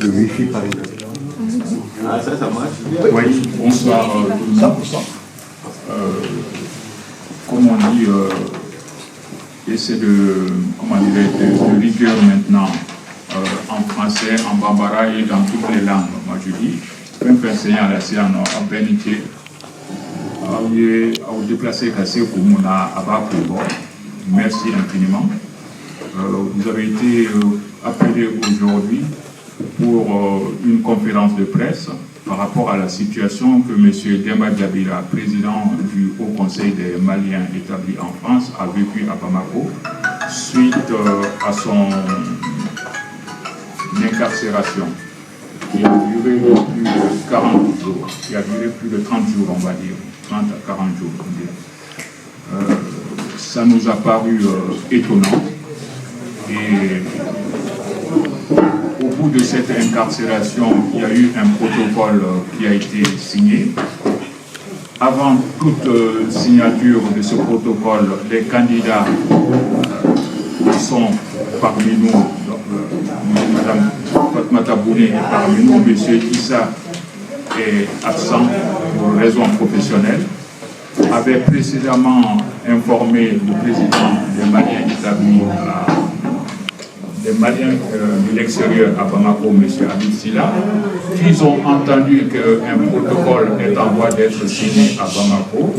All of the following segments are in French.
Le Wi-Fi, par exemple. Ah, ça marche. Oui, bonsoir tout le monde. Comme on dit, essaie de rigueur maintenant en français, en bambara et dans toutes les langues. Moi je dis, même enseignant à la CNO, en bénitier, au déplacé cassé pour mon abat. Merci infiniment. Vous avez été appelé aujourd'hui pour une conférence de presse par rapport à la situation que M. Demba Diabira, président du Haut Conseil des Maliens établis en France, a vécu à Bamako suite à son incarcération qui a duré plus de 40 jours, qui a duré plus de 30 jours, on va dire, 30 à 40 jours. Ça nous a paru étonnant et au bout de cette incarcération, il y a eu un protocole qui a été signé. Avant toute signature de ce protocole, les candidats qui sont parmi nous, Mme Fatoumata Bouné est parmi nous, M. Issa est absent pour raisons professionnelles, avait précédemment informé le président des Maliens établis des Maliens de l'extérieur à Bamako, M. Abid Silla, qu'ils ont entendu qu'un protocole est en voie d'être signé à Bamako,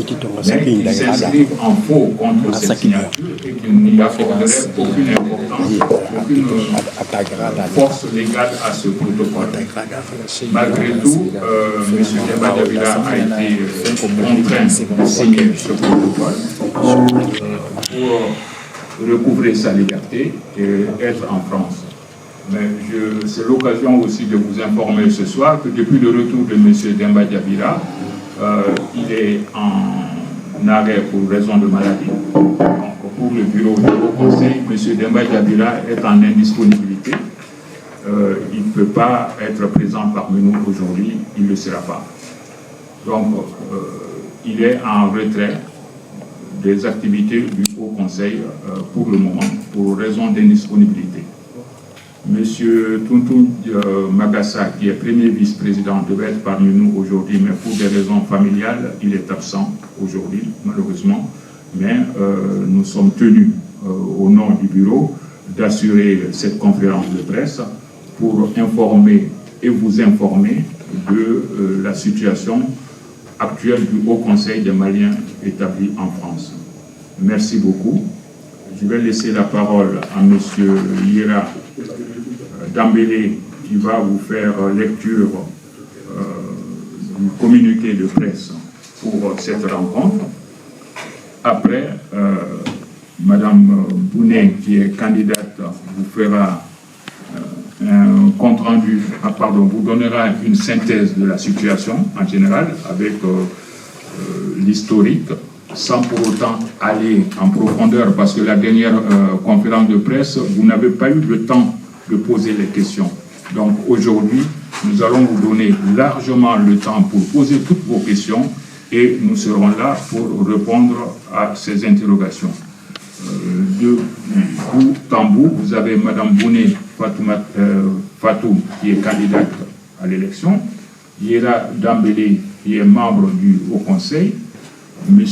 mais qu'ils s'inscrivent en faux contre cette signature et qu'ils n'y accorderaient aucune importance, aucune force légale à ce protocole. Malgré tout, M. Demba Diabira a été contraint de signer ce protocole pour recouvrer sa liberté et être en France. Mais c'est l'occasion aussi de vous informer ce soir que depuis le retour de M. Demba Diabira, il est en arrêt pour raison de maladie. Donc, pour le bureau du Haut Conseil, M. Demba Diabira est en indisponibilité. Il ne peut pas être présent parmi nous aujourd'hui, il ne le sera pas. Donc, il est en retrait des activités du Haut Conseil pour le moment, pour raison d'indisponibilité. Monsieur Tuntu Magassa, qui est premier vice-président, devait être parmi nous aujourd'hui, mais pour des raisons familiales, il est absent aujourd'hui, malheureusement. Mais nous sommes tenus, au nom du bureau, d'assurer cette conférence de presse pour informer et vous informer de la situation actuelle du Haut Conseil des Maliens établis en France. Merci beaucoup. Je vais laisser la parole à M. Yera Dambélé qui va vous faire lecture du communiqué de presse pour cette rencontre. Après, Mme Bouné, qui est candidate, vous fera un compte rendu, vous donnera une synthèse de la situation en général avec l'historique, sans pour autant aller en profondeur, parce que la dernière conférence de presse, vous n'avez pas eu le temps de poser les questions. Donc aujourd'hui, nous allons vous donner largement le temps pour poser toutes vos questions et nous serons là pour répondre à ces interrogations. De bout en bout, vous avez Mme Bouné Fatou, qui est candidate à l'élection, Yera Dambélé, qui est membre du Haut Conseil, M.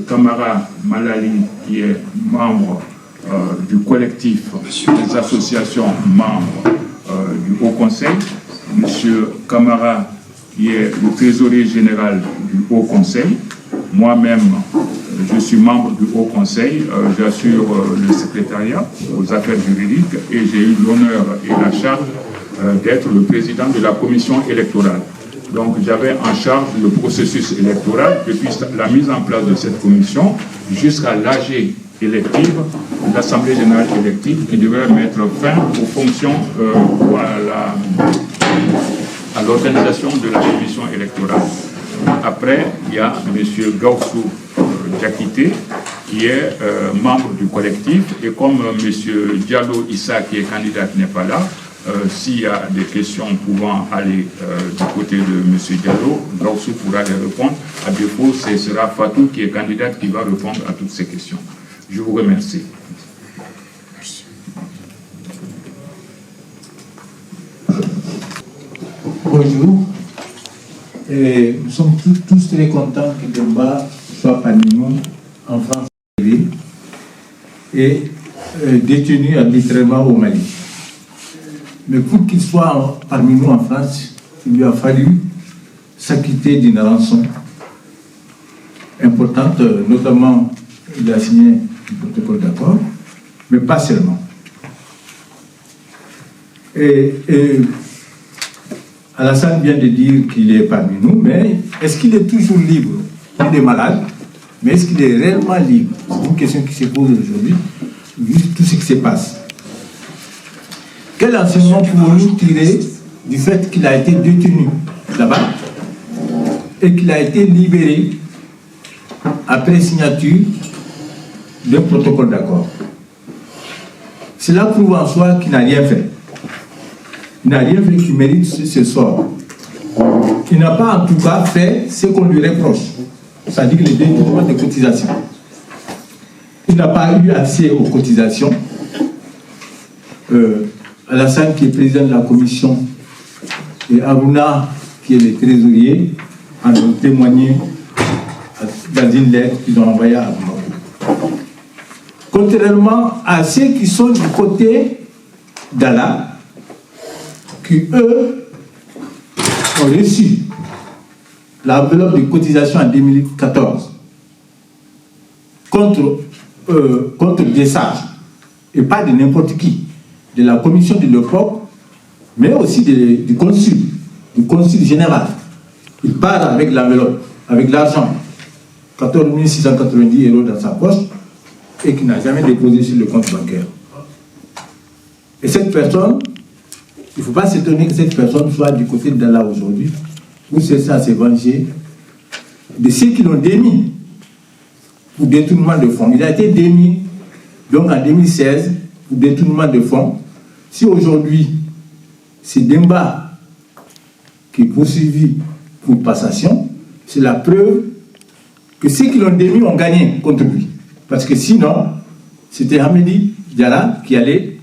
Kamara Malali, qui est membre du collectif des associations membres du Haut Conseil, M. Kamara, qui est le trésorier général du Haut Conseil, moi-même, je suis membre du Haut Conseil, j'assure le secrétariat aux affaires juridiques et j'ai eu l'honneur et la charge d'être le président de la commission électorale. Donc j'avais en charge le processus électoral depuis la mise en place de cette commission jusqu'à l'AG élective, l'Assemblée générale élective, qui devrait mettre fin aux fonctions ou à l'organisation de la commission électorale. Après, il y a M. Gaussou Diakité, qui est membre du collectif, et comme M. Diallo Issa, qui est candidat, n'est pas là, s'il y a des questions pouvant aller du côté de M. Diallo, Gaussou pourra les répondre. À défaut, ce sera Fatou, qui est candidate, qui va répondre à toutes ces questions. Je vous remercie. Bonjour. Nous sommes tous très contents que Demba soit parmi nous en France et détenu arbitrairement au Mali. Mais pour qu'il soit parmi nous en France, il lui a fallu s'acquitter d'une rançon importante, notamment il a signé un protocole d'accord, mais pas seulement. Alassane vient de dire qu'il est parmi nous, mais est-ce qu'il est toujours libre? Il est malade, mais est-ce qu'il est réellement libre? C'est une question qui se pose aujourd'hui, vu tout ce qui se passe. Quel enseignement pouvons-nous tirer du fait qu'il a été détenu là-bas et qu'il a été libéré après signature d'un protocole d'accord? Cela prouve en soi qu'il n'a rien fait. Il n'a rien fait qui mérite ce sort. Il n'a pas en tout cas fait ce qu'on lui reproche, c'est-à-dire le détournement des cotisations. Il n'a pas eu accès aux cotisations. Alassane, qui est président de la commission, et Aruna, qui est le trésorier, en ont témoigné dans une lettre qu'ils ont envoyée à Bamako. Contrairement à ceux qui sont du côté d'Allah, qui eux ont reçu l'enveloppe de cotisation en 2014 contre des sages, et pas de n'importe qui, de la commission de l'époque, mais aussi du consul général. Il part avec l'enveloppe, avec l'argent, 14 690 € dans sa poche, et qui n'a jamais déposé sur le compte bancaire. Et cette personne, il ne faut pas s'étonner que cette personne soit du côté d'Allah aujourd'hui, pour cesser à se venger de ceux qui l'ont démis pour détournement de fonds. Il a été démis donc en 2016 pour détournement de fonds. Si aujourd'hui c'est Demba qui est poursuivi pour passation, c'est la preuve que ceux qui l'ont démis ont gagné contre lui. Parce que sinon, c'était Hamidi Diarra qui allait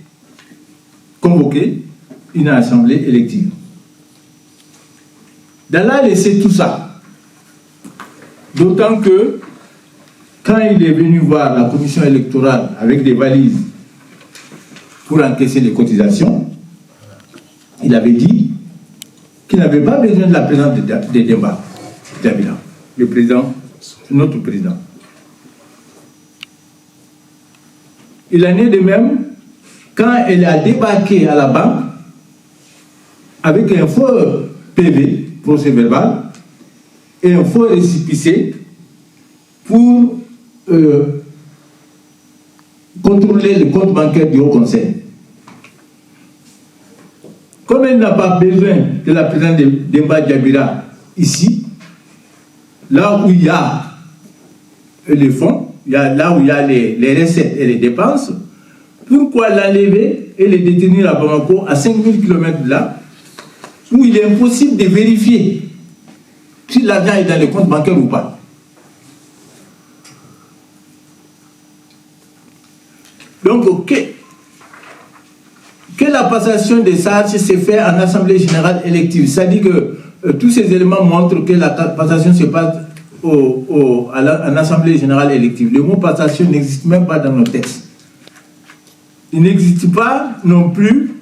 convoquer une assemblée élective. D'Allah laissait tout ça. D'autant que, quand il est venu voir la commission électorale avec des valises pour encaisser les cotisations, il avait dit qu'il n'avait pas besoin de la présence de Demba Diabira, le président, notre président. Il en est de même quand elle a débarqué à la banque avec un faux PV, procès verbal, et un faux récépissé pour contrôler le compte bancaire du Haut Conseil. Comme elle n'a pas besoin de la présence de Demba Diabira ici, là où il y a les fonds, là où il y a les recettes et les dépenses, pourquoi l'enlever et les détenir à Bamako, à 5000 km de là, où il est impossible de vérifier si l'argent est dans le compte bancaire ou pas? Donc, que la passation des charges s'est faite en assemblée générale élective, c'est-à-dire que tous ces éléments montrent que la passation se passe en assemblée générale élective. Le mot passation n'existe même pas dans nos textes. Il n'existe pas non plus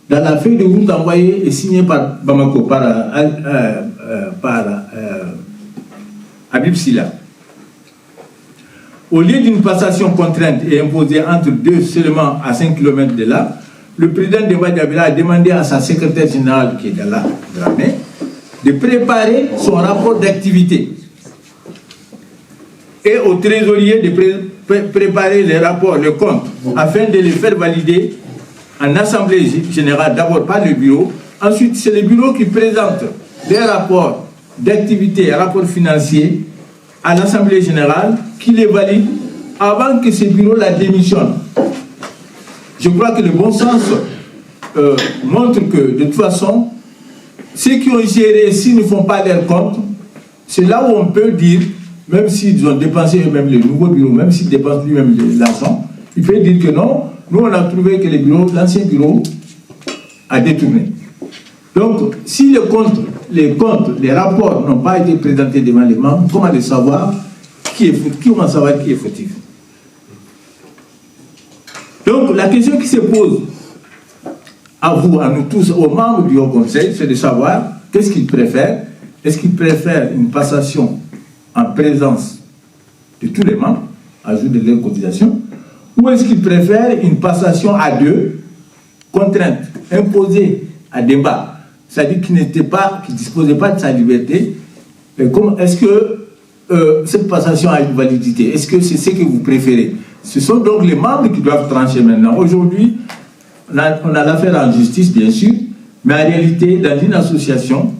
dans la feuille de route envoyée et signée par Bamako, par Habib Silla. Au lieu d'une passation contrainte et imposée entre deux seulement à 5 km de là, le président Demba Diabira a demandé à sa secrétaire générale, qui est de la main, de préparer son rapport d'activité et au trésorier de préparer les rapports, le compte, afin de les faire valider en assemblée générale, d'abord par le bureau. Ensuite, c'est le bureau qui présente les rapports d'activité et rapports financiers à l'assemblée générale, qui les valide avant que ce bureau la démissionne. Je crois que le bon sens montre que, de toute façon, ceux qui ont géré, s'ils ne font pas leur compte, c'est là où on peut dire, même s'ils ont dépensé eux-mêmes le nouveau bureau, même s'ils dépensent lui-même l'argent, il peut dire que non, nous on a trouvé que l'ancien bureau a détourné. Donc, si les rapports n'ont pas été présentés devant les membres, comment savoir qui est fautif? Donc, la question qui se pose à vous, à nous tous, aux membres du Haut Conseil, c'est de savoir qu'est-ce qu'ils préfèrent. Est-ce qu'ils préfèrent une passation en présence de tous les membres, à jour de leur cotisation, ou est-ce qu'ils préfèrent une passation à deux, contrainte, imposée à débat, c'est-à-dire qui ne disposait pas de sa liberté? Est-ce que cette passation a une validité? Est-ce que c'est ce que vous préférez? Ce sont donc les membres qui doivent trancher maintenant. Aujourd'hui, on a l'affaire en justice, bien sûr, mais en réalité, dans une association,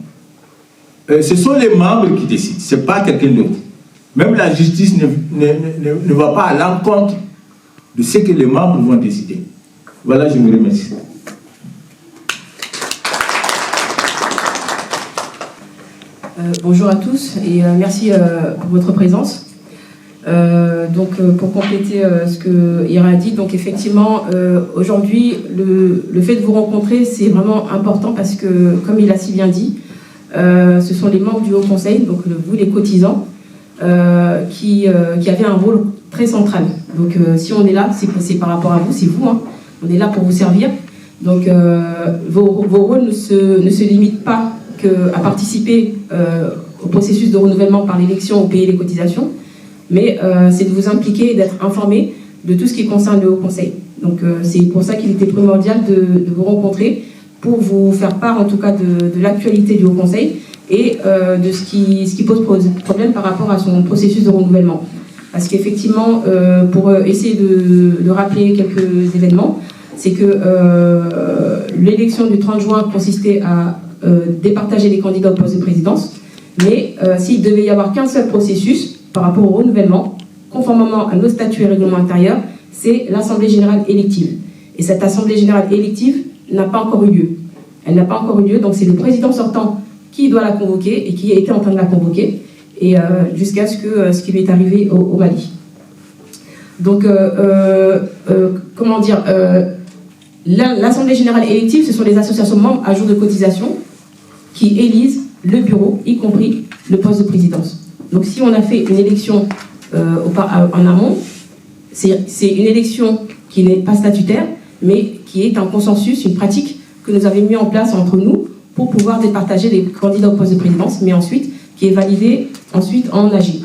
ce sont les membres qui décident, ce n'est pas quelqu'un d'autre. Même la justice ne va pas à l'encontre de ce que les membres vont décider. Voilà, je vous remercie. Bonjour à tous et merci pour votre présence. Pour compléter ce que Ira a dit, donc effectivement, aujourd'hui, le fait de vous rencontrer, c'est vraiment important parce que, comme il a si bien dit, ce sont les membres du Haut Conseil, donc vous les cotisants, qui avaient un rôle très central. Donc si on est là, c'est par rapport à vous, c'est vous, hein. On est là pour vous servir. Donc vos rôles ne se limitent pas à participer au processus de renouvellement par l'élection ou payer les cotisations, mais c'est de vous impliquer et d'être informé de tout ce qui concerne le Haut Conseil. Donc c'est pour ça qu'il était primordial de vous rencontrer, pour vous faire part en tout cas de l'actualité du Haut Conseil et de ce qui pose problème par rapport à son processus de renouvellement. Parce qu'effectivement, pour essayer de rappeler quelques événements, c'est que l'élection du 30 juin consistait à départager les candidats au poste de présidence, mais s'il devait y avoir qu'un seul processus par rapport au renouvellement, conformément à nos statuts et règlements intérieurs, c'est l'Assemblée générale élective. Et cette Assemblée générale élective n'a pas encore eu lieu. Elle n'a pas encore eu lieu, donc c'est le président sortant qui doit la convoquer et qui était en train de la convoquer, et jusqu'à ce qui lui est arrivé au Mali. Donc, l'Assemblée générale élective, ce sont les associations membres à jour de cotisation qui élisent le bureau, y compris le poste de présidence. Donc si on a fait une élection en amont, c'est une élection qui n'est pas statutaire, mais qui est un consensus, une pratique que nous avions mis en place entre nous pour pouvoir départager les candidats au poste de présidence, mais ensuite qui est validé ensuite en AG.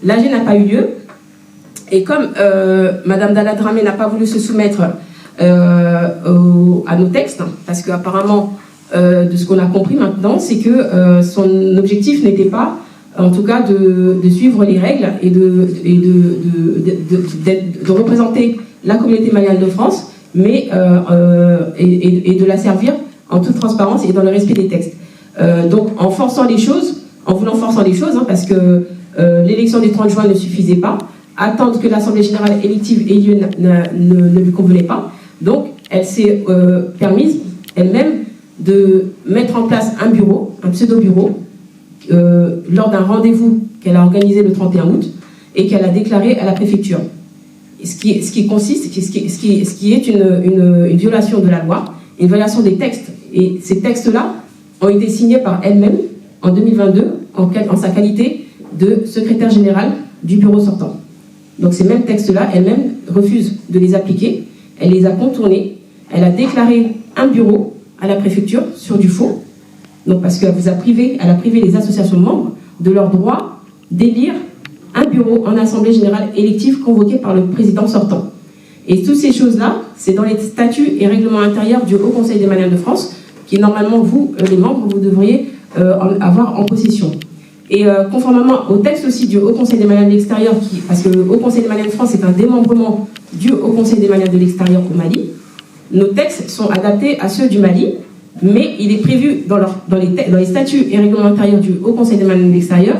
L'AG n'a pas eu lieu, et comme Madame Dalla Dramé n'a pas voulu se soumettre à nos textes, parce qu'apparemment, de ce qu'on a compris maintenant, c'est que son objectif n'était pas, en tout cas, de suivre les règles et de représenter la communauté malienne de France, mais et de la servir en toute transparence et dans le respect des textes. Donc, en voulant forcer les choses, parce que l'élection du 30 juin ne suffisait pas, attendre que l'Assemblée générale élective ait lieu ne lui convenait pas. Donc, elle s'est permise elle-même de mettre en place un bureau, un pseudo-bureau, lors d'un rendez-vous qu'elle a organisé le 31 août et qu'elle a déclaré à la préfecture. Ce qui est une violation de la loi, une violation des textes. Et ces textes-là ont été signés par elle-même en 2022 en sa qualité de secrétaire générale du bureau sortant. Donc ces mêmes textes-là, elle-même refuse de les appliquer. Elle les a contournés. Elle a déclaré un bureau à la préfecture sur du faux. Donc parce qu'elle a privé les associations membres de leur droit d'élire un bureau en assemblée générale élective convoqué par le président sortant. Et toutes ces choses-là, c'est dans les statuts et règlements intérieurs du Haut Conseil des Maliens de France, qui normalement, vous, les membres, vous devriez avoir en possession. Et conformément au texte aussi du Haut Conseil des Maliens de l'extérieur, parce que le Haut Conseil des Maliens de France est un démembrement du Haut Conseil des Maliens de l'extérieur au Mali, nos textes sont adaptés à ceux du Mali, mais il est prévu dans les statuts et règlements intérieurs du Haut Conseil des Maliens de l'extérieur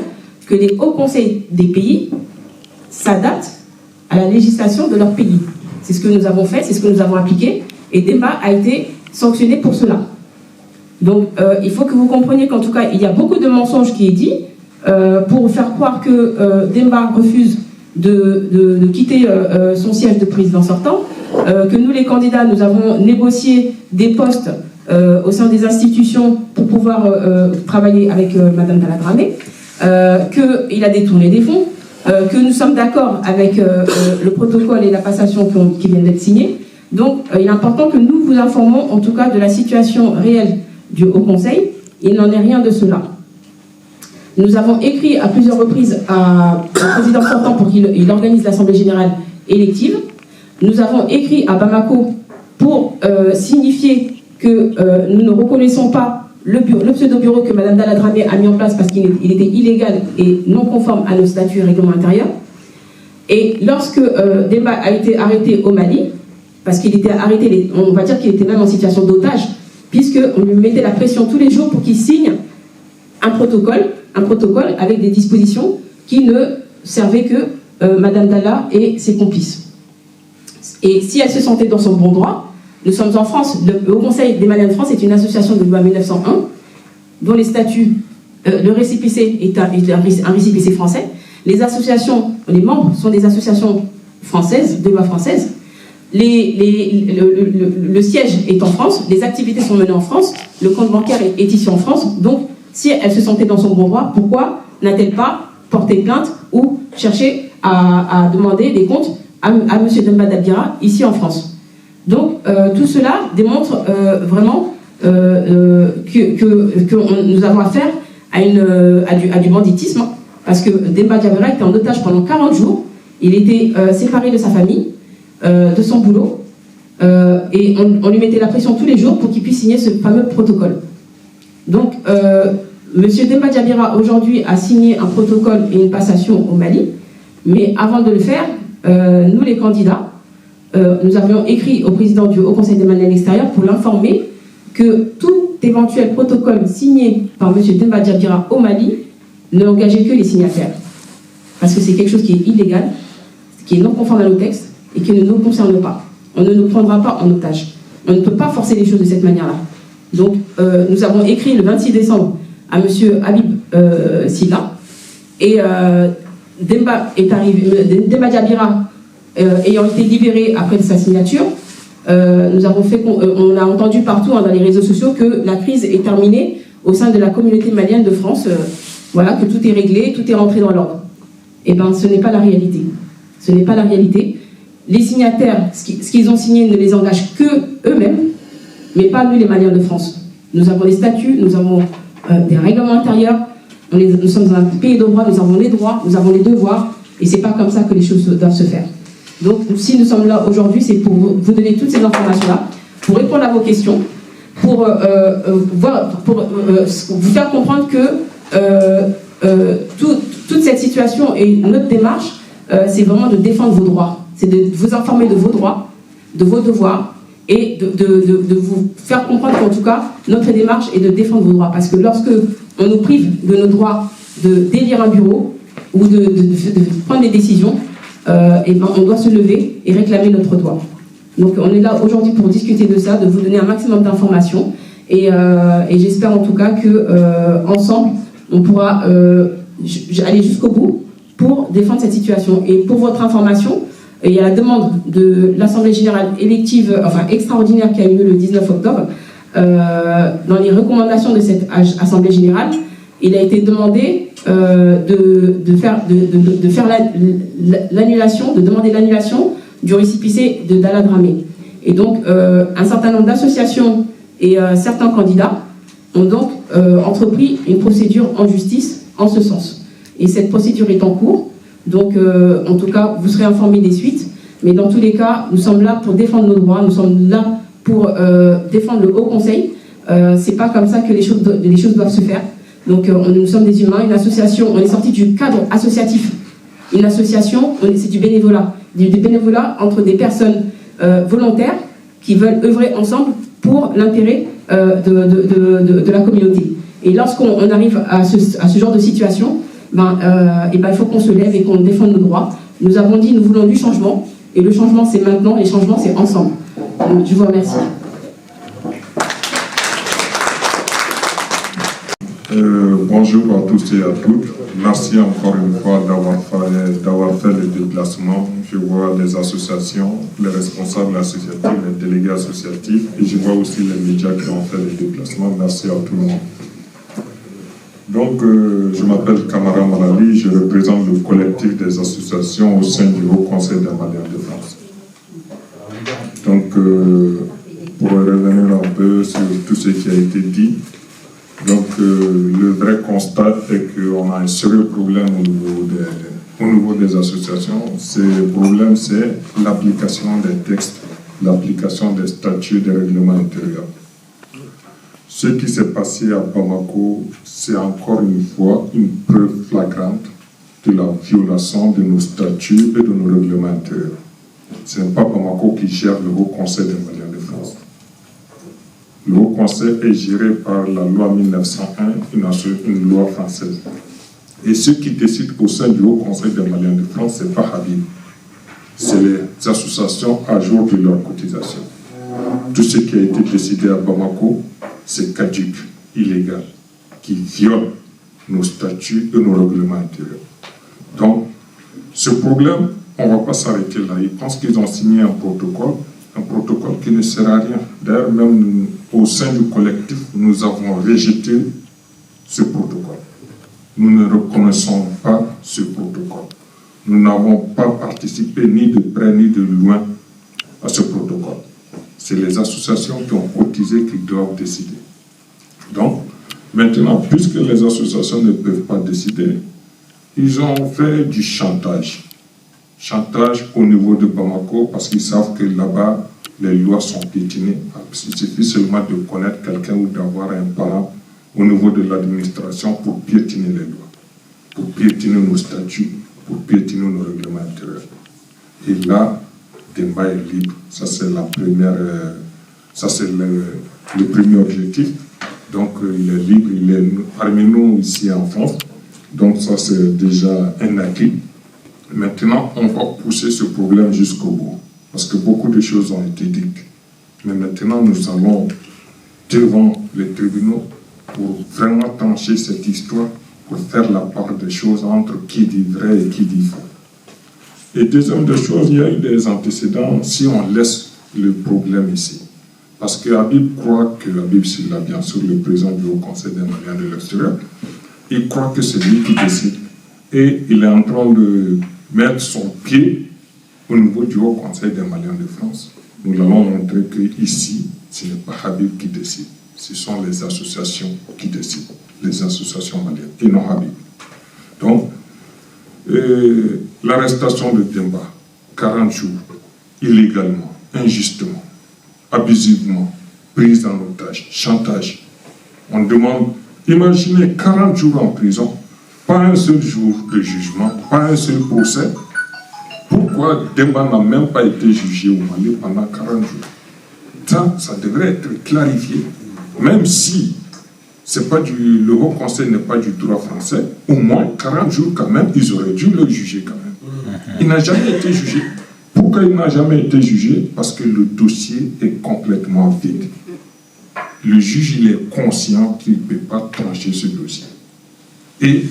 que les hauts conseils des pays s'adaptent à la législation de leur pays. C'est ce que nous avons fait, c'est ce que nous avons appliqué, et Demba a été sanctionné pour cela. Donc il faut que vous compreniez qu'en tout cas, il y a beaucoup de mensonges qui est dit pour faire croire que Demba refuse de quitter son siège de président sortant, que nous les candidats, nous avons négocié des postes au sein des institutions pour pouvoir travailler avec Madame Dalla Dramé, qu'il a détourné des fonds, que nous sommes d'accord avec le protocole et la passation qui viennent d'être signés. Donc, il est important que nous vous informons en tout cas de la situation réelle du Haut Conseil. Il n'en est rien de cela. Nous avons écrit à plusieurs reprises au président sortant pour qu'il organise l'Assemblée générale élective. Nous avons écrit à Bamako pour signifier que nous ne reconnaissons pas le pseudo-bureau que Mme Dalla Dramé a mis en place parce qu'il était illégal et non conforme à nos statuts et règlements intérieurs. Et lorsque Demba a été arrêté au Mali, parce qu'il était arrêté, on va dire qu'il était même en situation d'otage, puisqu'on lui mettait la pression tous les jours pour qu'il signe un protocole avec des dispositions qui ne servaient que Mme Dalla et ses complices. Et si elle se sentait dans son bon droit, nous sommes en France, le Haut Conseil des Maliens de France est une association de loi 1901, dont les statuts, le récépissé est un récépissé français. Les associations, les membres sont des associations françaises, de loi française. Le siège est en France, les activités sont menées en France, le compte bancaire est ici en France. Donc, si elle se sentait dans son bon droit, pourquoi n'a-t-elle pas porté plainte ou cherché à demander des comptes à M. Demba Dabira ici en France? Donc, tout cela démontre vraiment que nous avons affaire à du banditisme, parce que Demba Dabira était en otage pendant 40 jours, il était séparé de sa famille, de son boulot, et on lui mettait la pression tous les jours pour qu'il puisse signer ce fameux protocole. Donc, M. Demba Dabira aujourd'hui a signé un protocole et une passation au Mali, mais avant de le faire, nous les candidats, nous avions écrit au président du Haut Conseil des Maliens de l'extérieur pour l'informer que tout éventuel protocole signé par M. Demba Dabira au Mali ne engageait que les signataires. Parce que c'est quelque chose qui est illégal, qui est non conforme à nos textes et qui ne nous concerne pas. On ne nous prendra pas en otage. On ne peut pas forcer les choses de cette manière-là. Donc, nous avons écrit le 26 décembre à M. Habib Silla, et Demba Dabira ayant été libéré après sa signature, on a entendu partout dans les réseaux sociaux que la crise est terminée au sein de la communauté malienne de France, voilà, que tout est réglé, tout est rentré dans l'ordre. Eh bien, ce n'est pas la réalité. Ce n'est pas la réalité. Les signataires, ce qu'ils ont signé ne les engage que eux-mêmes, mais pas nous les Maliens de France. Nous avons des statuts, nous avons des règlements intérieurs, nous sommes dans un pays de droit, nous avons les droits, nous avons les devoirs, et c'est pas comme ça que les choses doivent se faire. Donc, si nous sommes là aujourd'hui, c'est pour vous donner toutes ces informations-là, pour répondre à vos questions, pour vous faire comprendre que toute cette situation et notre démarche, c'est vraiment de défendre vos droits. C'est de vous informer de vos droits, de vos devoirs, et de vous faire comprendre qu'en tout cas, notre démarche est de défendre vos droits. Parce que lorsque on nous prive de nos droits de d'élire un bureau ou de prendre des décisions, et ben on doit se lever et réclamer notre droit. Donc on est là aujourd'hui pour discuter de ça, de vous donner un maximum d'informations, et j'espère en tout cas que ensemble on pourra aller jusqu'au bout pour défendre cette situation. Et pour votre information, il y a la demande de l'Assemblée générale élective, enfin extraordinaire, qui a eu lieu le 19 octobre. Dans les recommandations de cette Assemblée générale, il a été demandé de faire l'annulation, de demander l'annulation du récépissé de Dalla Dramé. Et donc, un certain nombre d'associations et certains candidats ont donc entrepris une procédure en justice en ce sens. Et cette procédure est en cours. Donc, en tout cas, vous serez informés des suites. Mais dans tous les cas, nous sommes là pour défendre nos droits. Nous sommes là pour défendre le Haut Conseil. C'est pas comme ça que les choses doivent se faire. Donc, nous sommes des humains. Une association, on est sorti du cadre associatif. Une association, c'est du bénévolat. Du bénévolat entre des personnes volontaires qui veulent œuvrer ensemble pour l'intérêt de la communauté. Et lorsqu'on arrive à ce genre de situation, il faut qu'on se lève et qu'on défende nos droits. Nous avons dit nous voulons du changement, et le changement c'est maintenant, et le changement c'est ensemble. Donc, je vous remercie. Bonjour à tous et à toutes. Merci encore une fois d'avoir fait le déplacement. Je vois les associations, les responsables associatifs, les délégués associatifs, et je vois aussi les médias qui ont fait le déplacement. Merci à tout le monde. Donc, je m'appelle Kamara Malali, je représente le collectif des associations au sein du Haut Conseil des Maliens de France. Donc, pour revenir un peu sur tout ce qui a été dit, donc le vrai constat est qu'on a un sérieux problème au niveau des associations. Ce problème, c'est l'application des textes, l'application des statuts des règlements intérieurs. Ce qui s'est passé à Bamako, c'est encore une fois une preuve flagrante de la violation de nos statuts et de nos règlements intérieurs. Ce n'est pas Bamako qui gère le Haut Conseil des Maliens de France. Le Haut Conseil est géré par la loi 1901, une loi française. Et ceux qui décident au sein du Haut Conseil des Maliens de France, ce n'est pas Habib. C'est les associations à jour de leur cotisation. Tout ce qui a été décidé à Bamako, c'est caduc, illégal, qui viole nos statuts et nos règlements intérieurs. Donc, ce problème, on ne va pas s'arrêter là. Ils pensent qu'ils ont signé un protocole qui ne sert à rien. D'ailleurs, même au sein du collectif, nous avons rejeté ce protocole. Nous ne reconnaissons pas ce protocole. Nous n'avons pas participé ni de près ni de loin à ce protocole. C'est les associations qui ont cotisé qui doivent décider. Donc, maintenant, puisque les associations ne peuvent pas décider, ils ont fait du chantage. Chantage au niveau de Bamako, parce qu'ils savent que là-bas, les lois sont piétinées. Il suffit seulement de connaître quelqu'un ou d'avoir un parent au niveau de l'administration pour piétiner les lois, pour piétiner nos statuts, pour piétiner nos règlements intérieurs. Et là, Demba est libre. Ça, c'est la première, ça c'est le premier objectif. Donc, il est libre, il est parmi nous ici en France. Donc, ça, c'est déjà un acquis. Maintenant, on va pousser ce problème jusqu'au bout. Parce que beaucoup de choses ont été dites. Mais maintenant, nous allons devant les tribunaux pour vraiment trancher cette histoire, pour faire la part des choses entre qui dit vrai et qui dit faux. Et deuxième des choses, il y a eu des antécédents si on laisse le problème ici. Parce que Habib croit que, Habib Silla, bien sûr, le président du Haut Conseil des Maliens de l'extérieur, il croit que c'est lui qui décide. Et il est en train de mettre son pied au niveau du Haut Conseil des Maliens de France. Nous allons montrer qu'ici, ce n'est pas Habib qui décide. Ce sont les associations qui décident, les associations maliennes, et non Habib. Donc, l'arrestation de Demba, 40 jours, illégalement, injustement, abusivement, prise en otage, chantage. On demande, imaginez 40 jours en prison, pas un seul jour de jugement, pas un seul procès. Pourquoi Demba n'a même pas été jugé au Mali pendant 40 jours? Ça devrait être clarifié. Même si le Haut Conseil n'est pas du droit français, au moins 40 jours quand même, ils auraient dû le juger quand même. Il n'a jamais été jugé. Pourquoi il n'a jamais été jugé? Parce que le dossier est complètement vide. Le juge, il est conscient qu'il ne peut pas trancher ce dossier. Et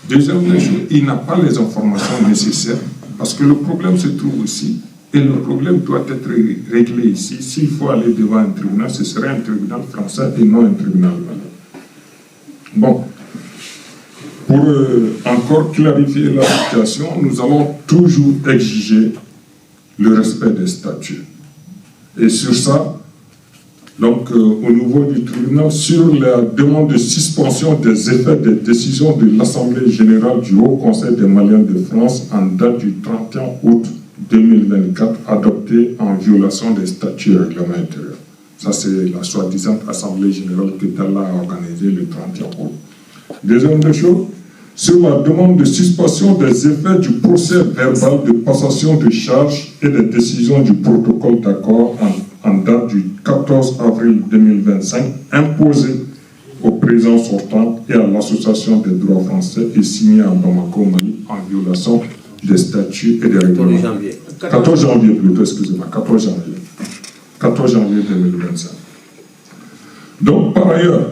deuxième chose, il n'a pas les informations nécessaires, parce que le problème se trouve ici, et le problème doit être réglé ici. S'il faut aller devant un tribunal, ce serait un tribunal français et non un tribunal malien. Bon, pour encore clarifier la situation, nous allons toujours exiger le respect des statuts. Et sur ça, donc au niveau du tribunal, sur la demande de suspension des effets des décisions de l'Assemblée générale du Haut Conseil des Maliens de France en date du 31 août 2024, adoptée en violation des statuts et règlements intérieurs. Ça, c'est la soi-disant Assemblée générale que Dalla a organisée le 31 août. Deuxième des choses, sur la demande de suspension des effets du procès verbal de passation de charges et des décisions du protocole d'accord en date du 14 avril 2025, imposé au président sortant et à l'Association des droits français et signé à Bamako, Mali, en violation des statuts et des règlements. 14 janvier plutôt, excusez-moi, 14 janvier 2025. Donc, par ailleurs,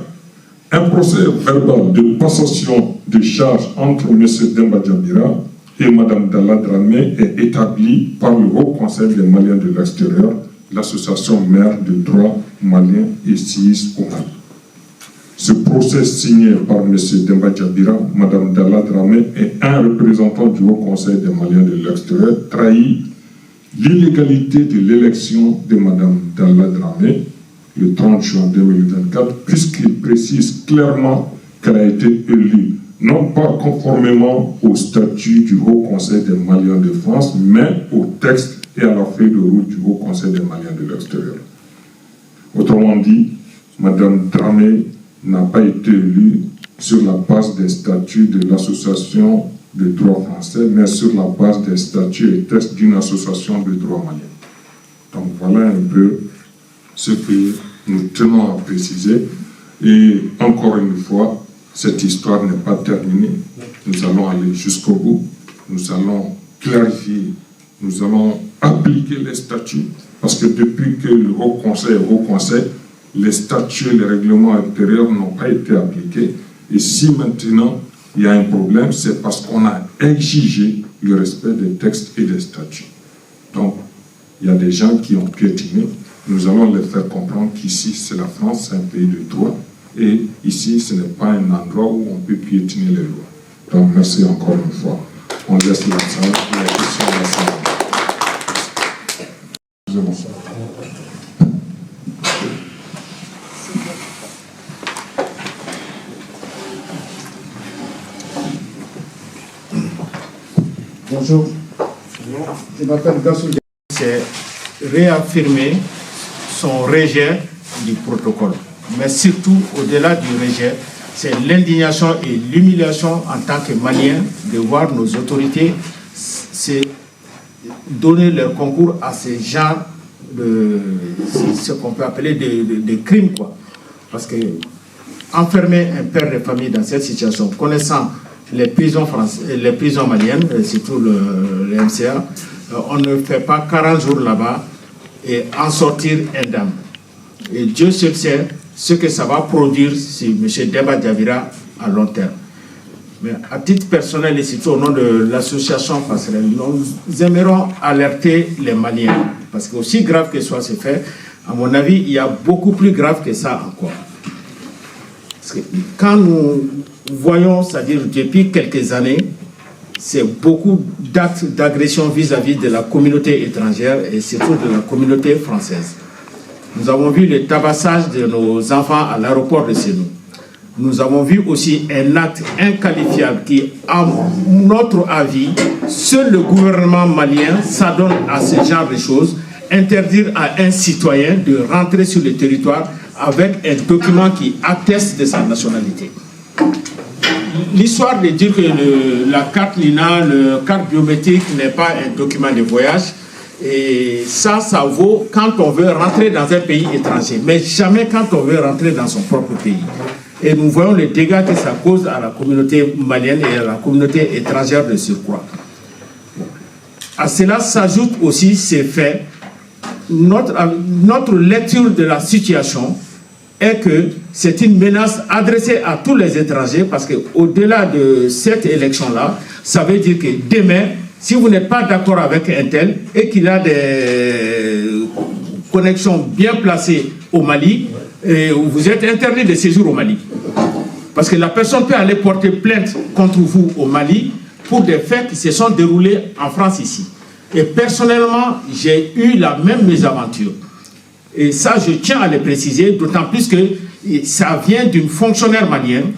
Un procès verbal de passation de charges entre M. Demba Djabira et Mme Dalla Dramé est établi par le Haut Conseil des Maliens de l'extérieur, l'association mère de droit malien et CIS au Mali. Ce procès signé par M. Demba Djabira, Mme Dalla Dramé et un représentant du Haut Conseil des Maliens de l'extérieur trahit l'illégalité de l'élection de Mme Dalla Dramé le 30 juin 2024, puisqu'il précise clairement qu'elle a été élue, non pas conformément au statut du Haut Conseil des Maliens de France, mais au texte et à la feuille de route du Haut Conseil des Maliens de l'extérieur. Autrement dit, Mme Dramé n'a pas été élue sur la base des statuts de l'association de droit français, mais sur la base des statuts et textes d'une association de droit malien. Donc voilà un peu ce que nous tenons à préciser. Et encore une fois, cette histoire n'est pas terminée. Nous allons aller jusqu'au bout. Nous allons clarifier, nous allons appliquer les statuts, parce que depuis que le Haut Conseil, les statuts et les règlements intérieurs n'ont pas été appliqués. Et si maintenant il y a un problème, c'est parce qu'on a exigé le respect des textes et des statuts. Donc, il y a des gens qui ont piétiné. Nous allons les faire comprendre qu'ici, c'est la France, c'est un pays de droit. Et ici, ce n'est pas un endroit où on peut piétiner les lois. Donc, merci encore une fois. On laisse la salle, la question de la salle. Excusez-moi. Bonjour, je m'appelle Gassou. C'est réaffirmer son rejet du protocole. Mais surtout, au-delà du rejet, c'est l'indignation et l'humiliation en tant que Malien de voir nos autorités donner leur concours à ces genres de ce qu'on peut appeler des crimes, quoi. Parce que enfermer un père de famille dans cette situation, connaissant les prisons françaises, les prisons maliennes, surtout le MCA, on ne fait pas 40 jours là-bas et en sortir indemne. Et Dieu seul sait ce que ça va produire sur M. Demba Djabira à long terme. Mais à titre personnel et surtout au nom de l'association Passerelle, nous aimerions alerter les Maliens. Parce que aussi grave que soit ce fait, à mon avis, il y a beaucoup plus grave que ça encore. Parce que quand nous voyons, c'est-à-dire depuis quelques années, c'est beaucoup d'actes d'agression vis-à-vis de la communauté étrangère et surtout de la communauté française. Nous avons vu le tabassage de nos enfants à l'aéroport de Sénou. Nous avons vu aussi un acte inqualifiable qui, à notre avis, seul le gouvernement malien s'adonne à ce genre de choses, interdire à un citoyen de rentrer sur le territoire avec un document qui atteste de sa nationalité. L'histoire de dire que la carte LINA, la carte biométrique n'est pas un document de voyage, et ça vaut quand on veut rentrer dans un pays étranger, mais jamais quand on veut rentrer dans son propre pays. Et nous voyons les dégâts que ça cause à la communauté malienne et à la communauté étrangère de surcroît. À cela s'ajoute aussi ces faits. Notre lecture de la situation est que c'est une menace adressée à tous les étrangers, parce qu'au-delà de cette élection-là, ça veut dire que demain, si vous n'êtes pas d'accord avec un tel et qu'il a des connexions bien placées au Mali, vous êtes interdit de séjour au Mali. Parce que la personne peut aller porter plainte contre vous au Mali pour des faits qui se sont déroulés en France ici. Et personnellement, j'ai eu la même mésaventure. Et ça, je tiens à le préciser, d'autant plus que ça vient d'une fonctionnaire malienne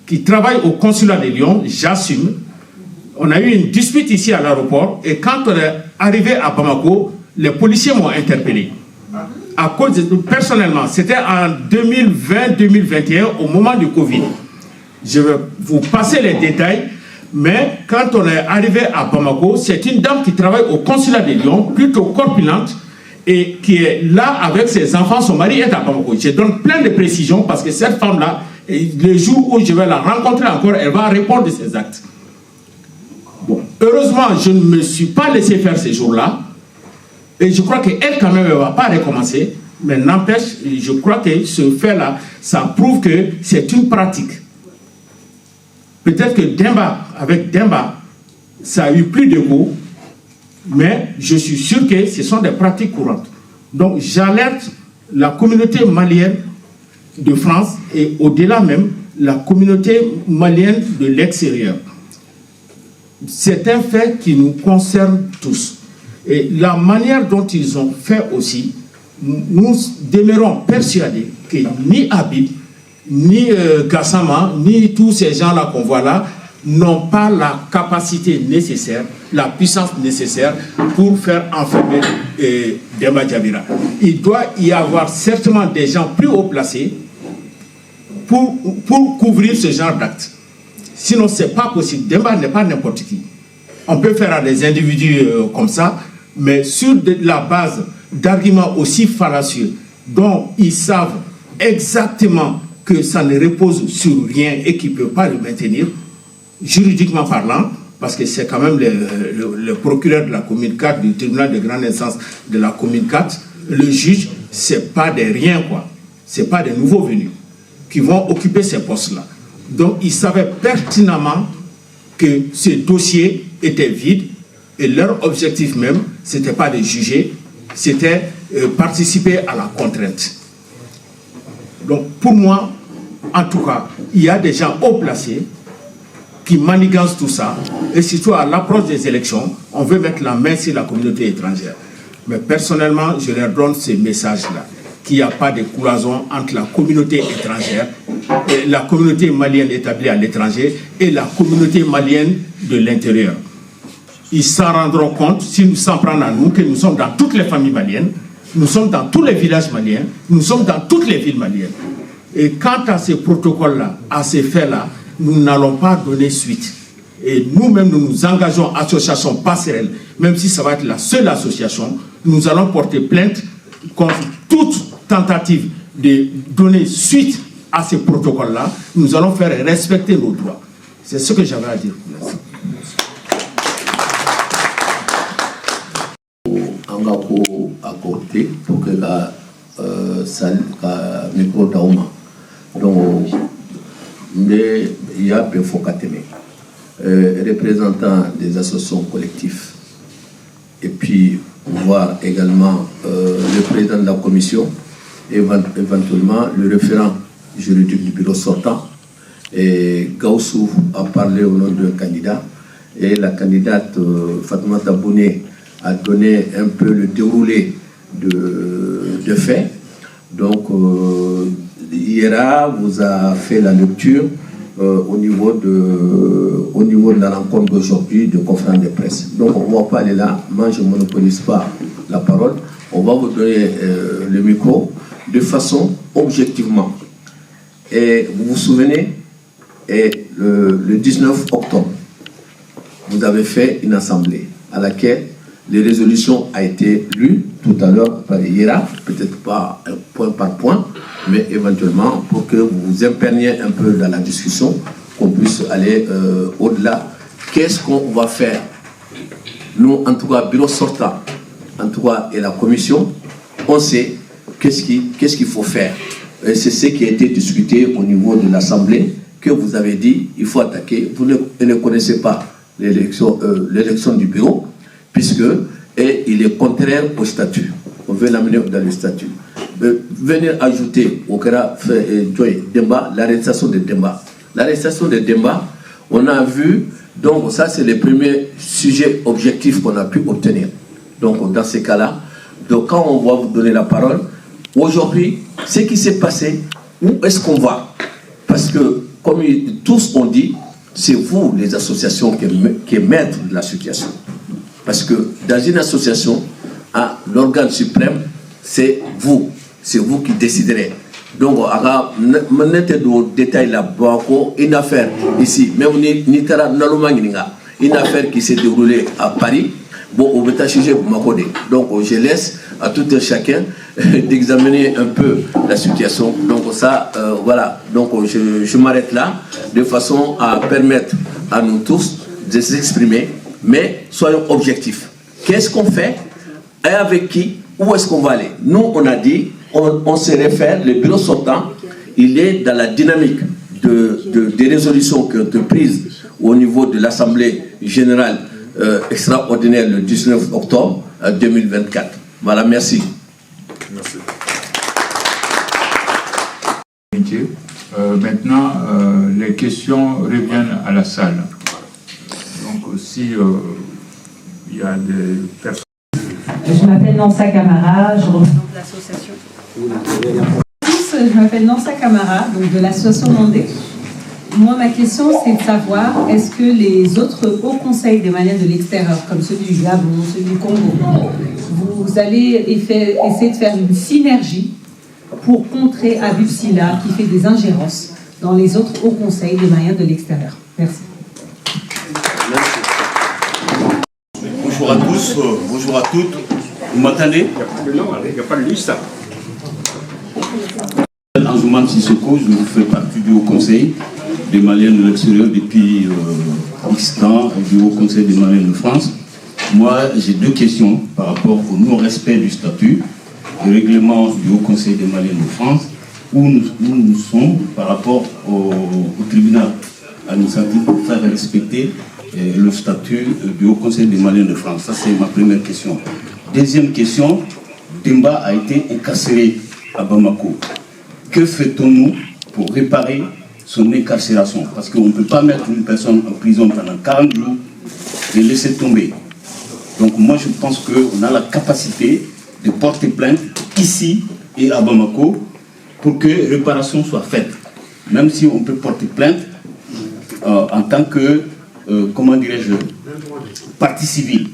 qui travaille au consulat de Lyon, j'assume. On a eu une dispute ici à l'aéroport et quand on est arrivé à Bamako, les policiers m'ont interpellé. À cause personnellement, c'était en 2020-2021, au moment du Covid. Je vais vous passer les détails, mais quand on est arrivé à Bamako, c'est une dame qui travaille au consulat de Lyon, plutôt corpulente, et qui est là avec ses enfants. Son mari est à Bamako. Je donne plein de précisions parce que cette femme-là, le jour où je vais la rencontrer encore, elle va répondre de ses actes. Bon, heureusement, je ne me suis pas laissé faire ces jours-là. Et je crois qu'elle, quand même, elle ne va pas recommencer. Mais n'empêche, je crois que ce fait-là, ça prouve que c'est une pratique. Peut-être que Demba, avec Demba, ça a eu plus de goût, mais je suis sûr que ce sont des pratiques courantes. Donc j'alerte la communauté malienne de France et au-delà même, la communauté malienne de l'extérieur. C'est un fait qui nous concerne tous. Et la manière dont ils ont fait aussi, nous demeurons persuadés que ni Habib, ni Gassama, ni tous ces gens-là qu'on voit là, n'ont pas la capacité nécessaire, la puissance nécessaire pour faire enfermer Demba Djabira. Il doit y avoir certainement des gens plus haut placés pour couvrir ce genre d'actes. Sinon, ce n'est pas possible. Demba n'est pas n'importe qui. On peut faire à des individus comme ça, mais sur la base d'arguments aussi fallacieux, dont ils savent exactement que ça ne repose sur rien et qu'ils ne peuvent pas le maintenir, juridiquement parlant, parce que c'est quand même le procureur de la commune 4, du tribunal de grande instance de la commune 4, le juge, ce n'est pas des riens, quoi. Ce n'est pas des nouveaux venus qui vont occuper ces postes-là. Donc, ils savaient pertinemment que ce dossier était vide et leur objectif même, ce n'était pas de juger, c'était participer à la contrainte. Donc, pour moi, en tout cas, il y a des gens haut placés qui manigancent tout ça, et surtout à l'approche des élections, on veut mettre la main sur la communauté étrangère. Mais personnellement, je leur donne ce message-là, qu'il n'y a pas de cloison entre la communauté étrangère, et la communauté malienne établie à l'étranger, et la communauté malienne de l'intérieur. Ils s'en rendront compte, si nous s'en prenons à nous, que nous sommes dans toutes les familles maliennes, nous sommes dans tous les villages maliens, nous sommes dans toutes les villes maliennes. Et quant à ces protocoles-là, à ces faits-là, nous n'allons pas donner suite. Et nous-mêmes, nous nous engageons, association passerelle, même si ça va être la seule association, nous allons porter plainte contre toute tentative de donner suite à ces protocoles-là. Nous allons faire respecter nos droits. C'est ce que j'avais à dire pour l'instant. À côté pour que la salle micro d'auma donc il y a peu Fokateme représentant des associations collectives et puis voir également le président de la commission et éventuellement le référent juridique du bureau sortant et Gaussou a parlé au nom d'un candidat et la candidate Fatoumata Bouné a donné un peu le déroulé de faits. Donc, Hiera vous a fait la lecture au niveau de la rencontre d'aujourd'hui de conférence de presse. Donc, on ne va pas aller là. Moi, je ne monopolise pas la parole. On va vous donner le micro de façon objectivement. Et vous vous souvenez, le 19 octobre, vous avez fait une assemblée à laquelle les résolutions ont été lues tout à l'heure par Hiera, peut-être pas point par point, mais éventuellement pour que vous vous imprégniez un peu dans la discussion, qu'on puisse aller au-delà. Qu'est-ce qu'on va faire? Nous, en tout cas, bureau sortant, en tout cas, et la commission, on sait qu'est-ce qu'il faut faire. Et c'est ce qui a été discuté au niveau de l'Assemblée, que vous avez dit, il faut attaquer. Vous ne connaissez pas l'élection du bureau, puisque il est contraire au statut. On veut l'amener dans le statut. Venir ajouter au Kara Demba, l'arrestation de Demba. L'arrestation de Demba, on a vu, donc ça c'est le premier sujet objectif qu'on a pu obtenir. Donc dans ces cas-là, donc quand on va vous donner la parole, aujourd'hui, ce qui s'est passé, où est-ce qu'on va? Parce que, comme tous ont dit, c'est vous, les associations, qui êtes maîtres de la situation. Parce que dans une association, l'organe suprême, c'est vous qui déciderez. Donc, détail là-bas, une affaire ici, même une affaire qui s'est déroulée à Paris, bon, on va juger pour m'accorder. Donc, je laisse à tout un chacun d'examiner un peu la situation. Donc, ça, voilà. Donc, je m'arrête là, de façon à permettre à nous tous de s'exprimer. Mais soyons objectifs. Qu'est-ce qu'on fait et avec qui? Où est-ce qu'on va aller? Nous, on a dit on se réfère, le bureau sortant, il est dans la dynamique des résolutions qui ont été prises au niveau de l'Assemblée générale extraordinaire le 19 octobre 2024. Voilà, merci. Merci. Maintenant, les questions reviennent à la salle. Donc, si il y a des personnes... Je m'appelle Nansa Camara, je représente l'association. Je m'appelle Nansa Camara, donc de l'association Mandé. Moi, ma question, c'est de savoir, est-ce que les autres hauts conseils des Maliens de l'extérieur, comme ceux du Gabon, ceux du Congo, vous allez essayer de faire une synergie pour contrer Habib Sylla qui fait des ingérences dans les autres hauts conseils des Maliens de l'extérieur? Merci. Bonjour à tous, bonjour à toutes. Vous m'entendez? Il n'y a pas de liste. Anzouman Sissoko, je fais partie du Haut Conseil des Maliens de l'extérieur depuis X temps, du Haut Conseil des Maliens de France. Moi, j'ai deux questions par rapport au non-respect du statut, du règlement du Haut Conseil des Maliens de France, où nous sommes par rapport au tribunal administratif pour faire respecter le statut du Haut Conseil des Maliens de France. Ça, c'est ma première question. Deuxième question, Demba a été incarcéré à Bamako. Que fait-on-nous pour réparer son incarcération? Parce qu'on ne peut pas mettre une personne en prison pendant 40 jours et laisser tomber. Donc moi, je pense qu'on a la capacité de porter plainte ici et à Bamako pour que réparation soit faite. Même si on peut porter plainte en tant que, comment dirais-je, partie civile.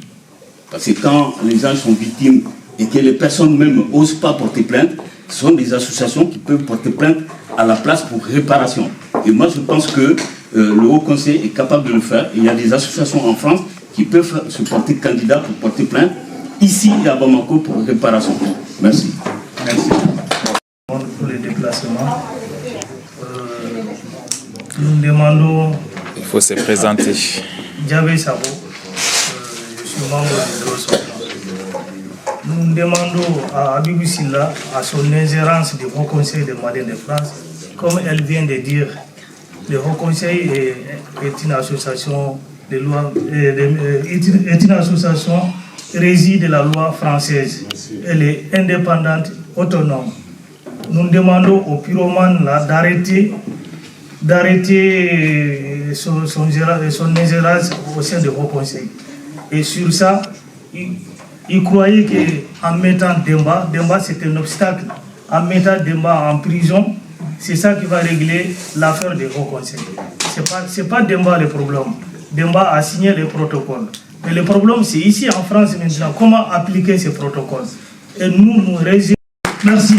Parce que quand les gens sont victimes et que les personnes même n'osent pas porter plainte, ce sont des associations qui peuvent porter plainte à la place pour réparation. Et moi, je pense que le Haut Conseil est capable de le faire. Il y a des associations en France qui peuvent se porter candidat pour porter plainte ici et à Bamako pour réparation. Merci. Merci. Pour les déplacements, nous demandons... Il faut se présenter. Diabé Sabo, je suis membre du bureau sortant. Nous demandons à Habib Sylla, à son ingérence du Haut Conseil des Maliens de France, comme elle vient de dire, le Haut Conseil est une association de loi, est une association régie de la loi française. Elle est indépendante, autonome. Nous demandons au pyromane d'arrêter son ingérence au sein du Haut Conseil. Et sur ça, il croyait qu'en mettant Demba c'est un obstacle. En mettant Demba en prison, c'est ça qui va régler l'affaire du Haut Conseil. C'est pas Demba le problème. Demba a signé les protocoles. Mais le problème, c'est ici en France maintenant, comment appliquer ces protocoles. Et nous résistons. Merci.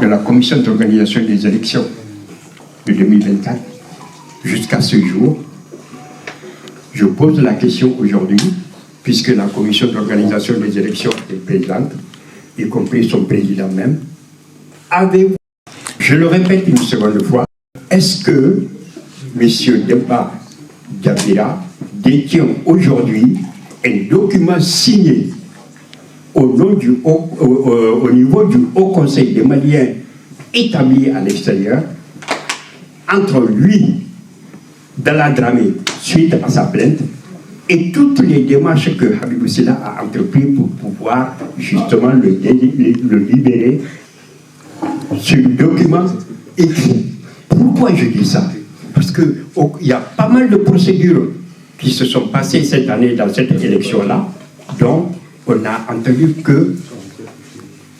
De la commission d'organisation des élections de 2024 jusqu'à ce jour, je pose la question aujourd'hui, puisque la commission d'organisation des élections est présente, y compris son président même. Avez-vous, je le répète une seconde fois, est-ce que M. Demba Diabira détient aujourd'hui un document signé au niveau du Haut Conseil des Maliens établi à l'extérieur, entre lui, Dalla Dramé, suite à sa plainte, et toutes les démarches que Habib Sylla a entreprises pour pouvoir justement le libérer sur le document écrit. Pourquoi je dis ça? Parce qu'il y a pas mal de procédures qui se sont passées cette année dans cette élection-là, dont on n'a entendu que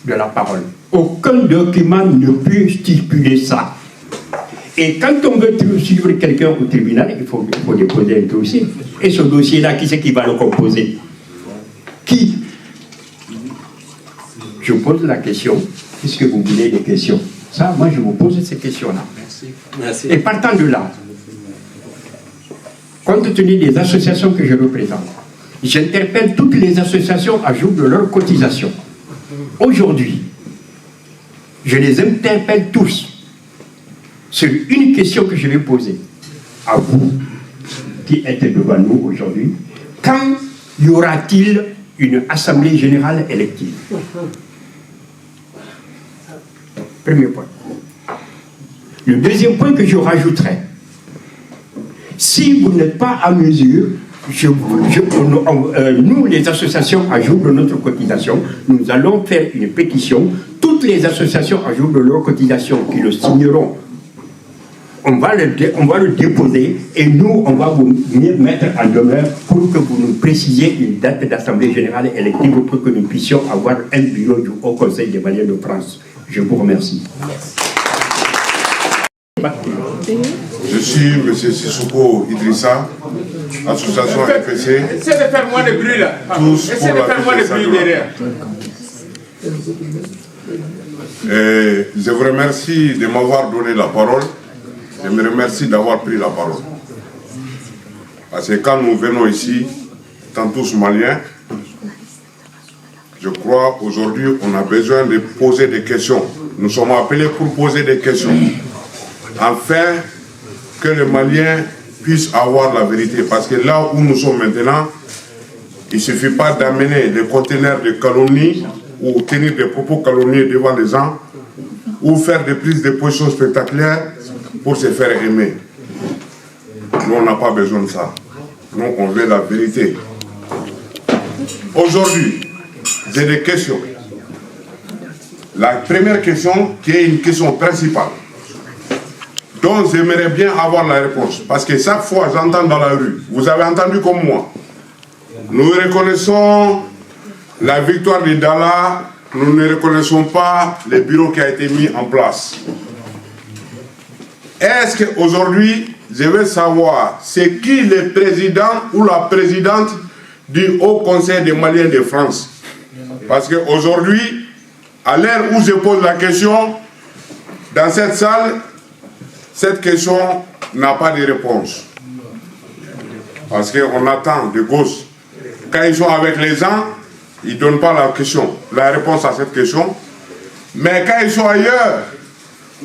de la parole. Aucun document ne peut stipuler ça. Et quand on veut suivre quelqu'un au tribunal, il faut déposer un dossier. Et ce dossier-là, qui c'est qui va le composer? Qui? Je pose la question, puisque vous voulez des questions. Ça, moi, je vous pose ces questions-là. Merci. Et partant de là, compte tenu des associations que je représente, j'interpelle toutes les associations à jour de leur cotisation. Aujourd'hui, je les interpelle tous sur une question que je vais poser à vous qui êtes devant nous aujourd'hui. Quand y aura-t-il une assemblée générale élective. Premier point. Le deuxième point que je rajouterai, si vous n'êtes pas à mesure, nous, les associations, à jour de notre cotisation, nous allons faire une pétition. Toutes les associations à jour de leur cotisation qui le signeront, on va le déposer et nous, on va vous mettre en demeure pour que vous nous précisiez une date d'Assemblée générale élective pour que nous puissions avoir un bureau du Haut Conseil des Maliens de France. Je vous remercie. Je suis M. Sissoko Idrissa, association FPC. Essayez de faire moins de bruit là. Tous Essayez de faire moins de bruit derrière. Je vous remercie de m'avoir donné la parole. Je me remercie d'avoir pris la parole. Parce que quand nous venons ici, étant tous maliens, je crois aujourd'hui on a besoin de poser des questions. Nous sommes appelés pour poser des questions. Afin que les Maliens puissent avoir la vérité. Parce que là où nous sommes maintenant, il ne suffit pas d'amener des conteneurs de calomnie ou tenir des propos calomnieux devant les gens ou faire des prises de position spectaculaires pour se faire aimer. Nous, on n'a pas besoin de ça. Nous, on veut la vérité. Aujourd'hui, j'ai des questions. La première question, qui est une question principale, dont j'aimerais bien avoir la réponse. Parce que chaque fois, j'entends dans la rue, vous avez entendu comme moi, nous reconnaissons la victoire de Dalla, nous ne reconnaissons pas le bureau qui a été mis en place. Est-ce qu'aujourd'hui, je veux savoir, c'est qui le président ou la présidente du Haut Conseil des Maliens de France? Parce qu'aujourd'hui, à l'heure où je pose la question, dans cette salle, cette question n'a pas de réponse. Parce qu'on attend de gauche. Quand ils sont avec les gens, ils ne donnent pas la réponse à cette question. Mais quand ils sont ailleurs,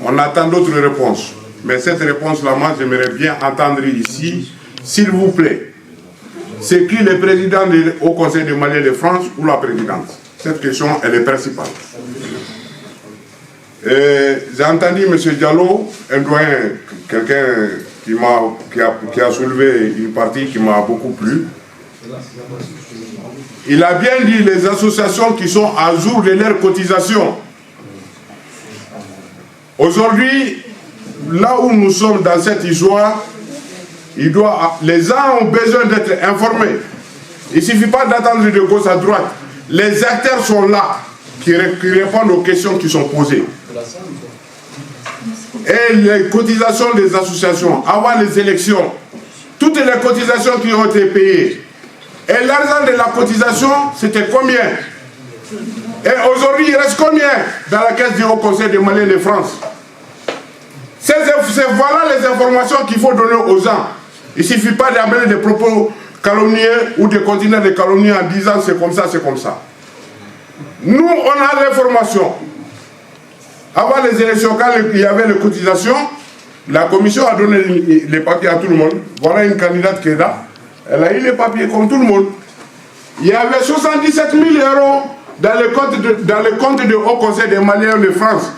on attend d'autres réponses. Mais cette réponse-là, moi, j'aimerais bien entendre ici, s'il vous plaît. C'est qui le président au Conseil des Maliens de France ou la présidente? Cette question, elle est principale. J'ai entendu M. Diallo, un doyen, quelqu'un qui a soulevé une partie qui m'a beaucoup plu. Il a bien dit les associations qui sont à jour de leur cotisation. Aujourd'hui, là où nous sommes dans cette histoire, les gens ont besoin d'être informés. Il ne suffit pas d'attendre de gauche à droite. Les acteurs sont là, qui répondent aux questions qui sont posées. Et les cotisations des associations, avant les élections, toutes les cotisations qui ont été payées, et l'argent de la cotisation, c'était combien? Et aujourd'hui, il reste combien dans la caisse du Haut Conseil des Maliens de France? Voilà les informations qu'il faut donner aux gens. Il ne suffit pas d'amener des propos calomnieux ou de continuer de calomnier en disant c'est comme ça, c'est comme ça. Nous, on a l'information. Avant les élections, quand il y avait les cotisations, la commission a donné les papiers à tout le monde. Voilà une candidate qui est là. Elle a eu les papiers comme tout le monde. Il y avait 77 000 € dans le compte du Haut Conseil des Maliens de France.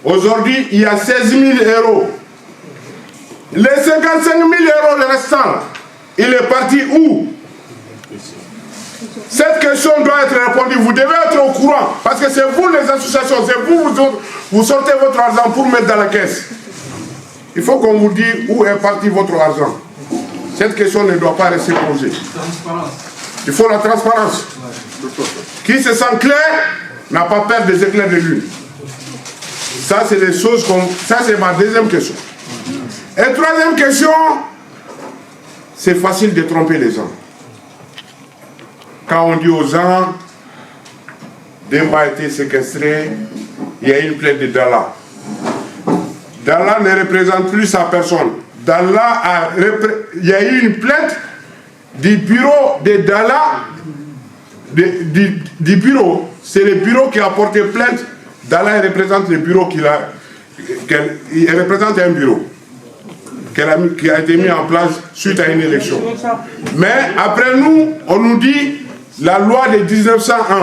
Aujourd'hui, il y a 16 000 €. Les 55 000 € restants, il est parti où? Cette question doit être répondue. Vous devez être au courant. Parce que c'est vous les associations, c'est vous sortez votre argent pour mettre dans la caisse. Il faut qu'on vous dise où est parti votre argent. Cette question ne doit pas rester posée. Il faut la transparence. Qui se sent clair n'a pas peur des éclairs de lune. Ça, c'est des choses comme... Ça, c'est ma deuxième question. Et troisième question, c'est facile de tromper les gens. Quand on dit aux gens, Demba a été séquestré, il y a une plainte de Dalla. Dalla ne représente plus sa personne. Dalla il y a eu une plainte du bureau de Dalla, du bureau. C'est le bureau qui a porté plainte. Dalla représente le bureau il représente un bureau qui a été mis en place suite à une élection. Mais après nous, on nous dit la loi de 1901.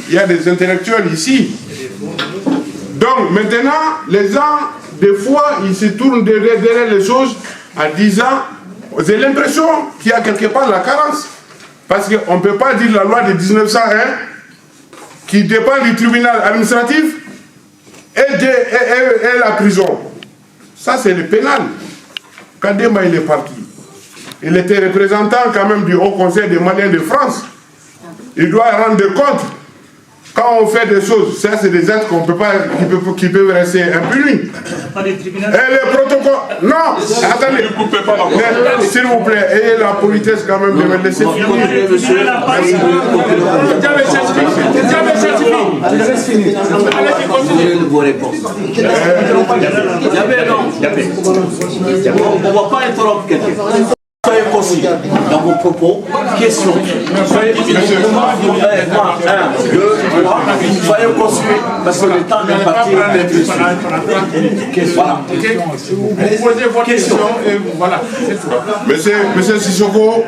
Il y a des intellectuels ici. Donc maintenant, les gens, des fois, ils se tournent derrière les choses en disant, j'ai l'impression qu'il y a quelque part la carence. Parce qu'on ne peut pas dire la loi de 1901 qui dépend du tribunal administratif et la prison. Ça, c'est le pénal. Quand Demba il est parti, il était représentant quand même du Haut Conseil des Maliens de France. Il doit rendre compte. Quand on fait des choses, ça c'est des actes qu'on peut pas, qui peuvent rester impunis. Et les protocoles, non, attendez, s'il vous plaît, ayez la politesse quand même de me laisser finir. On ne va pas interrompre quelqu'un. Soyez concis dans vos propos. Question. Soyez concis parce que le temps n'est pas voilà. Vous posez votre question et voilà. Monsieur Sissoko,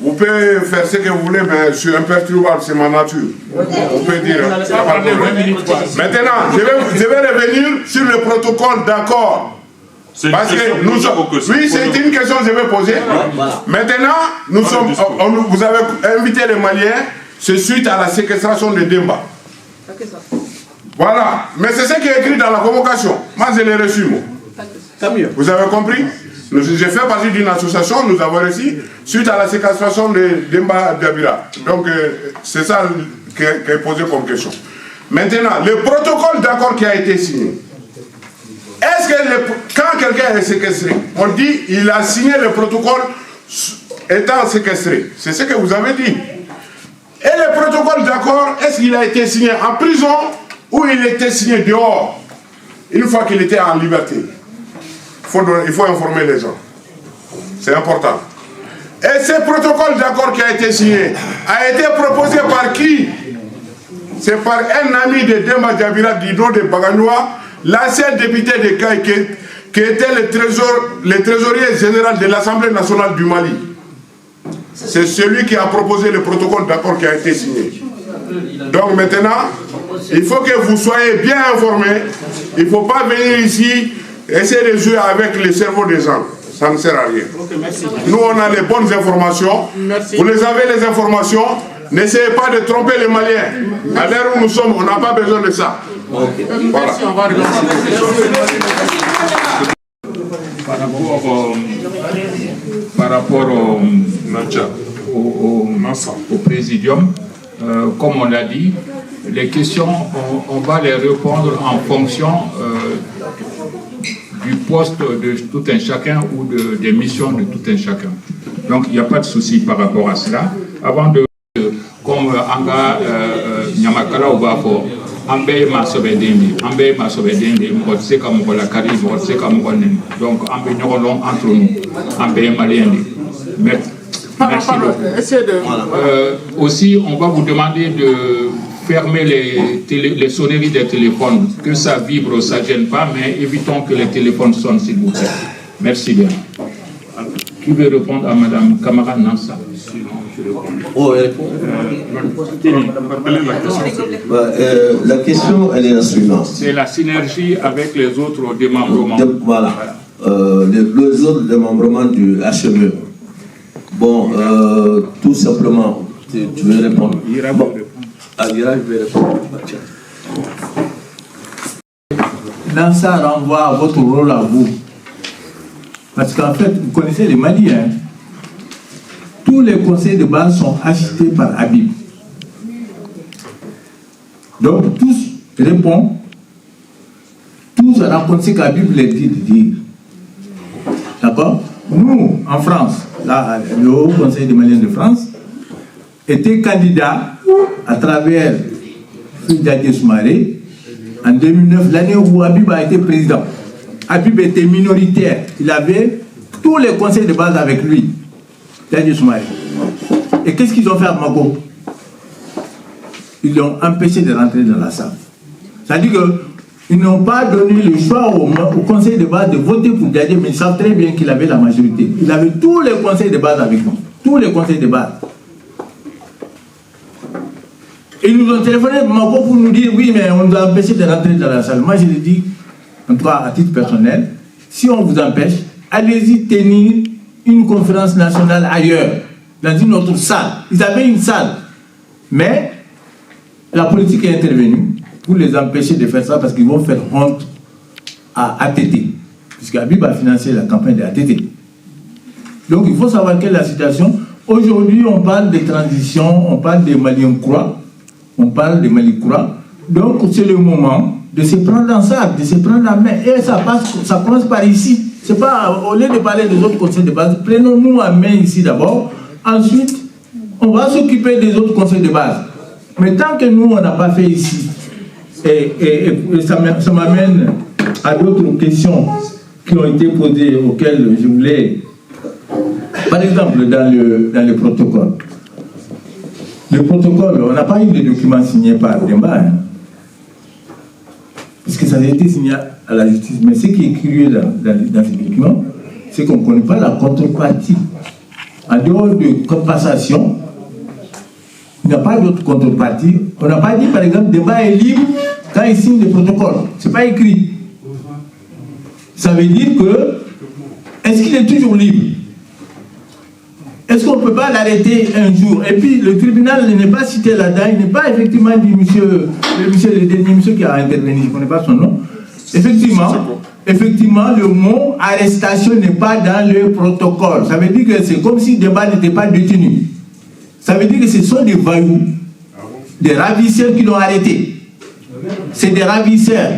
vous pouvez faire ce que vous voulez, mais je suis imperturbable, c'est ma nature. On peut dire. Maintenant, je vais revenir sur le protocole d'accord. Parce que nous sommes. Oui, c'est une question que je vais poser. Maintenant, nous sommes. Vous avez invité les Maliens, c'est suite à la séquestration de Demba. Voilà. Mais c'est ce qui est écrit dans la convocation. Moi, je l'ai reçu, moi. Vous avez compris? J'ai fait partie d'une association, nous avons reçu suite à la séquestration de Demba Dabira. Donc, c'est ça qui est posé comme question. Maintenant, le protocole d'accord qui a été signé. Est-ce que quand quelqu'un est séquestré, on dit il a signé le protocole étant séquestré? C'est ce que vous avez dit. Et le protocole d'accord, est-ce qu'il a été signé en prison ou il était signé dehors, une fois qu'il était en liberté? Il faut informer les gens. C'est important. Et ce protocole d'accord qui a été signé a été proposé par qui? C'est par un ami de Demba Dabira du nom de Baganoua, l'ancien député de Kaïké, qui était le trésorier général de l'Assemblée nationale du Mali. C'est celui qui a proposé le protocole d'accord qui a été signé. Donc maintenant, il faut que vous soyez bien informés. Il ne faut pas venir ici essayer de jouer avec le cerveau des gens. Ça ne sert à rien. Nous, on a les bonnes informations. Vous les avez, les informations. N'essayez pas de tromper les Maliens. À l'heure où nous sommes, on n'a pas besoin de ça. Voilà. Par rapport au présidium, comme on l'a dit, les questions, on va les répondre en fonction du poste de tout un chacun ou des missions de tout un chacun. Donc il n'y a pas de souci par rapport à cela. Avant de, comme Anga Nyamakala ou Bafo, Ambe Masobedende, Motse Kamola Kari, Motse Kamonen. Donc Ambe Nyorolon entre nous, Ambe Maliende. Merci beaucoup. Aussi, on va vous demander de fermer les sonneries des téléphones, que ça vibre, ça ne gêne pas, mais évitons que les téléphones sonnent, s'il vous plaît. Merci bien. Qui veut répondre à Mme Kamara Nansa? La question, elle est la suivante. C'est la synergie avec les autres démembrements. Voilà. Les autres démembrements du HME. Bon, tout simplement, tu veux répondre? Bon. Ira, je vais répondre. Nansa renvoie à votre rôle à vous. Parce qu'en fait, vous connaissez les Maliens. Tous les conseils de base sont assistés par Habib. Donc, tous répondent. Tous racontent ce qu'Habib les dit de dire. D'accord? Nous, en France, là, le Haut Conseil des Maliens de France, était candidat à travers Fidjadé Soumaré en 2009, l'année où Habib a été président. Habib était minoritaire. Il avait tous les conseils de base avec lui. Fidjadé Soumaré. Et qu'est-ce qu'ils ont fait à Mago? Ils l'ont empêché de rentrer dans la salle. C'est-à-dire qu'ils n'ont pas donné le choix au conseil de base de voter pour Fidjadé, mais ils savent très bien qu'il avait la majorité. Il avait tous les conseils de base avec nous. Tous les conseils de base. Et ils nous ont téléphoné pour nous dire oui, mais on nous a empêché de rentrer dans la salle. Moi, je l'ai dit, en tout cas à titre personnel, si on vous empêche, allez-y tenir une conférence nationale ailleurs, dans une autre salle. Ils avaient une salle. Mais la politique est intervenue pour les empêcher de faire ça parce qu'ils vont faire honte à ATT. Puisque Habib a financé la campagne de ATT. Donc il faut savoir quelle est la situation. Aujourd'hui, on parle de transition, on parle des Maliens croix, on parle des Mali croix. Donc c'est le moment de se prendre en sac, de se prendre en main. Et ça commence par ici. C'est pas, au lieu de parler des autres conseils de base, prenons-nous en main ici d'abord. Ensuite, on va s'occuper des autres conseils de base. Mais tant que nous, on n'a pas fait ici, et ça m'amène à d'autres questions qui ont été posées, auxquelles je voulais, par exemple, dans le protocole. Le protocole, on n'a pas eu de documents signés par Demba, hein, parce que ça a été signé à la justice. Mais ce qui est curieux dans ces documents, c'est qu'on ne connaît pas la contrepartie. En dehors de compensation, il n'y a pas d'autre contrepartie. On n'a pas dit, par exemple, Demba est libre quand il signe le protocole. Ce n'est pas écrit. Ça veut dire que, est-ce qu'il est toujours libre? Est-ce qu'on ne peut pas l'arrêter un jour? Et puis, le tribunal n'est pas cité là-dedans. Il n'est pas effectivement dit, le dernier monsieur qui a intervenu, je ne connais pas son nom. Effectivement, le mot arrestation n'est pas dans le protocole. Ça veut dire que c'est comme si Demba n'était pas détenu. Ça veut dire que ce sont des voyous, des ravisseurs qui l'ont arrêté. C'est des ravisseurs.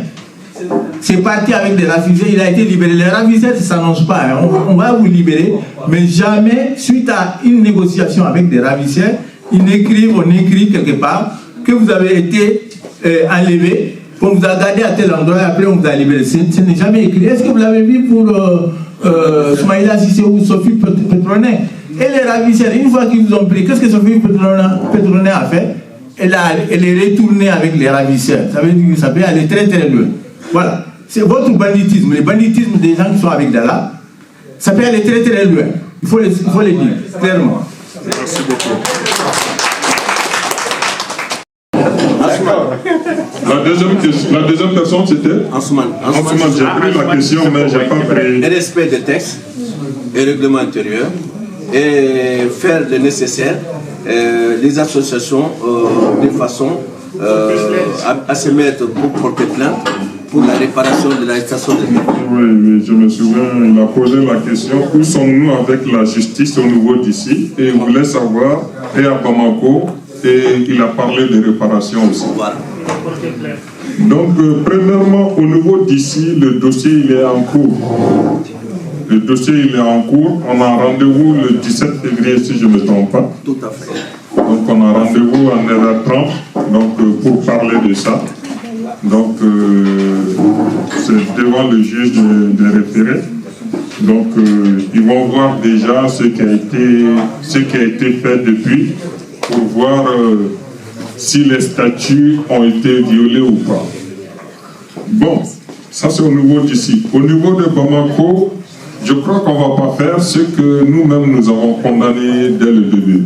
C'est parti avec des ravisseurs, il a été libéré. Les ravisseurs, ça ne s'annonce pas. Hein. On va vous libérer, mais jamais, suite à une négociation avec des ravisseurs, on écrit quelque part que vous avez été enlevé, qu'on vous a gardé à tel endroit et après on vous a libéré. Ce n'est jamais écrit. Est-ce que vous l'avez vu pour Soumaïla Sissé ou Sophie Petronet? Et les ravisseurs, une fois qu'ils vous ont pris, qu'est-ce que Sophie Petronet a fait? Elle est retournée avec les ravisseurs. Ça veut dire que ça peut aller très très loin. Voilà. C'est votre banditisme. Le banditisme des gens qui sont avec Dala, ça peut aller très très loin. Il faut le dire, clairement. Merci beaucoup. La deuxième personne, c'était Ansoumane. J'ai pris la question, mais je n'ai pas pris. Le respect des textes et règlements intérieurs et faire le nécessaire, les associations de façon à se mettre pour porter plainte pour la réparation de la station de métro. Oui, je me souviens, il a posé la question où sommes-nous avec la justice au niveau d'ici, et il voulait savoir, et à Bamako, et il a parlé de réparation aussi. Voilà. Donc, premièrement, au niveau d'ici, le dossier il est en cours. Le dossier il est en cours. On a rendez-vous le 17 février, si je ne me trompe pas. Tout à fait. Donc, on a rendez-vous à 9h30 donc, pour parler de ça. Donc, c'est devant le juge de référé. Donc, ils vont voir déjà ce qui a été fait depuis pour voir si les statuts ont été violés ou pas. Bon, ça c'est au niveau d'ici. Au niveau de Bamako, je crois qu'on ne va pas faire ce que nous-mêmes nous avons condamné dès le début.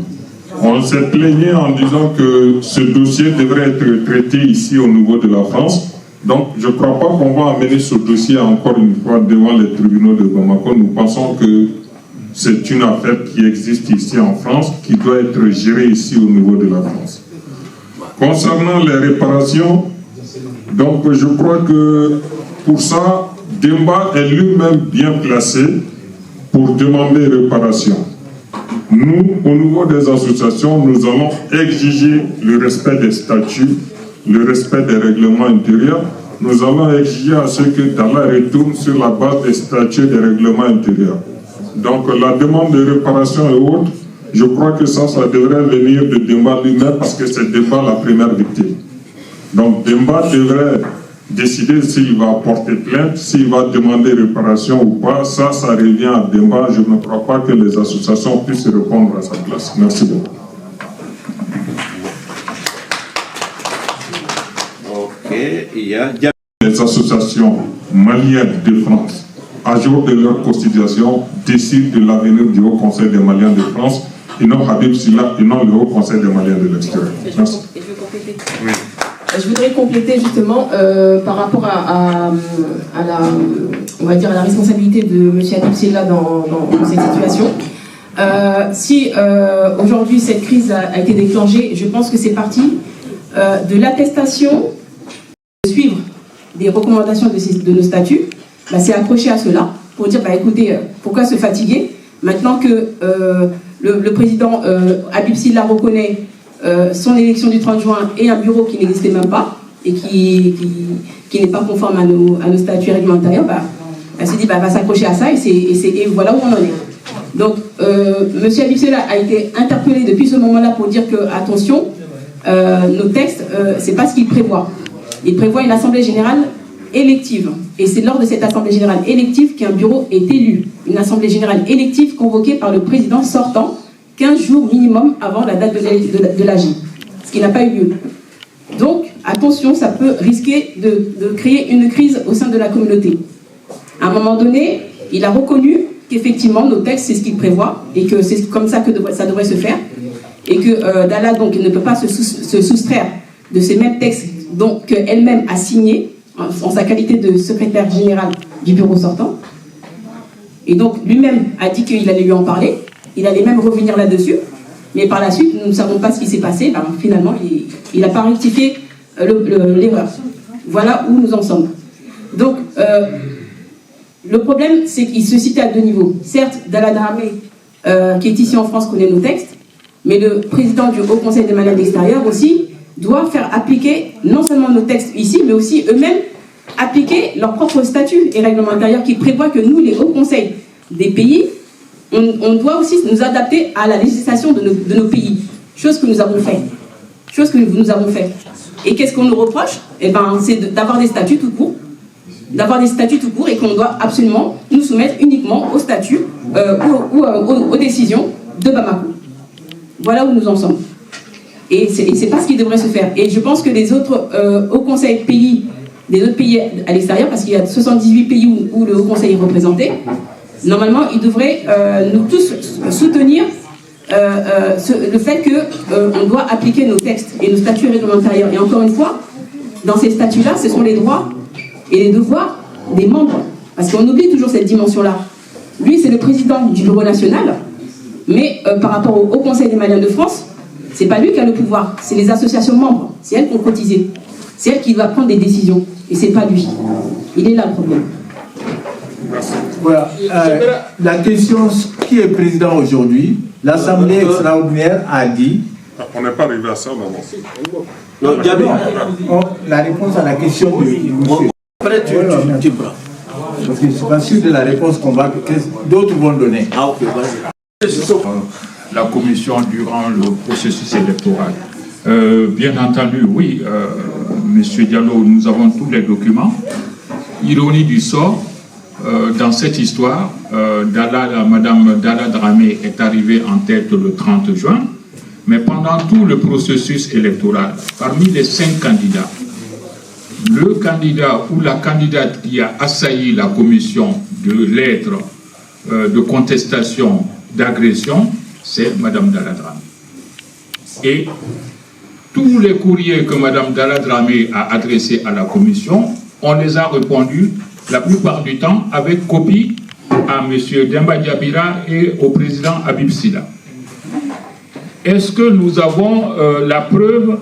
On s'est plaigné en disant que ce dossier devrait être traité ici au niveau de la France. Donc, je ne crois pas qu'on va amener ce dossier encore une fois devant les tribunaux de Bamako. Nous pensons que c'est une affaire qui existe ici en France, qui doit être gérée ici au niveau de la France. Concernant les réparations, donc je crois que pour ça, Demba est lui-même bien placé pour demander réparation. Nous, au niveau des associations, nous allons exiger le respect des statuts, le respect des règlements intérieurs. Nous allons exiger à ce que Dala retourne sur la base des statuts et des règlements intérieurs. Donc la demande de réparation et autres, je crois que ça devrait venir de Demba lui-même parce que c'est Demba la première victime. Donc Demba devrait décider s'il va porter plainte, s'il va demander réparation ou pas. Ça revient à Demba. Je ne crois pas que les associations puissent répondre à sa place. Merci beaucoup. Ok, il y a... Les associations maliennes de France, à jour de leur constitution, décident de l'avenir du Haut Conseil des Maliens de France et non Habib Silla, et non le Haut Conseil des Maliens de l'extérieur. Merci. Oui. Je voudrais compléter justement par rapport à on va dire à la responsabilité de M. Habib Silla dans cette situation. Si aujourd'hui cette crise a été déclenchée, je pense que c'est parti de l'attestation de suivre des recommandations de nos statuts. Bah, c'est accroché à cela pour dire bah, écoutez, pourquoi se fatiguer maintenant que le président Habib Silla reconnaît son élection du 30 juin et un bureau qui n'existait même pas et qui n'est pas conforme à nos statuts réglementaires, bah, elle s'est dit bah, va s'accrocher à ça et voilà où on en est. Donc M. Habib Silla a été interpellé depuis ce moment-là pour dire que attention, nos textes, c'est pas ce qu'ils prévoient. Ils prévoient une assemblée générale élective. Et c'est lors de cette assemblée générale élective qu'un bureau est élu. Une assemblée générale élective convoquée par le président sortant 15 jours minimum avant la date de l'AG, ce qui n'a pas eu lieu. Donc, attention, ça peut risquer de créer une crise au sein de la communauté. À un moment donné, il a reconnu qu'effectivement, nos textes, c'est ce qu'ils prévoient, et que c'est comme ça que ça devrait se faire, et que Dalla donc, ne peut pas se soustraire de ces mêmes textes qu'elle-même a signés, en sa qualité de secrétaire général du bureau sortant. Et donc, lui-même a dit qu'il allait lui en parler. Il allait même revenir là-dessus. Mais par la suite, nous ne savons pas ce qui s'est passé. Ben, finalement, il n'a pas rectifié l'erreur. Voilà où nous en sommes. Donc, le problème, c'est qu'il se situe à deux niveaux. Certes, Dalla Dramé, qui est ici en France, connaît nos textes, mais le président du Haut Conseil des Maliens de l'extérieur aussi doit faire appliquer non seulement nos textes ici, mais aussi eux-mêmes appliquer leurs propres statuts et règlements intérieurs qui prévoient que nous, les hauts conseils des pays, on doit aussi nous adapter à la législation de nos pays. Chose que nous avons fait. Et qu'est-ce qu'on nous reproche? Eh ben, c'est d'avoir des statuts tout court. Et qu'on doit absolument nous soumettre uniquement aux statuts ou aux décisions de Bamako. Voilà où nous en sommes. Et c'est pas ce qui devrait se faire. Et je pense que les autres hauts conseils pays, des autres pays à l'extérieur, parce qu'il y a 78 pays où le Haut Conseil est représenté, normalement, ils devraient nous tous soutenir le fait qu'on doit appliquer nos textes et nos statuts réglementaires. Et encore une fois, dans ces statuts-là, ce sont les droits et les devoirs des membres. Parce qu'on oublie toujours cette dimension-là. Lui, c'est le président du bureau national, mais par rapport au Haut Conseil des Maliens de France, c'est pas lui qui a le pouvoir, c'est les associations membres. C'est elle qui ont cotisé. C'est elle qui doit prendre des décisions. Et c'est pas lui. Il est là le problème. Voilà. La question, qui est président aujourd'hui? L'Assemblée extraordinaire a dit... On n'est pas arrivé à ça, maman. Non, Diaby. La réponse à la question de monsieur. Après, tu prends. Parce que je ne suis pas sûr de la réponse que d'autres vont donner. Ah, ok, vas-y. La commission durant le processus électoral. Bien entendu, oui, Monsieur Diallo, nous avons tous les documents. Ironie du sort, dans cette histoire, Madame Dalla Dramé est arrivée en tête le 30 juin, mais pendant tout le processus électoral, parmi les 5 candidats, le candidat ou la candidate qui a assailli la commission de lettres de contestation, d'agression, c'est Madame Dalla Dramé. Et tous les courriers que Madame Dalla Dramé a adressés à la commission, on les a répondus la plupart du temps avec copie à M. Demba Diabira et au président Habib Silla. Est-ce que nous avons la preuve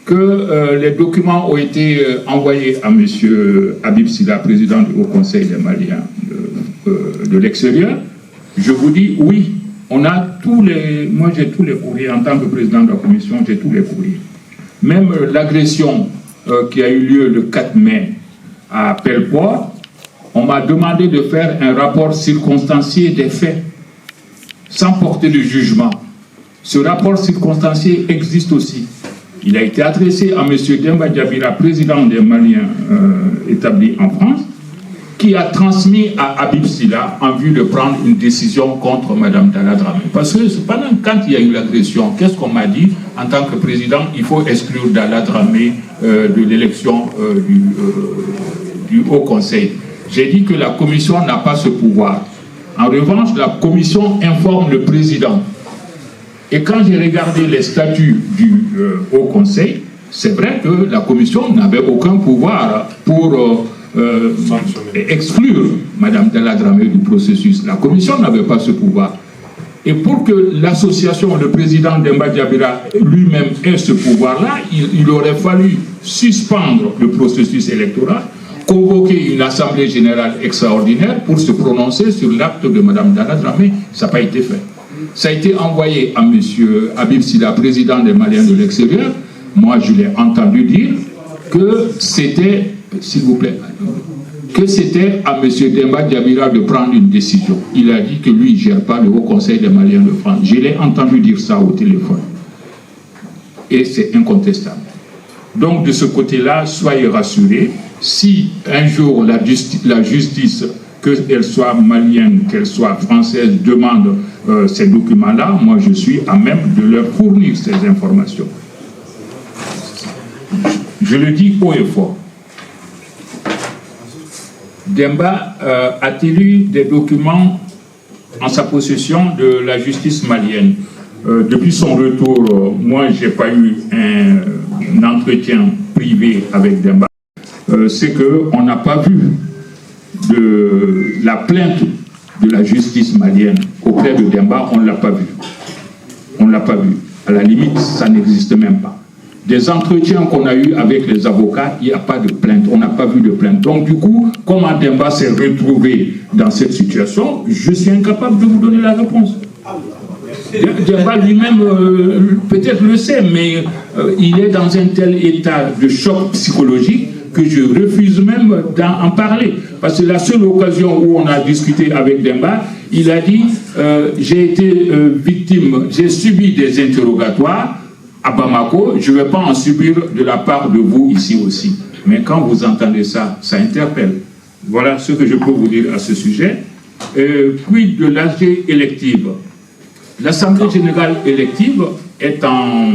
que les documents ont été envoyés à M. Habib Silla, président du Haut Conseil des Maliens de l'extérieur? Je vous dis oui. On a moi j'ai tous les courriers, en tant que président de la commission, j'ai tous les courriers. Même l'agression qui a eu lieu le 4 mai à Pelleport, on m'a demandé de faire un rapport circonstancié des faits, sans porter de jugement. Ce rapport circonstancié existe aussi. Il a été adressé à M. Demba Diabira, président des Maliens établis en France, qui a transmis à Habib Silla en vue de prendre une décision contre Mme Dalla Dramé. Parce que quand il y a eu l'agression, qu'est-ce qu'on m'a dit en tant que président? Il faut exclure Dalla Dramé de l'élection du Haut Conseil. J'ai dit que la commission n'a pas ce pouvoir. En revanche, la commission informe le président Et quand j'ai regardé les statuts du Haut Conseil, c'est vrai que la Commission n'avait aucun pouvoir pour exclure Mme Dalla Dramé du processus. La Commission n'avait pas ce pouvoir. Et pour que l'association, le président Demba Diabira lui-même ait ce pouvoir-là, il aurait fallu suspendre le processus électoral, convoquer une assemblée générale extraordinaire pour se prononcer sur l'acte de Mme Dalla Dramé. Ça n'a pas été fait. Ça a été envoyé à M. Habib Silla, président des Maliens de l'extérieur. Moi, je l'ai entendu dire que c'était, s'il vous plaît, que c'était à M. Demba Diabira de prendre une décision. Il a dit que lui, il ne gère pas le Haut Conseil des Maliens de France. Je l'ai entendu dire ça au téléphone. Et c'est incontestable. Donc, de ce côté-là, soyez rassurés. Si un jour la justice, qu'elle soit malienne, qu'elle soit française, demande ces documents-là, moi, je suis à même de leur fournir ces informations. Je le dis haut et fort. Demba a-t-il eu des documents en sa possession de la justice malienne? Depuis son retour, moi, je n'ai pas eu un entretien privé avec Demba. C'est qu'on n'a pas vu de la plainte de la justice malienne auprès de Demba, on ne l'a pas vu. On ne l'a pas vu. À la limite, ça n'existe même pas. Des entretiens qu'on a eus avec les avocats, il n'y a pas de plainte, on n'a pas vu de plainte. Donc du coup, comment Demba s'est retrouvé dans cette situation, je suis incapable de vous donner la réponse. Demba lui-même peut-être le sait, mais il est dans un tel état de choc psychologique que je refuse même d'en parler. Parce que la seule occasion où on a discuté avec Demba, il a dit j'ai été victime, j'ai subi des interrogatoires à Bamako, je ne vais pas en subir de la part de vous ici aussi. Mais quand vous entendez ça, ça interpelle. Voilà ce que je peux vous dire à ce sujet. Quid de l'AG élective? L'Assemblée générale élective est en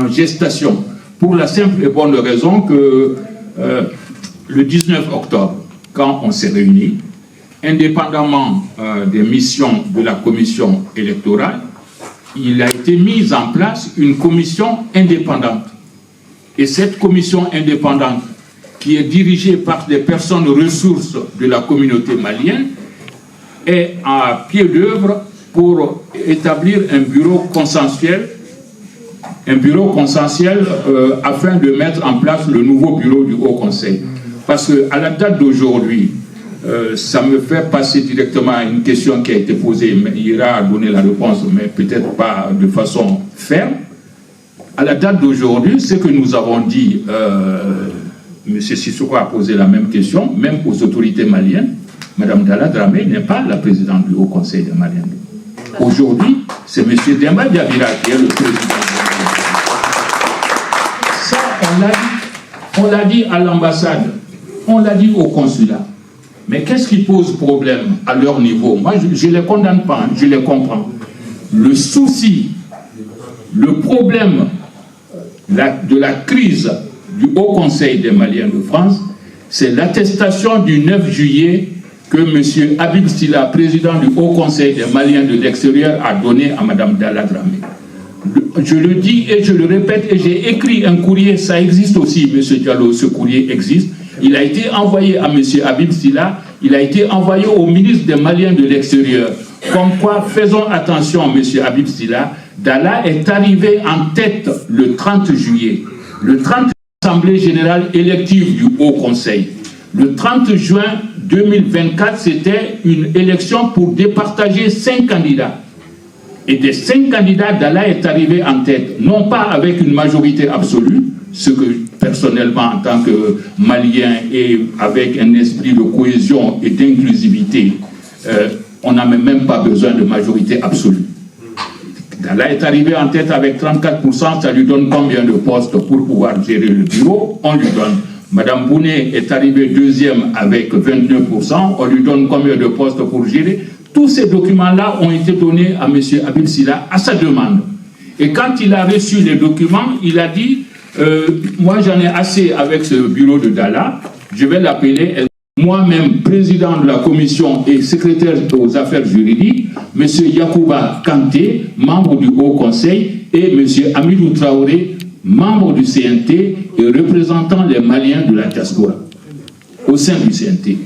gestation pour la simple et bonne raison que le 19 octobre, quand on s'est réunis, indépendamment des missions de la commission électorale, il a été mis en place une commission indépendante. Et cette commission indépendante, qui est dirigée par des personnes ressources de la communauté malienne, est à pied d'œuvre pour établir un bureau consensuel afin de mettre en place le nouveau bureau du Haut Conseil. Parce qu'à la date d'aujourd'hui, ça me fait passer directement à une question qui a été posée, mais il ira donner la réponse, mais peut-être pas de façon ferme. À la date d'aujourd'hui, ce que nous avons dit, M. Sissoko a posé la même question, même aux autorités maliennes, Mme Dalla Dramé n'est pas la présidente du Haut Conseil des Maliens. Aujourd'hui, c'est M. Demba Diabira qui est le président. Ça, on l'a dit à l'ambassade, on l'a dit au consulat. Mais qu'est-ce qui pose problème à leur niveau? Moi, je ne les condamne pas, je les comprends. Le souci, le problème de la crise du Haut Conseil des Maliens de France, c'est l'attestation du 9 juillet que M. Habib Silla, président du Haut Conseil des Maliens de l'extérieur, a donné à Mme Dalla Dramé. Je le dis et je le répète, et j'ai écrit un courrier, ça existe aussi, M. Diallo, ce courrier existe. Il a été envoyé à M. Habib Silla, il a été envoyé au ministre des Maliens de l'extérieur. Comme quoi, faisons attention, M. Habib Silla, Dalla est arrivé en tête le 30 juillet. Le 30 Assemblée générale élective du Haut Conseil. Le 30 juin 2024, c'était une élection pour départager 5 candidats. Et des 5 candidats, Dalla est arrivé en tête, non pas avec une majorité absolue, ce que personnellement, en tant que Malien et avec un esprit de cohésion et d'inclusivité, on n'a même pas besoin de majorité absolue. Dalla est arrivé en tête avec 34%, ça lui donne combien de postes pour pouvoir gérer le bureau? On lui donne. Madame Bounet est arrivée deuxième avec 29%, on lui donne combien de postes pour gérer? Tous ces documents-là ont été donnés à M. Habib Silla à sa demande. Et quand il a reçu les documents, il a dit moi j'en ai assez avec ce bureau de Dalla, je vais l'appeler. moi-même, président de la commission et secrétaire aux affaires juridiques, M. Yacouba Kanté, membre du Haut Conseil, et M. Amidou Traoré, membre du CNT et représentant les Maliens de la diaspora au sein du CNT.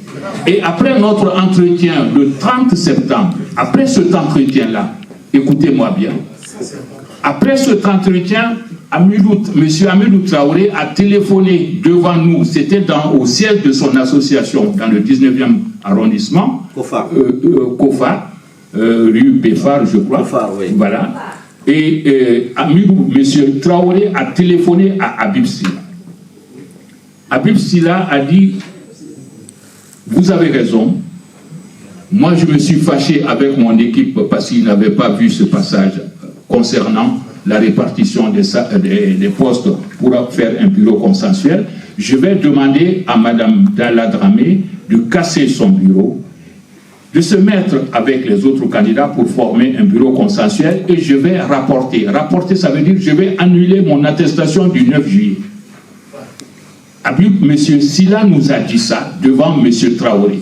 Et après notre entretien le 30 septembre, après cet entretien-là, écoutez-moi bien, après cet entretien, M. Amidou Traoré a téléphoné devant nous, c'était au siège de son association, dans le 19e arrondissement, Kofa, rue Béfar, je crois. Kofa, oui. Voilà. Et M. Traoré a téléphoné à Habib Silla. Habib Silla a dit, vous avez raison, moi je me suis fâché avec mon équipe parce qu'il n'avait pas vu ce passage concernant la répartition des postes pour faire un bureau consensuel. Je vais demander à Mme Dalla Dramé de casser son bureau, de se mettre avec les autres candidats pour former un bureau consensuel et je vais rapporter. Rapporter, ça veut dire que je vais annuler mon attestation du 9 juillet. M. Silla nous a dit ça devant M. Traoré.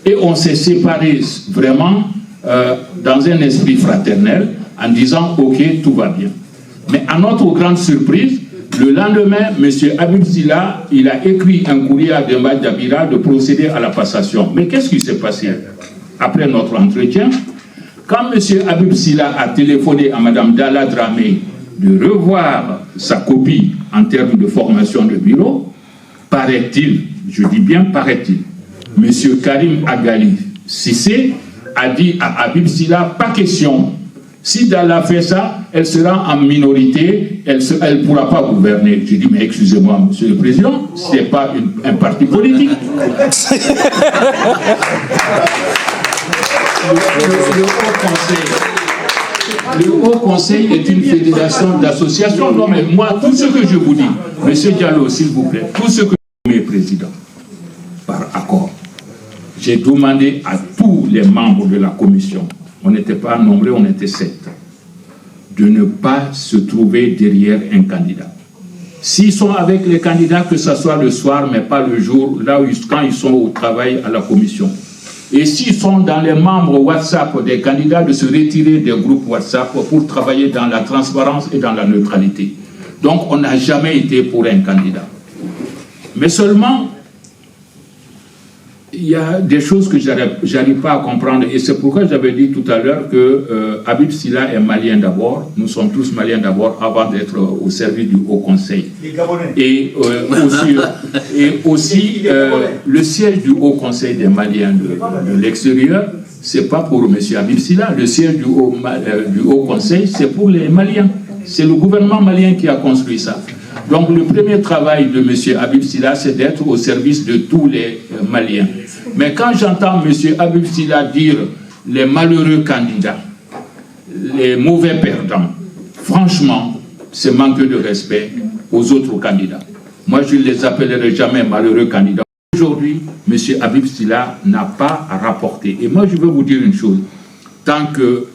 Et on s'est séparés vraiment dans un esprit fraternel en disant « Ok, tout va bien ». Mais à notre grande surprise, le lendemain, M. Habib Silla, il a écrit un courrier à Demba Dabira de procéder à la passation. Mais qu'est-ce qui s'est passé après notre entretien? Quand M. Habib Silla a téléphoné à Mme Dalla Dramé de revoir sa copie en termes de formation de bureau, paraît-il, je dis bien paraît-il, M. Karim Agali Cissé a dit à Habib Silla, pas question. Si Dalla fait ça, elle sera en minorité, elle ne pourra pas gouverner. J'ai dit, mais excusez-moi, Monsieur le Président, ce n'est pas un parti politique. Le Haut Conseil est une fédération d'associations. Non, mais moi, tout ce que je vous dis, Monsieur Diallo, s'il vous plaît, tout ce que je dis, Président, par accord, j'ai demandé à tous les membres de la commission, on n'était pas nombreux, on était 7, de ne pas se trouver derrière un candidat. S'ils sont avec les candidats, que ce soit le soir, mais pas le jour, là où quand ils sont au travail à la commission. Et s'ils sont dans les membres WhatsApp des candidats, de se retirer des groupes WhatsApp pour travailler dans la transparence et dans la neutralité. Donc on n'a jamais été pour un candidat. Mais seulement, il y a des choses que je n'arrive pas à comprendre. Et c'est pourquoi j'avais dit tout à l'heure que Habib Silla est malien d'abord. Nous sommes tous maliens d'abord avant d'être au service du Haut Conseil. Et aussi le siège du Haut Conseil des Maliens de l'extérieur, ce n'est pas pour M. Habib Silla. Le siège du Haut Conseil, c'est pour les Maliens. C'est le gouvernement malien qui a construit ça. Donc le premier travail de M. Habib Silla, c'est d'être au service de tous les Maliens. Mais quand j'entends M. Habib Silla dire les malheureux candidats, les mauvais perdants, franchement, c'est manque de respect aux autres candidats. Moi, je ne les appellerai jamais malheureux candidats. Aujourd'hui, M. Habib Silla n'a pas rapporté. Et moi, je veux vous dire une chose. Tant que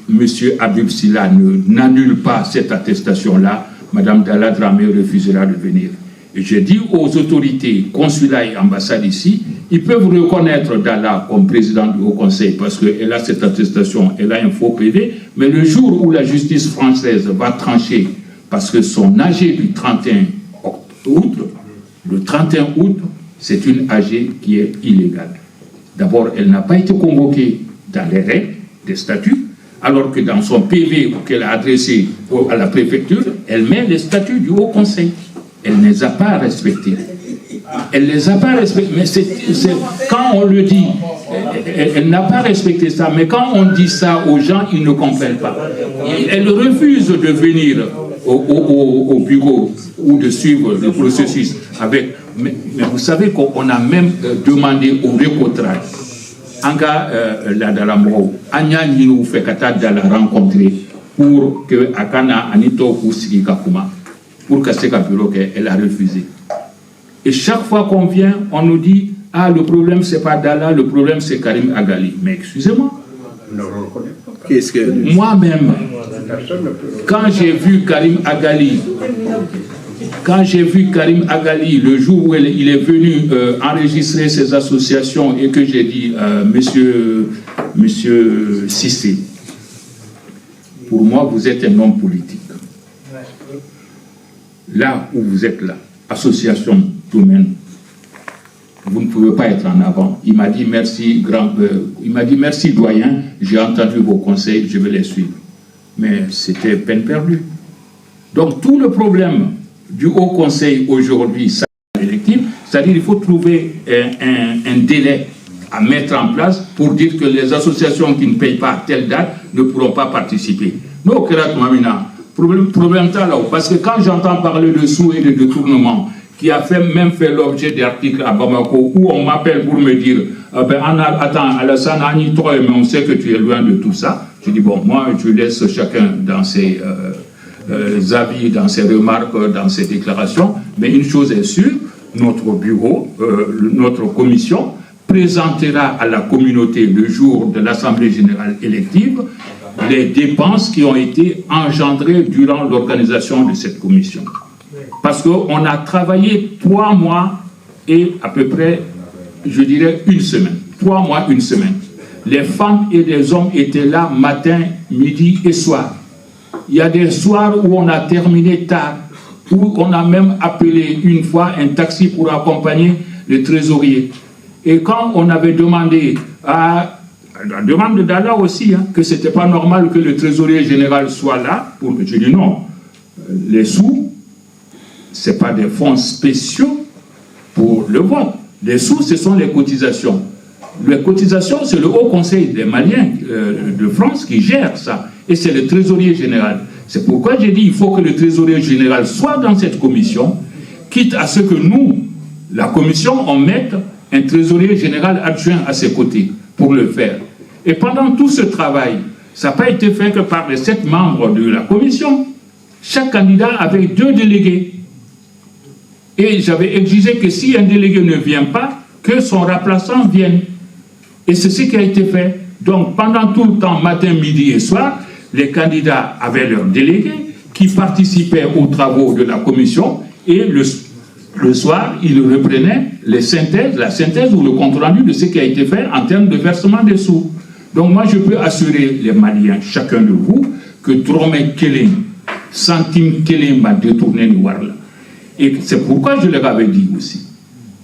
M. Habib Silla n'annule pas cette attestation-là, Mme Dalla Dramé refusera de venir. Et j'ai dit aux autorités, consulats et ambassades ici, ils peuvent reconnaître Dalla comme président du Haut Conseil parce qu'elle a cette attestation, elle a un faux PV, mais le jour où la justice française va trancher, parce que son AG du 31 août, le 31 août, c'est une AG qui est illégale. D'abord, elle n'a pas été convoquée dans les règles des statuts, alors que dans son PV qu'elle a adressé à la préfecture, elle met les statuts du Haut Conseil. Elle ne les a pas respectés. Elle ne les a pas respectés. Mais quand on le dit, elle n'a pas respecté ça. Mais quand on dit ça aux gens, ils ne comprennent pas. Elle refuse de venir au bureau ou de suivre le processus avec. Mais vous savez qu'on a même demandé au recotrage. Anga la Dalamro, Anya Nino Fekata la rencontrer pour que Akana Anito Kusiki Kakuma, pour casser le bureau, elle a refusé. Et chaque fois qu'on vient, on nous dit ah, le problème c'est pas Dalla, le problème c'est Karim Agali. Mais excusez-moi. Moi-même, quand j'ai vu Karim Agali Quand j'ai vu Karim Agali, le jour où il est venu enregistrer ses associations et que j'ai dit, monsieur Cissé, pour moi, vous êtes un homme politique. Là où vous êtes là, association domaine, vous ne pouvez pas être en avant. Il m'a dit merci, merci doyen, j'ai entendu vos conseils, je vais les suivre. Mais c'était peine perdue. Donc tout le problème du Haut Conseil aujourd'hui, c'est-à-dire qu'il faut trouver un délai à mettre en place pour dire que les associations qui ne payent pas à telle date ne pourront pas participer. Non, problème là, parce que quand j'entends parler de sous et de détournement, qui a même fait l'objet d'articles à Bamako, où on m'appelle pour me dire attends, Alassane Anitro, mais on sait que tu es loin de tout ça. Je dis bon, moi je laisse chacun dans ses avis, dans ses remarques, dans ses déclarations, mais une chose est sûre, notre bureau, notre commission présentera à la communauté le jour de l'Assemblée générale élective les dépenses qui ont été engendrées durant l'organisation de cette commission. Parce qu'on a travaillé 3 mois et à peu près, je dirais, 1 semaine. 3 mois, 1 semaine. Les femmes et les hommes étaient là matin, midi et soir. Il y a des soirs où on a terminé tard, où on a même appelé une fois un taxi pour accompagner le trésorier. Et quand on avait demandé à la demande d'Allah aussi, que ce n'était pas normal que le trésorier général soit là, je dis non, les sous, ce n'est pas des fonds spéciaux pour le vote. Les sous, ce sont les cotisations. Les cotisations, c'est le Haut Conseil des Maliens de France qui gère ça. Et c'est le trésorier général. C'est pourquoi j'ai dit qu'il faut que le trésorier général soit dans cette commission, quitte à ce que nous, la commission, on mette un trésorier général adjoint à ses côtés pour le faire. Et pendant tout ce travail, ça n'a pas été fait que par les 7 membres de la commission. Chaque candidat avait 2 délégués. Et j'avais exigé que si un délégué ne vient pas, que son remplaçant vienne. Et c'est ce qui a été fait. Donc pendant tout le temps, matin, midi et soir, les candidats avaient leurs délégués qui participaient aux travaux de la commission et le soir, ils reprenaient la synthèse ou le compte-rendu de ce qui a été fait en termes de versement des sous. Donc moi, je peux assurer les Maliens, chacun de vous, que Dromé Kélim, centime Kélim m'a détourné le Warla. Et c'est pourquoi je leur avais dit aussi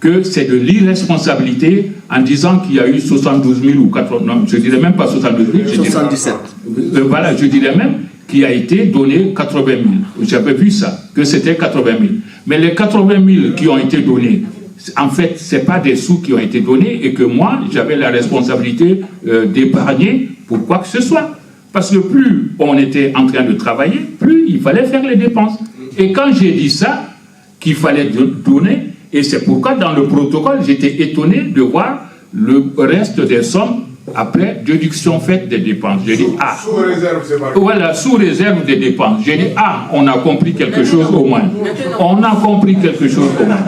que c'est de l'irresponsabilité en disant qu'il y a eu 72 000 ou 80 000, non, je ne dirais même pas 72 000, je 77. Voilà, je dirais même qu'il a été donné 80 000. J'avais vu ça, que c'était 80 000. Mais les 80 000 qui ont été donnés, en fait, ce n'est pas des sous qui ont été donnés et que moi, j'avais la responsabilité d'épargner pour quoi que ce soit. Parce que plus on était en train de travailler, plus il fallait faire les dépenses. Et quand j'ai dit ça, qu'il fallait donner, et c'est pourquoi dans le protocole, j'étais étonné de voir le reste des sommes après déduction faite des dépenses. J'ai dit, ah, sous réserve, c'est pas voilà, sous réserve des dépenses. J'ai dit, ah, on a compris quelque chose au moins. On a compris quelque chose au moins.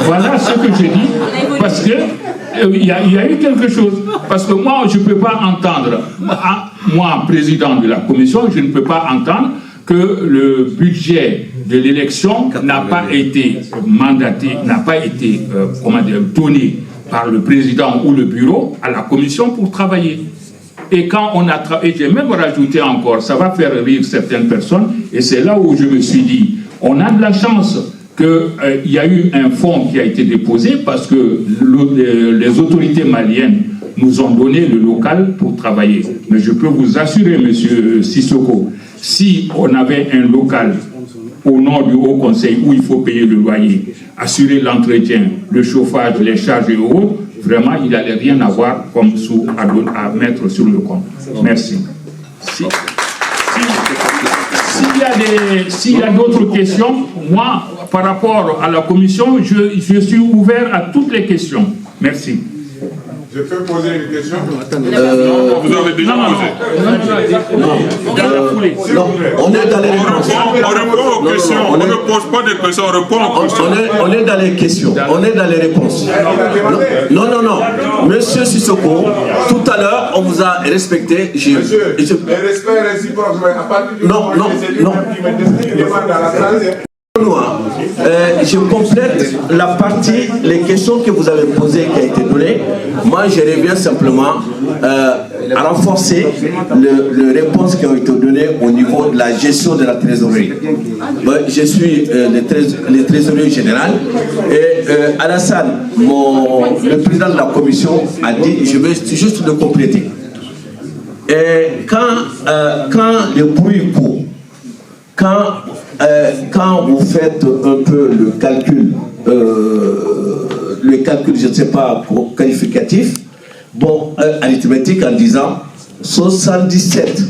Voilà ce que j'ai dit, parce que il y a eu quelque chose. Parce que moi, je ne peux pas entendre, moi, président de la commission, je ne peux pas entendre que le budget de l'élection n'a pas été mandaté, n'a pas été donné par le président ou le bureau à la commission pour travailler. Et quand on a travaillé, j'ai même rajouté encore, ça va faire rire certaines personnes, et c'est là où je me suis dit, on a de la chance qu'il y a eu un fonds qui a été déposé parce que les autorités maliennes nous ont donné le local pour travailler. Mais je peux vous assurer, monsieur Sissoko, si on avait un local au nom du Haut Conseil où il faut payer le loyer, assurer l'entretien, le chauffage, les charges et autres, vraiment, il n'allait rien avoir comme sous à mettre sur le compte. Merci. S'il y a d'autres questions, moi, par rapport à la commission, je suis ouvert à toutes les questions. Merci. Je peux poser une question? Vous avez déjà posé. Non, on est dans les réponses. On répond aux questions. On ne pose pas des questions, on répond aux questions. On est dans les questions. On est dans les réponses. Non. Monsieur Sissoko, tout à l'heure, on vous a respecté. Monsieur, le respect réciproque, mais à partir du moment où non. je complète la partie, les questions que vous avez posées qui a été donnée. Moi, je reviens simplement à renforcer les réponses qui ont été données au niveau de la gestion de la trésorerie. Je suis le trésorier général et Alassane, le président de la commission, a dit, je vais juste le compléter. Et quand le bruit court, quand vous faites un peu le calcul, je ne sais pas, qualificatif, bon, arithmétique en disant 77.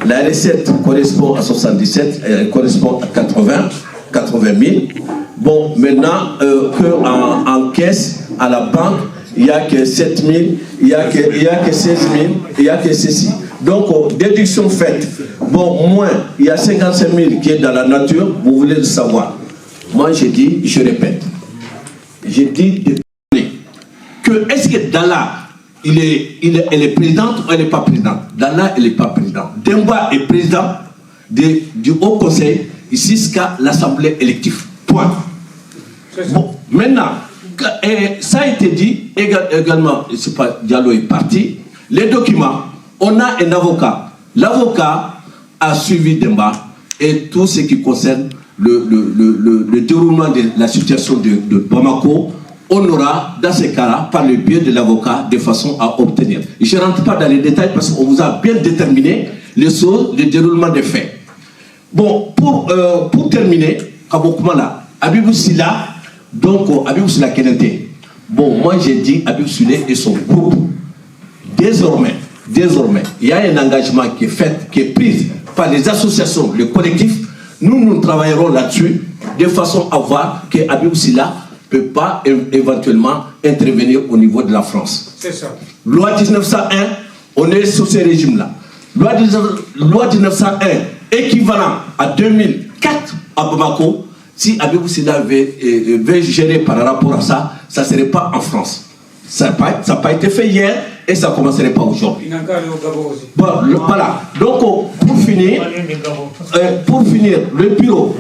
La recette correspond à 77, elle correspond à 80 000. Bon, maintenant, en caisse, à la banque, il n'y a que 7 000, il n'y a que 16 000, il n'y a que ceci. Donc, déduction faite. Bon, moins, il y a 55 000 qui est dans la nature, vous voulez le savoir. Moi, j'ai dit, je répète, j'ai dit que est-ce que Dalla, elle est présidente ou elle n'est pas présidente? Dalla, elle n'est pas présidente. Demba est président du Haut Conseil, ici, jusqu'à l'Assemblée élective. Point. Bon, maintenant, et ça a été dit également, c'est pas Diallo est parti, les documents, on a un avocat. L'avocat a suivi Demba et tout ce qui concerne le déroulement de la situation de Bamako, on aura, dans ces cas-là, par le biais de l'avocat, de façon à obtenir. Je ne rentre pas dans les détails parce qu'on vous a bien déterminé les choses, le déroulement des faits. Bon, pour terminer, Kabokumala, Abibou Silla, donc Abibou Silla Kenente. Bon, moi j'ai dit Abibou Silla et son groupe. Désormais, il y a un engagement qui est fait, qui est pris par les associations, le collectif. Nous travaillerons là-dessus de façon à voir que Abibou Silla ne peut pas éventuellement intervenir au niveau de la France. C'est ça. Loi 1901, on est sous ce régime-là. Loi 1901, équivalent à 2004 à Bamako, si Abibou Silla veut gérer par rapport à ça, ça ne serait pas en France. Ça n'a pas été fait hier et ça ne commencerait pas aujourd'hui. Bon, voilà. Donc, pour finir, le bureau.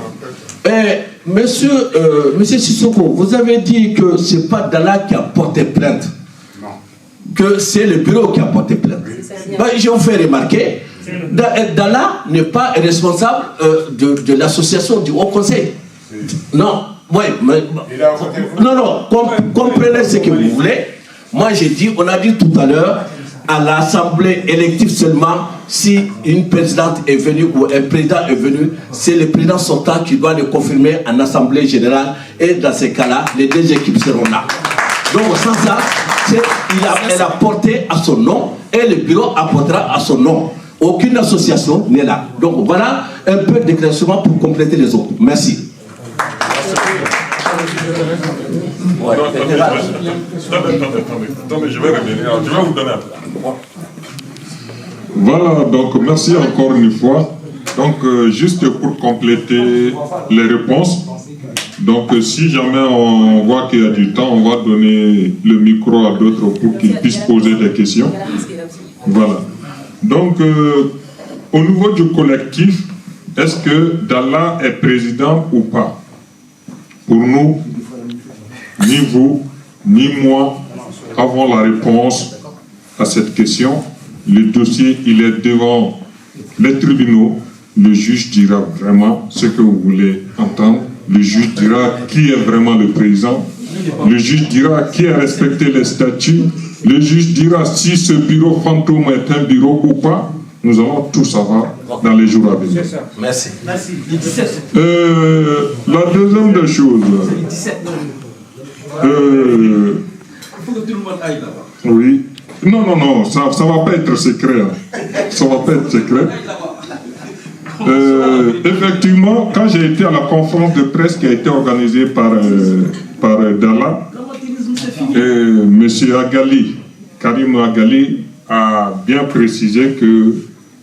Monsieur Sissoko, vous avez dit que ce n'est pas Dalla qui a porté plainte. Non. Que c'est le bureau qui a porté plainte. Je vous fais remarquer, Dalla n'est pas responsable de l'association du Haut Conseil. Non. Ouais, non, comprenez ce que vous voulez. Moi, on a dit tout à l'heure, à l'Assemblée élective seulement, si une présidente est venue ou un président est venu, c'est le président sortant qui doit le confirmer en Assemblée générale. Et dans ces cas-là, les deux équipes seront là. Donc, sans ça, elle a porté à son nom et le bureau apportera à son nom. Aucune association n'est là. Donc, voilà un peu d'éclaircissement pour compléter les autres. Merci. Ouais, attendez, je vais revenir. Je vais vous donner un peu. Voilà, donc merci encore une fois. Donc, juste pour compléter les réponses. Donc, si jamais on voit qu'il y a du temps, on va donner le micro à d'autres pour qu'ils puissent poser des questions. Voilà. Donc, au niveau du collectif, est-ce que Dalla est président ou pas? Pour nous, ni vous, ni moi avons la réponse à cette question. Le dossier, il est devant les tribunaux. Le juge dira vraiment ce que vous voulez entendre. Le juge dira qui est vraiment le président. Le juge dira qui a respecté les statuts. Le juge dira si ce bureau fantôme est un bureau ou pas. Nous allons tout savoir dans les jours à venir. Merci. La deuxième des choses. Il faut que tout le monde aille là-bas. Oui. Non, ça ne va pas être secret. Ça ne va pas être secret. Effectivement, quand j'ai été à la conférence de presse qui a été organisée par Dalla, M. Agali, Karim Agali, a bien précisé que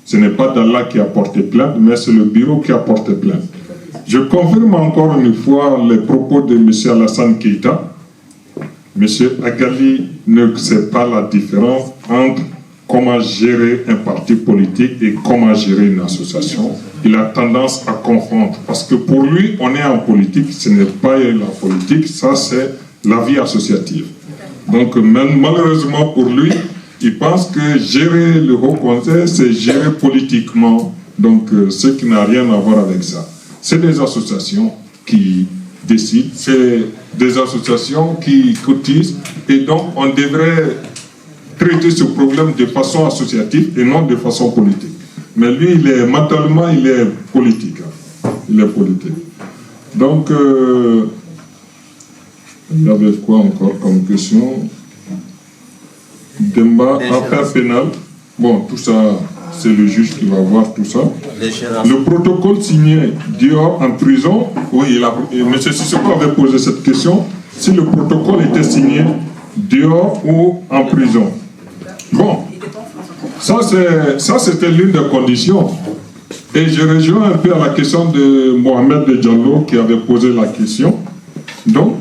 ce n'est pas Dalla qui a porté plainte, mais c'est le bureau qui a porté plainte. Je confirme encore une fois les propos de M. Alassane Keita. M. Agali ne sait pas la différence entre comment gérer un parti politique et comment gérer une association. Il a tendance à confondre, parce que pour lui, on est en politique, ce n'est pas la politique, ça c'est la vie associative. Donc malheureusement pour lui, il pense que gérer le Haut Conseil, c'est gérer politiquement, donc ce qui n'a rien à voir avec ça. C'est des associations qui décident, c'est des associations qui cotisent, et donc on devrait traiter ce problème de façon associative et non de façon politique. Mais lui, mentalement, il est politique. Il est politique. Donc, il y avait quoi encore comme question? Demba, affaire pénale. Bon, tout ça, c'est le juge qui va voir tout ça. Le protocole signé Dior en prison, oui, M. Sissoko avait posé cette question, si le protocole était signé Dior ou en prison. Bon, ça c'était l'une des conditions. Et je rejoins un peu à la question de Mohamed Diallo qui avait posé la question. Donc,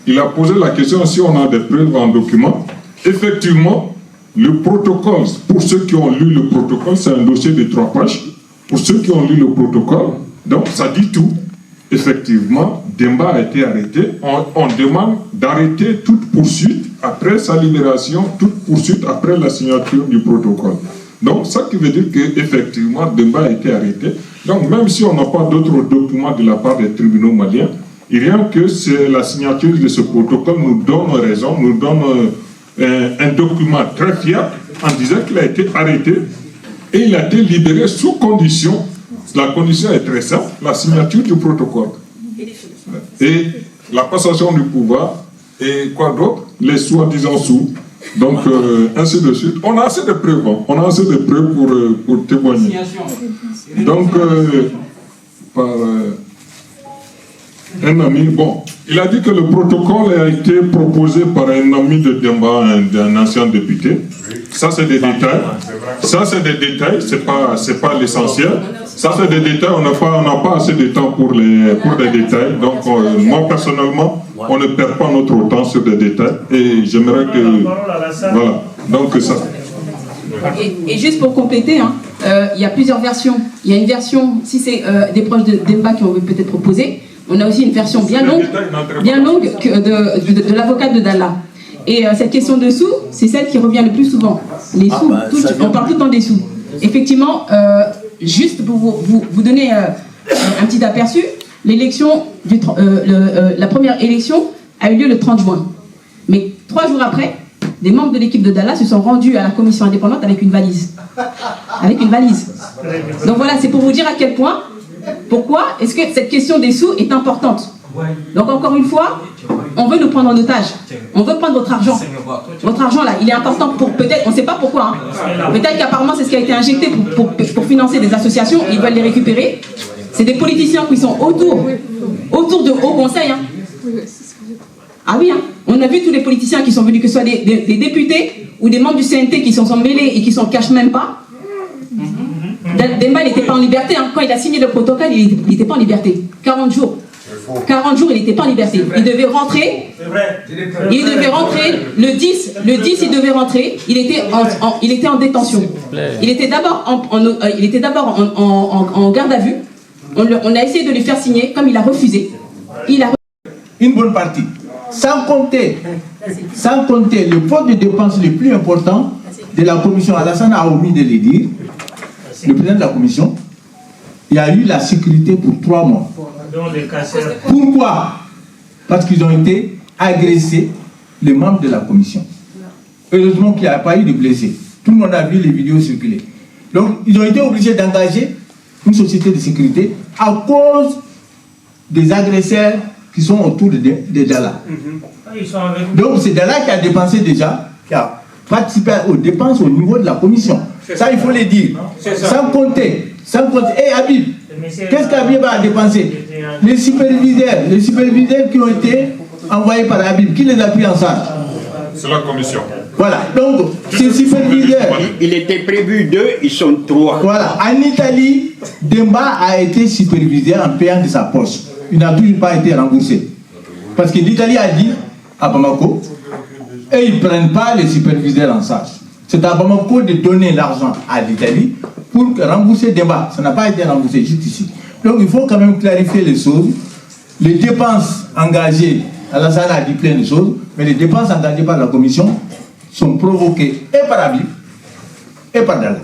il a posé la question si on a des preuves en document. Effectivement, le protocole, pour ceux qui ont lu le protocole, c'est un dossier de 3 pages. Pour ceux qui ont lu le protocole, donc ça dit tout. Effectivement, Demba a été arrêté. On demande d'arrêter toute poursuite après sa libération, toute poursuite après la signature du protocole. Donc, ça qui veut dire qu'effectivement, Demba a été arrêté. Donc, même si on n'a pas d'autres documents de la part des tribunaux maliens, rien que c'est la signature de ce protocole nous donne raison, nous donne un document très fiable en disant qu'il a été arrêté et il a été libéré sous condition. La condition est très simple, la signature du protocole. Et la passation du pouvoir et quoi d'autre? Les soi-disant sous. Donc, ainsi de suite. On a assez de preuves. On a assez de preuves pour témoigner. Donc, par un ami, bon, il a dit que le protocole a été proposé par un ami de Demba, un ancien député. Ça, c'est des détails. Ça, c'est des détails, c'est pas l'essentiel. Ça, c'est des détails, on n'a pas assez de temps pour des détails. Donc, moi, personnellement, on ne perd pas notre temps sur des détails. Et j'aimerais que... Voilà. Donc, ça... Et juste pour compléter, il y a plusieurs versions. Il y a une version, si c'est des proches de Demba qui ont peut-être proposé, on a aussi une version bien longue de l'avocat de Dalla. Et cette question de sous, c'est celle qui revient le plus souvent. Les sous, on parle tout le temps des sous. Effectivement, juste pour vous donner un petit aperçu, la première élection a eu lieu le 30 juin. Mais 3 jours après, des membres de l'équipe de Dalla se sont rendus à la commission indépendante avec une valise. Avec une valise. Donc voilà, c'est pour vous dire à quel point, pourquoi est-ce que cette question des sous est importante. Donc encore une fois, on veut nous prendre en otage. On veut prendre votre argent. Votre argent là, il est important pour peut-être, on ne sait pas pourquoi. Peut-être qu'apparemment c'est ce qui a été injecté pour financer des associations, ils veulent les récupérer. C'est des politiciens qui sont autour de Haut Conseil. Ah oui, on a vu tous les politiciens qui sont venus, que ce soit des députés ou des membres du CNT qui s'en sont mêlés et qui s'en cachent même pas. Demba n'était pas en liberté. Quand il a signé le protocole, il n'était pas en liberté. 40 jours. 40 jours, il n'était pas en liberté. Il devait rentrer. Il devait rentrer le 10. Le 10, il devait rentrer. Il était en détention. Il était d'abord en garde à vue. On a essayé de lui faire signer, comme il a refusé. Une bonne partie. Sans compter le poste de dépenses le plus important de la commission, Alassane a omis de le dire, le président de la commission, il y a eu la sécurité pour 3 mois. Pourquoi? Parce qu'ils ont été agressés, les membres de la commission. Heureusement qu'il n'y a pas eu de blessés. Tout le monde a vu les vidéos circuler. Donc, ils ont été obligés d'engager une société de sécurité à cause des agresseurs qui sont autour de Dalla. Donc, c'est Dalla qui a dépensé déjà, qui a participé aux dépenses au niveau de la commission. Ça, il faut le dire. Sans compter. Et Habib, qu'est-ce qu'Habib a dépensé? Les superviseurs qui ont été envoyés par Habib, qui les a pris en charge? C'est la commission. Voilà, donc ces superviseurs. Il était prévu 2, ils sont 3. Voilà, en Italie, Demba a été superviseur en payant de sa poche. Il n'a toujours pas été remboursé. Parce que l'Italie a dit à Bamako, et ils ne prennent pas les superviseurs en charge. C'est à Bamako de donner l'argent à l'Italie pour rembourser Demba. Ça n'a pas été remboursé juste ici. Donc il faut quand même clarifier les choses. Les dépenses engagées, Alassane a dit plein de choses, mais les dépenses engagées par la commission sont provoquées et par Habib et par Dalla.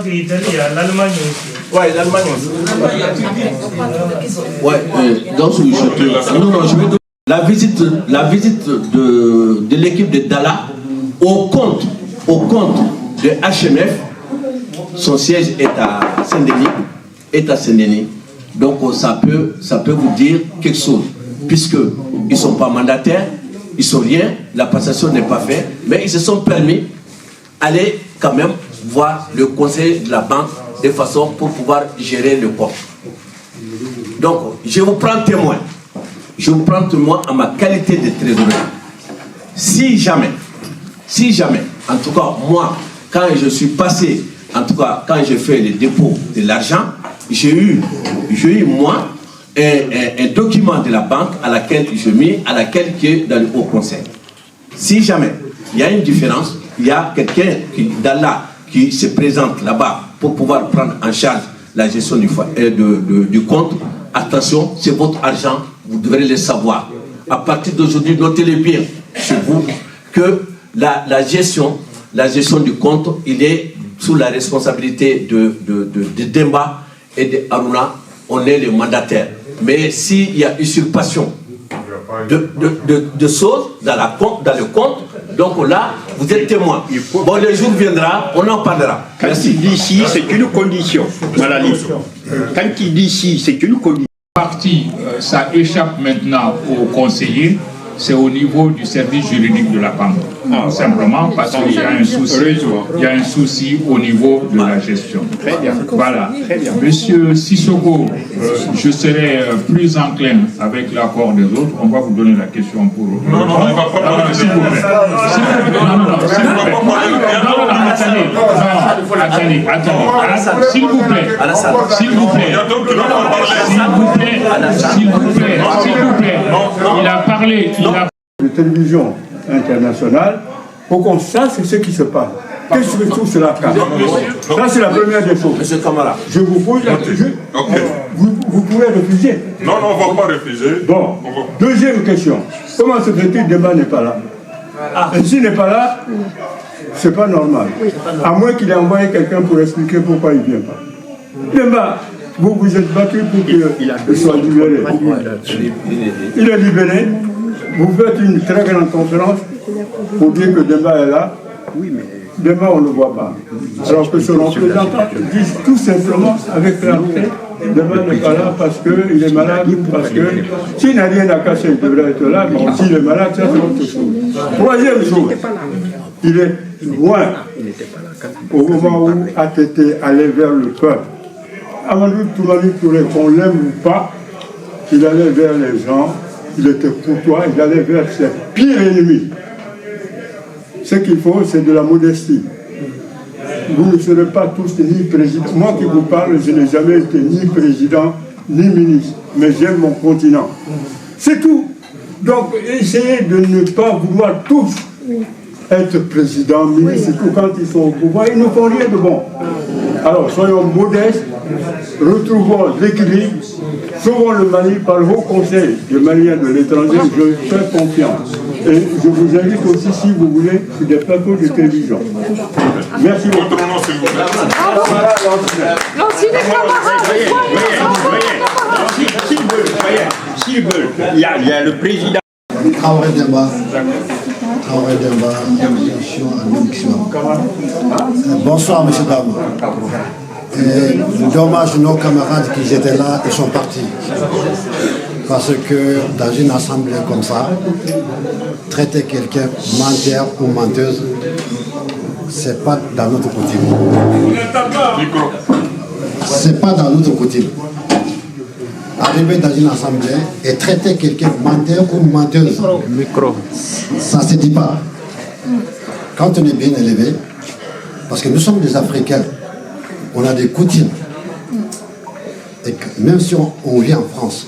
Il y a l'Allemagne aussi. Oui, l'Allemagne aussi. Ouais, donc je vais donner la visite de l'équipe de Dalla au compte de HMF. Son siège est à Saint-Denis. Donc ça peut vous dire quelque chose, puisqu'ils ne sont pas mandataires, ils ne sont rien, la passation n'est pas faite, mais ils se sont permis d'aller quand même voir le conseil de la banque de façon pour pouvoir gérer le compte. Donc je vous prends témoin en ma qualité de trésorier. Si jamais, en tout cas moi, quand je suis passé, en tout cas quand j'ai fait le dépôt de l'argent, j'ai eu moi un document de la banque à laquelle je mis, à laquelle qui est dans le haut conseil. Si jamais il y a une différence, il y a quelqu'un qui se présente là-bas pour pouvoir prendre en charge la gestion du compte. Attention, c'est votre argent, vous devrez le savoir. À partir d'aujourd'hui, notez-le bien chez vous que la gestion du compte, il est sous la responsabilité de Demba et de Aruna. On est les mandataires. Mais s'il y a usurpation de choses dans le compte, donc là, vous êtes témoin. Bon, le jour viendra, on en parlera. Quand il dit si, c'est une condition. Malali. Quand il dit si, c'est une condition. Partie, ça échappe maintenant aux conseillers, c'est au niveau du service juridique de la banque. Tout simplement parce qu'il y a un souci. Il y a un souci au niveau de la gestion. Très bien. Voilà. Très bien. Monsieur Sissoko, je serai plus enclin avec l'accord des autres. On va vous donner la question pour... Non, on ne va pas s'il vous plaît. Attendez. S'il vous plaît. Il a parlé. De télévision internationale pour qu'on sache ce qui se passe. Qu'est-ce que tout cela cache? Ça, c'est la première des choses. Monsieur Kamara. Je vous pose la question. Vous pouvez refuser. Non, on ne va pas refuser. Bon. Deuxième question. Comment se fait-il que Demba n'est pas là? Et s'il n'est pas là, c'est pas normal. À moins qu'il ait envoyé quelqu'un pour expliquer pourquoi il ne vient pas. Demba, vous vous êtes battu pour qu'il soit libéré. Il est libéré. Vous faites une très grande conférence pour dire que Demba est là. Oui, mais Demba, on ne le voit pas. Alors que son représentant dit tout simplement avec clarté, Demba n'est pas là parce qu'il est malade, parce que s'il n'a rien à cacher, il devrait être là, mais s'il est malade, ça c'est autre chose. Troisième chose, il est loin au moment où ATT allait vers le peuple. Amadou Touré, qu'on l'aime ou pas, il allait vers les gens. Il était courtois, il allait vers ses pires ennemis. Ce qu'il faut, c'est de la modestie. Vous ne serez pas tous ni président. Moi qui vous parle, je n'ai jamais été ni président, ni ministre. Mais j'aime mon continent. C'est tout. Donc, essayez de ne pas vouloir tous être président, ministre, et tout quand ils sont au pouvoir. Ils ne font rien de bon. Alors, soyons modestes, retrouvons l'équilibre, sauvons le Mali par le Haut Conseil des Maliens de l'étranger, je fais confiance. Et je vous invite aussi, si vous voulez, sur des plateaux de télévision. Merci beaucoup. Votre nom, s'il vous plaît. S'ils veulent, il y a le président. Traoré Demba, association à bonsoir, M. Dabo. Dommage, nos camarades qui étaient là, ils sont partis. Parce que dans une assemblée comme ça, traiter quelqu'un menteur ou menteuse, c'est pas dans notre coutume. C'est pas dans notre coutume. Arriver dans une assemblée et traiter quelqu'un menteur ou menteuse, ça ne se dit pas. Quand on est bien élevé, parce que nous sommes des Africains, on a des coutumes. Et même si on vit en France,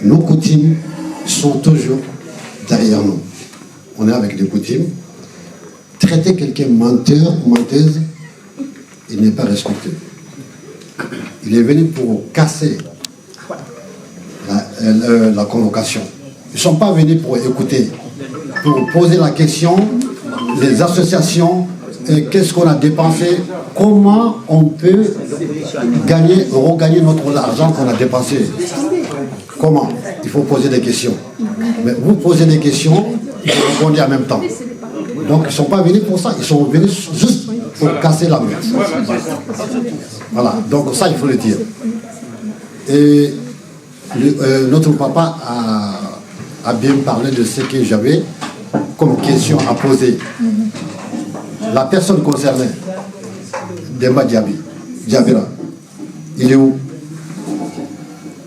nos coutumes sont toujours derrière nous. On est avec des coutumes. traiter quelqu'un menteur ou menteuse, il n'est pas respecté. Il est venu pour casser la convocation. Ils ne sont pas venus pour écouter, pour poser la question, les associations, qu'est-ce qu'on a dépensé, comment on peut regagner notre argent qu'on a dépensé. Comment? Il faut poser des questions. Mais vous posez des questions, vous répondez en même temps. Donc ils ne sont pas venus pour ça, ils sont venus juste pour casser l'ambiance. Voilà, donc ça il faut le dire. Et notre papa a bien parlé de ce que j'avais comme question à poser. La personne concernée, Demba Diabira, il est où?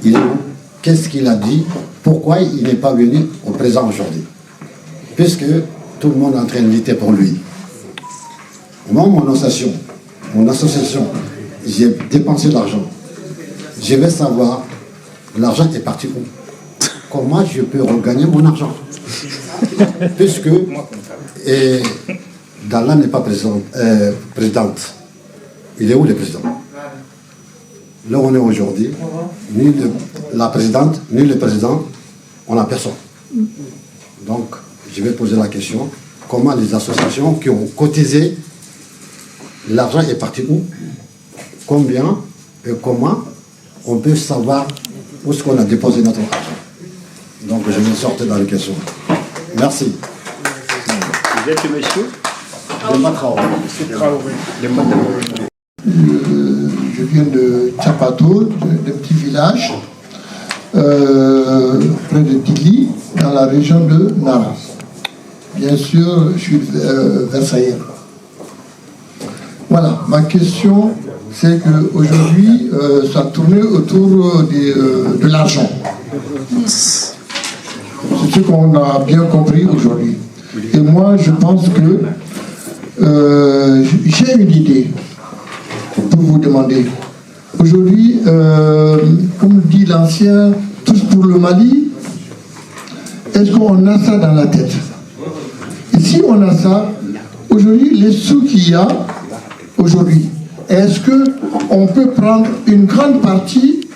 Il est où? Qu'est-ce qu'il a dit? Pourquoi il n'est pas venu au présent aujourd'hui? Puisque tout le monde est en train de lutter pour lui. Moi, mon association, j'ai dépensé de l'argent. Je vais savoir, l'argent est parti où? Comment je peux regagner mon argent? Puisque Dalla n'est pas présidente. Il est où le président? Là où on est aujourd'hui, ni la présidente, ni le président, on n'a personne. Donc, je vais poser la question, comment les associations qui ont cotisé, l'argent est parti où? Combien et comment on peut savoir où est-ce qu'on a déposé notre argent? Donc, je vais sortir dans les questions. Merci. Vous êtes monsieur? Je viens de Tchapato, d'un petit village, près de Dili, dans la région de Nara. Bien sûr, je suis versaillais. Voilà, ma question, c'est qu'aujourd'hui, ça tournait autour de l'argent. C'est ce qu'on a bien compris aujourd'hui. Et moi, je pense que j'ai une idée pour vous demander. Aujourd'hui, comme dit l'ancien, tous pour le Mali, est-ce qu'on a ça dans la tête? Et si on a ça, aujourd'hui, les sous qu'il y a, aujourd'hui, est-ce qu'on peut prendre une grande partie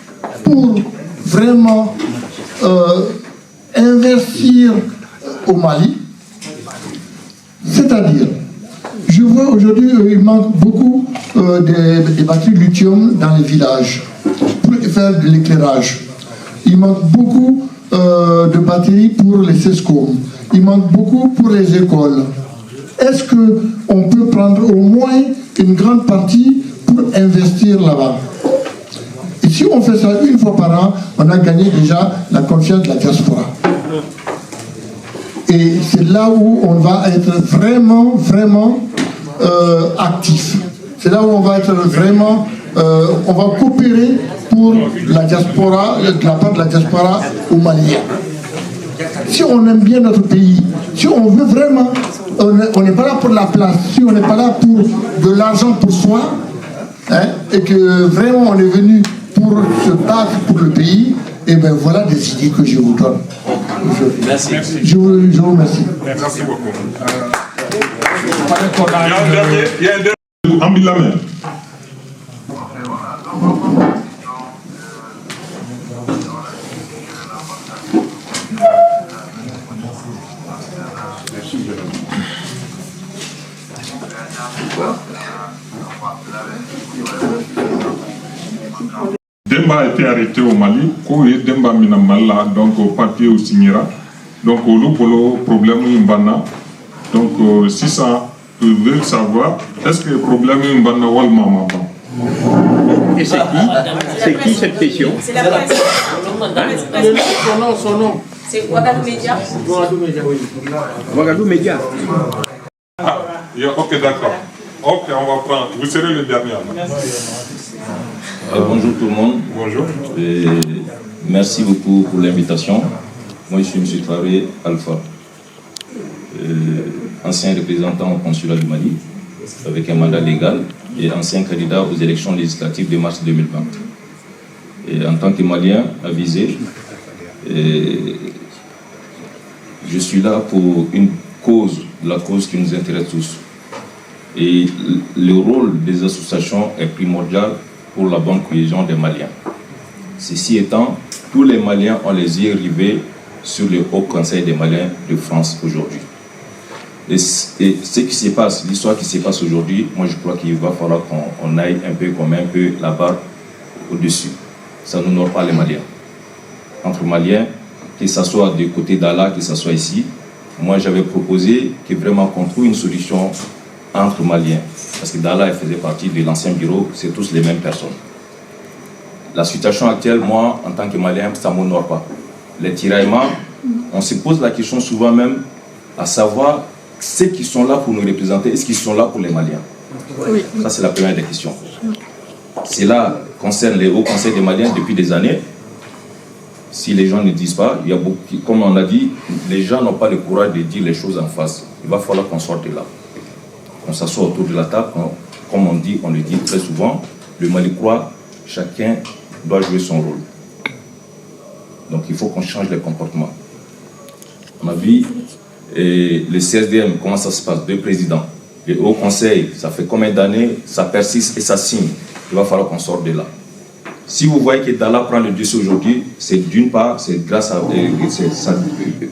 pour vraiment investir au Mali? C'est-à-dire, je vois aujourd'hui il manque beaucoup des batteries lithium dans les villages pour faire de l'éclairage. Il manque beaucoup de batteries pour les CESCOM. Il manque beaucoup pour les écoles. Est-ce qu'on peut prendre au moins une grande partie pour investir là-bas? Et si on fait ça une fois par an, on a gagné déjà la confiance de la diaspora. Et c'est là où on va être vraiment, vraiment actif. C'est là où on va être vraiment, on va coopérer pour la diaspora, de la part de la diaspora au Mali. Si on aime bien notre pays, si on veut vraiment, on n'est pas là pour la place, si on n'est pas là pour de l'argent pour soi, hein, et que vraiment on est venu pour se battre pour le pays, et bien voilà des idées que je vous donne. Merci. Je vous remercie. Merci beaucoup. Il y a un dernier. Ambilamé. Demba a été arrêté au Mali, Demba Minamala, donc au papier au Signera, donc au problème Mbana. Donc si ça veut savoir, est-ce que le problème Mbana ou le maman? Et c'est qui cette question? C'est la presse. Son nom. C'est Ouagadou Média. Ouagadou Média. Ah, ok, d'accord. Ok, on va prendre. Vous serez le dernier. Bonjour tout le monde. Bonjour. Merci beaucoup pour l'invitation. Moi, je suis M. Traoré Alpha, ancien représentant au consulat du Mali, avec un mandat légal et ancien candidat aux élections législatives de mars 2020. Et en tant que Malien avisé, je suis là pour une cause, la cause qui nous intéresse tous, Et le rôle des associations est primordial pour la bonne cohésion des Maliens. Ceci étant, tous les Maliens ont les yeux rivés sur le Haut Conseil des Maliens de France aujourd'hui. Et ce qui se passe, l'histoire qui se passe aujourd'hui, moi je crois qu'il va falloir qu'on aille un peu comme un peu la barre au-dessus. Ça n'honore pas les Maliens. Entre Maliens, que ce soit du côté d'Allah, que ce soit ici, moi j'avais proposé que vraiment qu'on trouve une solution entre Maliens. Parce que Dalla elle faisait partie de l'ancien bureau, c'est tous les mêmes personnes. La situation actuelle, moi, en tant que Malien, ça ne m'honore pas. Les tiraillements, on se pose la question souvent même à savoir ceux qui sont là pour nous représenter, est-ce qu'ils sont là pour les Maliens? Oui. Ça, c'est la première des questions. Cela concerne les hauts conseils des Maliens depuis des années. Si les gens ne disent pas, il y a beaucoup, comme on a dit, les gens n'ont pas le courage de dire les choses en face. Il va falloir qu'on sorte de là. On s'assoit autour de la table, comme on dit, on le dit très souvent, le Mali croit, chacun doit jouer son rôle. Donc il faut qu'on change les comportements. On a vu le CSDM, comment ça se passe, 2 présidents. Le Haut Conseil, ça fait combien d'années, ça persiste et ça signe. Il va falloir qu'on sorte de là. Si vous voyez que Dalla prend le dossier aujourd'hui, c'est d'une part, c'est grâce à,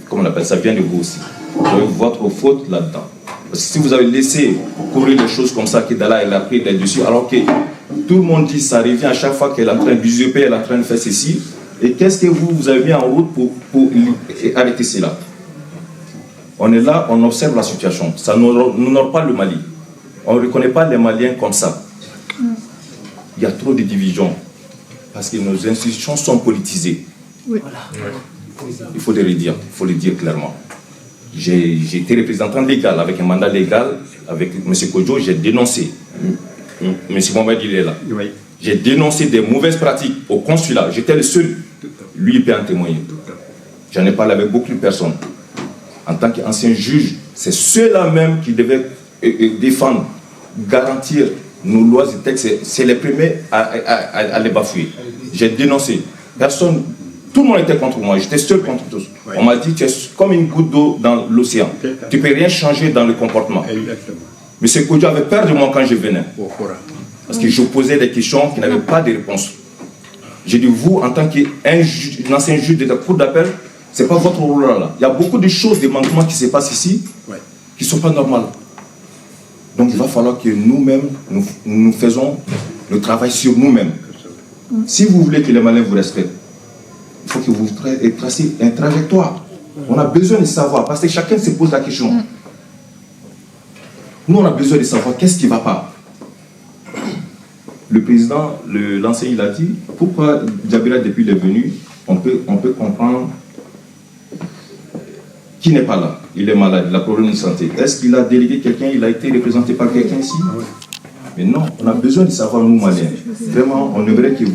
comment on appelle ça, vient de vous aussi. Vous avez votre faute là-dedans. Parce que si vous avez laissé courir les choses comme ça, que Dalla elle a pris les dessus, alors que tout le monde dit ça revient à chaque fois qu'elle est en train d'usurper, elle est en train de faire ceci, et qu'est-ce que vous avez mis en route pour arrêter cela? On est là, on observe la situation. Ça n'honore pas le Mali. On ne reconnaît pas les Maliens comme ça. Il y a trop de divisions. Parce que nos institutions sont politisées. Oui. Il faut le dire, clairement. J'ai été représentant légal, avec un mandat légal, avec M. Kodjo, j'ai dénoncé. M. Mohamed, il est là. Oui. J'ai dénoncé des mauvaises pratiques au consulat. J'étais le seul. Lui, il peut en témoigner. J'en ai parlé avec beaucoup de personnes. En tant qu'ancien juge, c'est ceux-là même qui devaient défendre, garantir nos lois et textes. C'est les premiers à les bafouer. J'ai dénoncé. Personne, tout le monde était contre moi. J'étais seul contre tous. Oui. On m'a dit, tu es comme une goutte d'eau dans l'océan. Tu ne peux rien changer dans le comportement. Exactement. M. Kodjo avait peur de moi quand je venais. Parce que je posais des questions qui n'avaient pas de réponse. J'ai dit, vous, en tant qu'ancien juge de la cour d'appel, ce n'est pas votre rôle là. Il y a beaucoup de choses, des manquements qui se passent ici, qui ne sont pas normales. Donc il va falloir que nous-mêmes, nous faisons le travail sur nous-mêmes. Si vous voulez que les Maliens vous respectent, il faut que vous traciez une trajectoire. On a besoin de savoir, parce que chacun se pose la question. Nous, on a besoin de savoir qu'est-ce qui ne va pas. Le président, l'ancien, il a dit, pourquoi Djabira, depuis qu'il est venu, on peut comprendre qui n'est pas là. Il est malade, il a problème de santé. Est-ce qu'il a délégué quelqu'un, il a été représenté par quelqu'un ici? Mais non, on a besoin de savoir, nous, Maliens. Vraiment, on aimerait que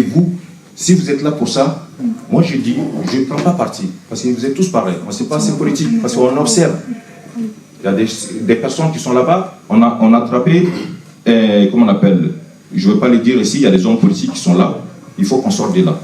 vous, si vous êtes là pour ça, moi je dis, je ne prends pas parti. Parce que vous êtes tous pareils. On ne sait pas, c'est politique. Parce qu'on observe. Il y a des personnes qui sont là-bas. On a attrapé, comment on appelle, je ne veux pas le dire ici, il y a des hommes politiques qui sont là. Il faut qu'on sorte de là.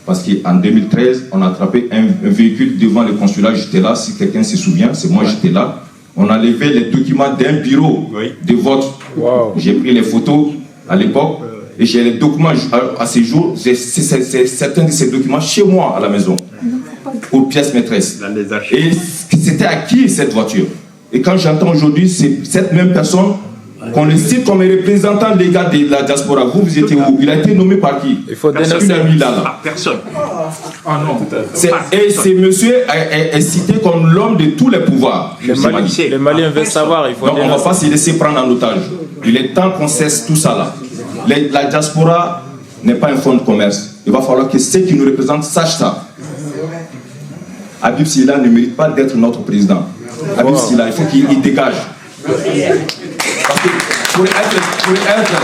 Parce qu'en 2013, on a attrapé un véhicule devant le consulat. J'étais là, si quelqu'un se souvient, c'est moi, j'étais là. On a levé les documents d'un bureau de vote. Wow. J'ai pris les photos à l'époque et j'ai les documents à ces jours. C'est certains de ces documents chez moi à la maison pour pièces maîtresses. Et c'était à qui cette voiture? Et quand j'entends aujourd'hui, c'est cette même personne qu'on le cite comme représentant légal de la diaspora. Vous étiez où? Il a été nommé par qui? Il faut dénoncer. Personne. Ah non. Et ce monsieur est cité comme l'homme de tous les pouvoirs. Les Maliens veulent savoir. Il faut donc on ne va pas se laisser prendre en otage. Il est temps qu'on cesse tout ça là. La diaspora n'est pas un fonds de commerce. Il va falloir que ceux qui nous représentent sachent ça. Habib Silla ne mérite pas d'être notre président. Habib Silla, il faut qu'il dégage. Parce que pour être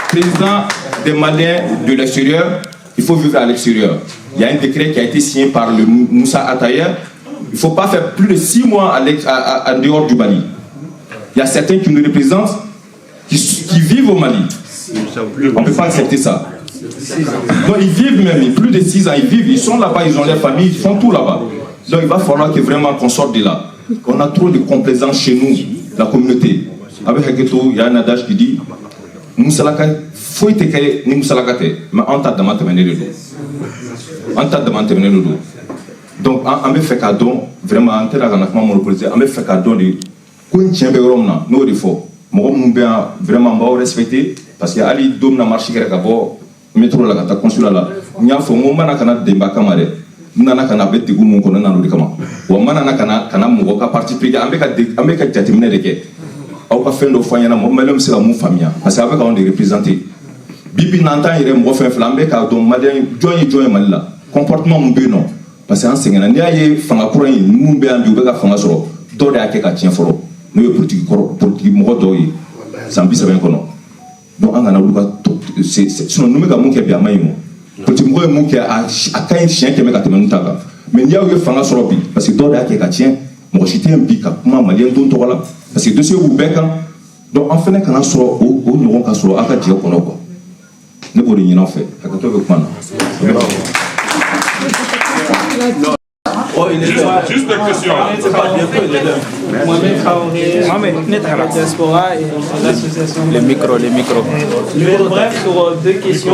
président des Maliens de l'extérieur, il faut vivre à l'extérieur. Il y a un décret qui a été signé par le Moussa Atayer. Il ne faut pas faire plus de 6 mois en dehors du Mali. Il y a certains qui nous représentent, qui vivent au Mali. On ne peut pas accepter ça. Donc ils vivent même, plus de 6 ans, ils vivent, ils sont là-bas, ils ont leur famille, ils font tout là-bas. Donc il va falloir que vraiment qu'on sorte de là. On a trop de complaisance chez nous, la communauté. Avec Haketo, il y a un adage qui dit Moussalaka, faut être ni Moussalaka, mais en tas de maintenir le dos. En tas de maintenir le dos. Donc, on me fait cadeau, vraiment, en terre à monopolisé, on me fait cadeau de Kunchien Beromna, nous il faut. Moi, mon bien vraiment respecté, parce qu'il y a Ali Dom na marché qui est à bord, métro la gata consulat là. Il y a un fond, on a un débat camarade. Nana kana beti gumu kono na lodi kama wa mana na kana mo ka parti pris ameka jatimine de ke au ka fendo fanya na mo melem sera mo famia parce que avec on de représenter bibi nantan ire mo fen flambe ka do maden joy malila comportement mo be non parce que enseignant ni aye fanga courant mu be ambi be ka fanga soro do de ake ka tien foro no yo politique mo do yi sambi seben kono donc angana luka c'est sinon nous me ka mo ke bia mai mo petit moi mon qui a quand chien qui me a tenu taga mais il y a eu fanga sur bi parce que dans la qui a tient moi j'étais un pic comment malien don to là parce que dossier ou bec donc en fait quand on sort au niveau quand sort aka dire qu'on a quoi ne pour rien en fait à toi avec moi Oh, il est juste une question. Mohamed Traoré, la diaspora et l'association. Les micros. Je vais être bref sur deux questions.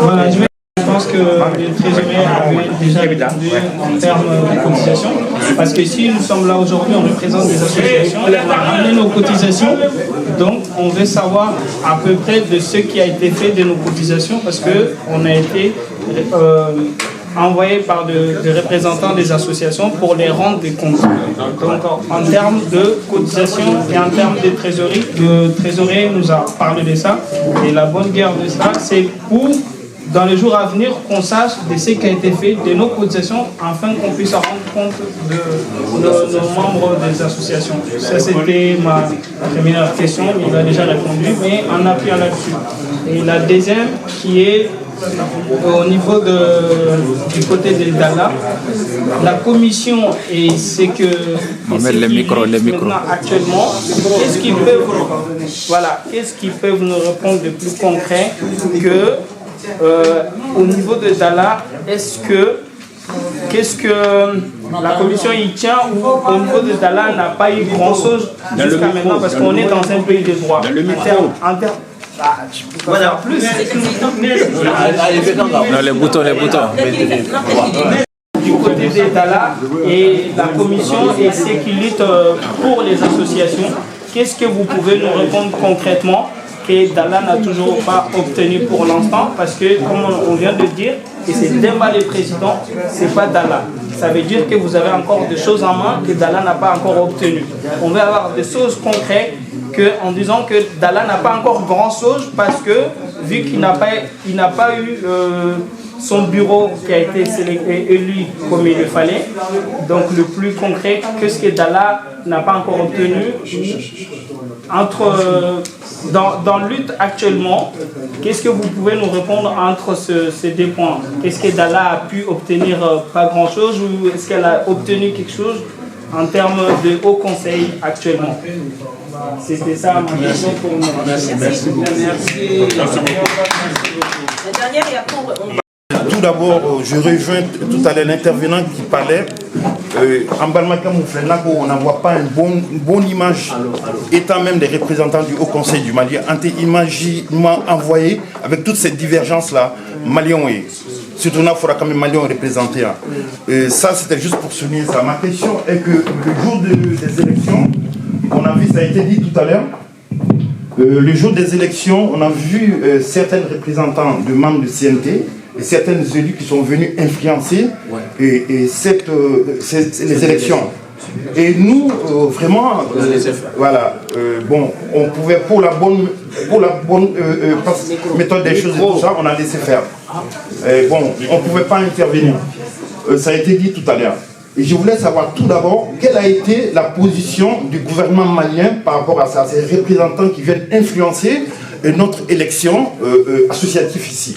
Voilà, je pense que le trésorier avait déjà répondu en termes de cotisation. Parce que si nous sommes là aujourd'hui, on représente des associations, on a ramené nos cotisations. Donc, on veut savoir à peu près de ce qui a été fait de nos cotisations parce qu'on a été envoyé par des représentants des associations pour les rendre des comptes. Donc en termes de cotisation et en termes de trésorerie, le trésorier nous a parlé de ça. Et la bonne guerre de ça, c'est pour, dans les jours à venir, qu'on sache de ce qui a été fait de nos cotisations, afin qu'on puisse rendre compte de nos membres des associations. Ça, c'était ma première question, il a déjà répondu, mais en appuyant là-dessus. Et la deuxième, qui est au niveau du côté de Dala, la commission et c'est que les micros. Actuellement, qu'est-ce qu'ils peuvent nous répondre de plus concret que au niveau de Dala, qu'est-ce que la commission y tient ou au niveau de Dala n'a pas eu grand-chose jusqu'à maintenant parce qu'on est dans un pays de droit. Voilà, plus. Non, les boutons. Du côté des Dala et la commission et ceux qui luttent pour les associations, qu'est-ce que vous pouvez nous répondre concrètement que Dala n'a toujours pas obtenu pour l'instant? Parce que, comme on vient de dire, et c'est Demba le président, c'est pas Dala. Ça veut dire que vous avez encore des choses en main que Dala n'a pas encore obtenues. On veut avoir des choses concrètes en disant que Dala n'a pas encore grand-chose parce que, vu qu'il n'a pas eu son bureau qui a été élu comme il le fallait, donc le plus concret, qu'est-ce que Dala n'a pas encore obtenu dans lutte actuellement, qu'est-ce que vous pouvez nous répondre entre ces deux points? Qu'est-ce que Dala a pu obtenir pas grand-chose ou est-ce qu'elle a obtenu quelque chose en termes de haut conseil actuellement? C'était ça ma question pour nous. Merci. La dernière et après Tout d'abord, je rejoins tout à l'heure l'intervenant qui parlait. En Balmaka Mouflenako, on n'envoie pas une bonne image, étant même des représentants du Haut Conseil du Mali, anti-imaginement envoyé avec toute cette divergence-là, Maliens et surtout là, il faudra quand même Maliens représentés. Ça, c'était juste pour souligner ça. Ma question est que le jour des élections, on a vu, ça a été dit tout à l'heure, le jour des élections, on a vu certains représentants de membres de CNT et certains élus qui sont venus influencer les élections. Et nous, vraiment, bon, on pouvait, pour la bonne méthode des choses et tout ça, on a laissé faire. Bon, on ne pouvait pas intervenir. Ça a été dit tout à l'heure. Et je voulais savoir tout d'abord quelle a été la position du gouvernement malien par rapport à ça, ces représentants qui viennent influencer notre élection associative ici.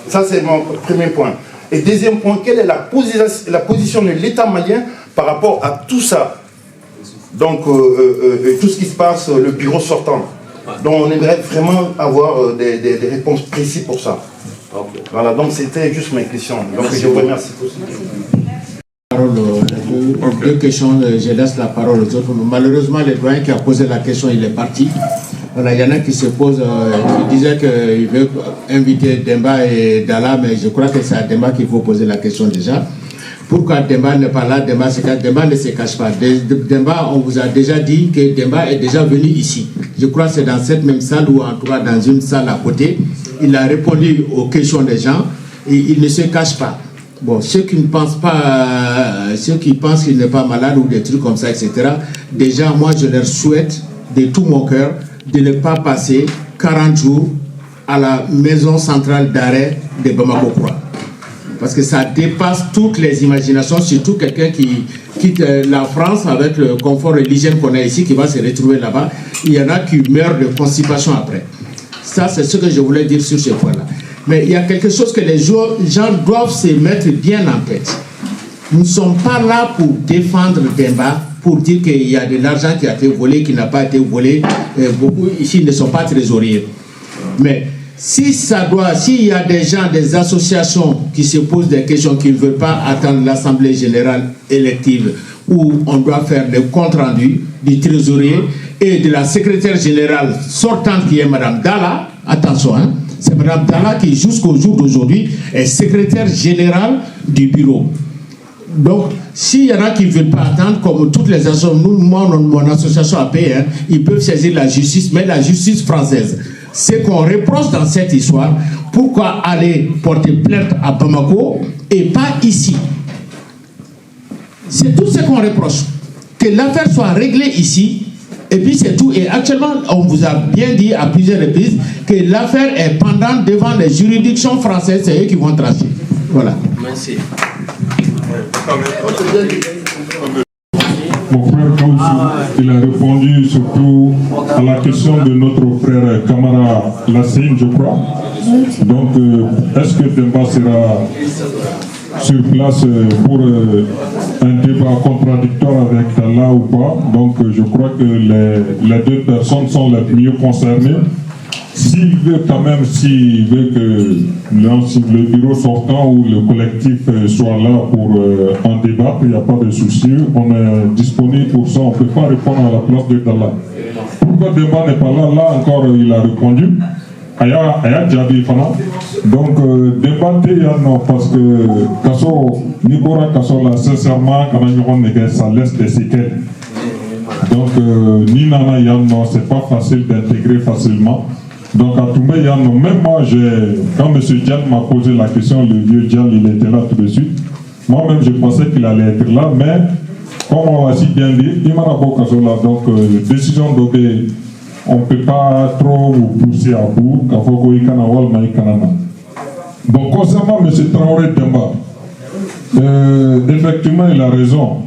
Ça, c'est mon premier point. Et deuxième point, quelle est la position de l'État malien par rapport à tout ça? Donc, tout ce qui se passe, le bureau sortant. Donc, on aimerait vraiment avoir des réponses précises pour ça. Voilà, donc c'était juste ma question. Donc, je vous remercie. Deux questions, je laisse la parole aux autres. Malheureusement, le doyen qui a posé la question, il est parti. Voilà, il y en a qui se posent, qui disaient qu'il veut inviter Demba et Dalla, mais je crois que c'est à Demba qu'il faut poser la question déjà. Pourquoi Demba n'est pas là? Demba ne se cache pas. Demba, on vous a déjà dit que Demba est déjà venu ici. Je crois que c'est dans cette même salle ou en tout cas dans une salle à côté. Il a répondu aux questions des gens et il ne se cache pas. Bon, ceux qui ne pensent pas, ceux qui pensent qu'il n'est pas malade ou des trucs comme ça, etc. Déjà, moi, je leur souhaite de tout mon cœur de ne pas passer 40 jours à la maison centrale d'arrêt de Bamako-Kura. Parce que ça dépasse toutes les imaginations, surtout quelqu'un qui quitte la France avec le confort et l'hygiène qu'on a ici, qui va se retrouver là-bas. Il y en a qui meurent de constipation après. Ça, c'est ce que je voulais dire sur ce point-là. Mais il y a quelque chose que les gens doivent se mettre bien en tête. Nous ne sommes pas là pour défendre Demba, pour dire qu'il y a de l'argent qui a été volé, qui n'a pas été volé. Beaucoup ici ne sont pas trésoriers. Mais s'il y a des gens, des associations qui se posent des questions, qui ne veulent pas attendre l'Assemblée générale élective, où on doit faire le compte-rendu du trésorier et de la secrétaire générale sortante qui est Mme Dalla, attention, hein, c'est Mme Dalla qui, jusqu'au jour d'aujourd'hui, est secrétaire générale du bureau. Donc, s'il y en a qui ne veulent pas attendre, comme toutes les associations, mon association AP, hein, ils peuvent saisir la justice, mais la justice française. C'est qu'on reproche dans cette histoire, pourquoi aller porter plainte à Bamako et pas ici? C'est tout ce qu'on reproche. Que l'affaire soit réglée ici, et puis c'est tout. Et actuellement, on vous a bien dit à plusieurs reprises que l'affaire est pendante devant les juridictions françaises, c'est eux qui vont trancher. Voilà. Merci. Mon frère Kausu, il a répondu surtout à la question de notre frère Kamara Lassine, je crois. Donc, est-ce que Demba sera sur place pour un débat contradictoire avec Dalla ou pas? Donc, je crois que les deux personnes sont les mieux concernées. S'il veut quand même, s'il veut que le bureau sortant ou le collectif soit là pour en débattre, il n'y a pas de souci. On est disponible pour ça. On ne peut pas répondre à la place de Dalla. Pourquoi Demba n'est pas là? Là encore, il a répondu. Aya Djabi Fana. Donc, débattre, non, parce que Kasso, Nibora Kasso, là, sincèrement, ça laisse des séquelles. Donc, Ninana Yanno, c'est pas facile d'intégrer facilement. Donc, à Toumé Yanno, même moi, quand M. Dial m'a posé la question, le vieux Dial, il était là tout de suite. Moi-même, je pensais qu'il allait être là, mais comme on l'a si bien dit, il m'a rapport Kasso là. Donc, décision d'obé. On ne peut pas trop pousser à bout. Donc, concernant M. Traoré Demba, effectivement, il a raison.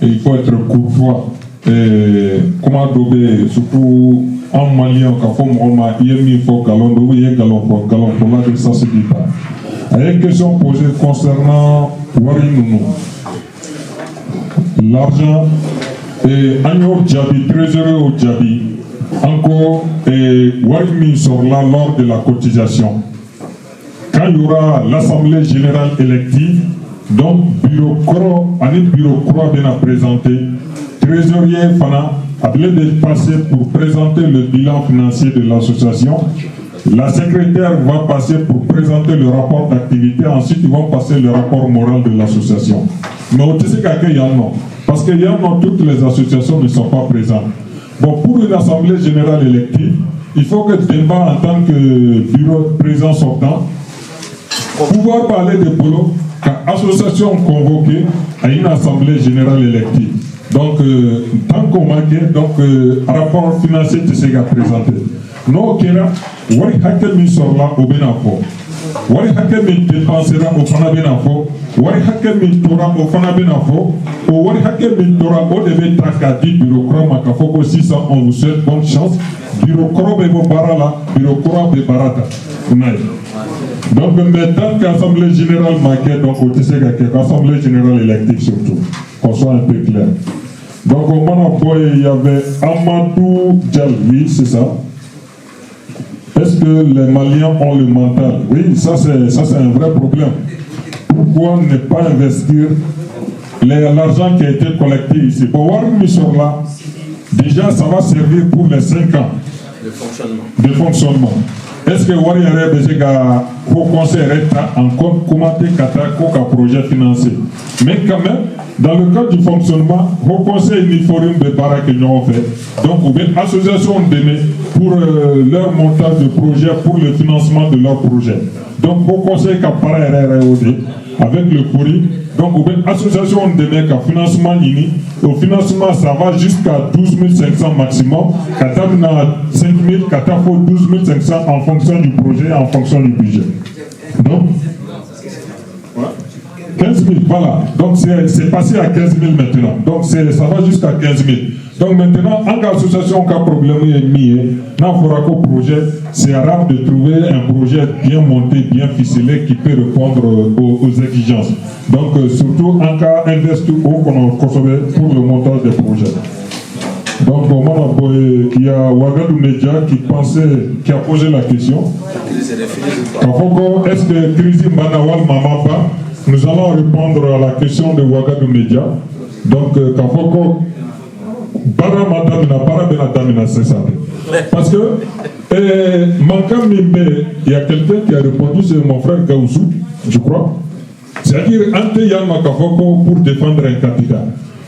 Et il faut être courtois. Et comment dober, surtout en malien, quand on a yémi faut galon dober, galon pour là, ça se dit pas. Il y a une question posée concernant Warinounou. L'argent et Agno Djabi, trésorier au Djabi. Encore, Warimi sort là lors de la cotisation. Quand il y aura l'Assemblée générale élective, donc bureau croix bien à présenter, trésorier Fana a bien de passer pour présenter le bilan financier de l'association. La secrétaire va passer pour présenter le rapport d'activité, ensuite ils vont passer le rapport moral de l'association. Mais au TCKK, il y en a, parce qu'il y en a, toutes les associations ne sont pas présentes. Bon, pour une assemblée générale élective, il faut que Demba, en tant que bureau président sortant, pouvoir parler de boulot association convoquée à une assemblée générale élective. Donc, tant qu'on manque, donc, rapport financier de ce gars présenté. Non, Kera, Wari Hakel mi sorla au Benafo. Wari Hakel mi dépensera au Fana Benafo. Wari Hakel mi tora au Fana Benafo. Ou Wari Hakel mi tora au début Takadi, bureaucrat Makafoko 600, on vous souhaite bonne chance. Bureaucrat Bebo Barala, bureaucrat Bebo Barata. Donc, maintenant qu'Assemblée générale manquait, donc au TCGA, Assemblée générale élective surtout, qu'on soit un peu clair. Donc, au Manapoy, il y avait Amadou Djalvi, c'est ça. Est-ce que les Maliens ont le mental? Oui, ça c'est un vrai problème. Pourquoi ne pas investir l'argent qui a été collecté ici. Pour voir une mission là, déjà ça va servir pour les 5 ans de fonctionnement. Est-ce que vous avez besoin au conseil encore commenter un projet financier? Mais quand même, dans le cadre du fonctionnement, au conseil du forum de Barak que nous avons fait, donc une association donnée pour leur montage de projet, pour le financement de leur projet. Donc au conseil Kapara RROD, avec le FORI, donc une association donnée qu'à financement ini, au financement ça va jusqu'à 12 500 maximum, Katamina 5 000, Katafo 12 500 en fonction du projet, en fonction du budget. Donc, 15 000, voilà. Donc c'est passé à 15 000 maintenant. Donc ça va jusqu'à 15 000. Donc maintenant, en cas d'association qui a problème et mis, dans le projet, c'est rare de trouver un projet bien monté, bien ficelé qui peut répondre aux exigences. Donc surtout en cas investi qu'on a consommé pour le montage des projets. Donc il y a Ouagadou Media qui a posé la question. Est-ce que Krisi Manawal Mamapa? Nous allons répondre à la question de Ouagadou Media. Donc Kafoko c'est ça. Parce que il y a quelqu'un qui a répondu, c'est mon frère Gaoussou, je crois. C'est-à-dire, pour défendre un candidat.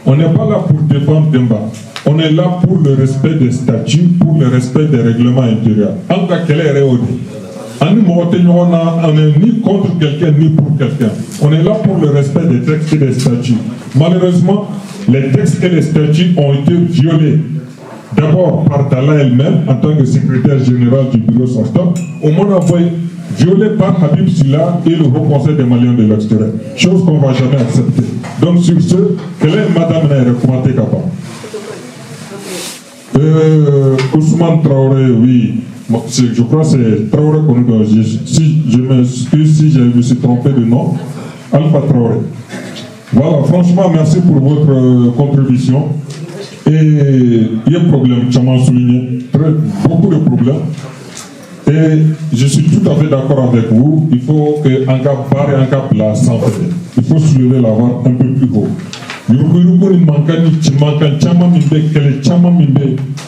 On n'est pas là pour défendre Demba. On est là pour le respect des statuts, pour le respect des règlements intérieurs. En cas quel est on n'est ni contre quelqu'un ni pour quelqu'un. On est là pour le respect des textes et des statuts. Malheureusement, les textes et les statuts ont été violés. D'abord par Dalla elle-même, en tant que secrétaire général du bureau sortant, au moment envoyé, violé par Habib Silla et le Haut Conseil des Maliens de l'extérieur. Chose qu'on ne va jamais accepter. Donc sur ce, quelle est Madame Naïre Koumanté Kapa? Ousmane Traoré, oui. Je crois que c'est Traoré qu'on nous donne. Si je m'excuse si je me suis trompé de nom, Alpha Traoré. Voilà, franchement, merci pour votre contribution. Et il y a un problème, tu m'as souligné, beaucoup de problèmes. Et je suis tout à fait d'accord avec vous. Il faut qu'un cap barre et un cap là s'entraîne. Il faut soulever la barre un peu plus haut.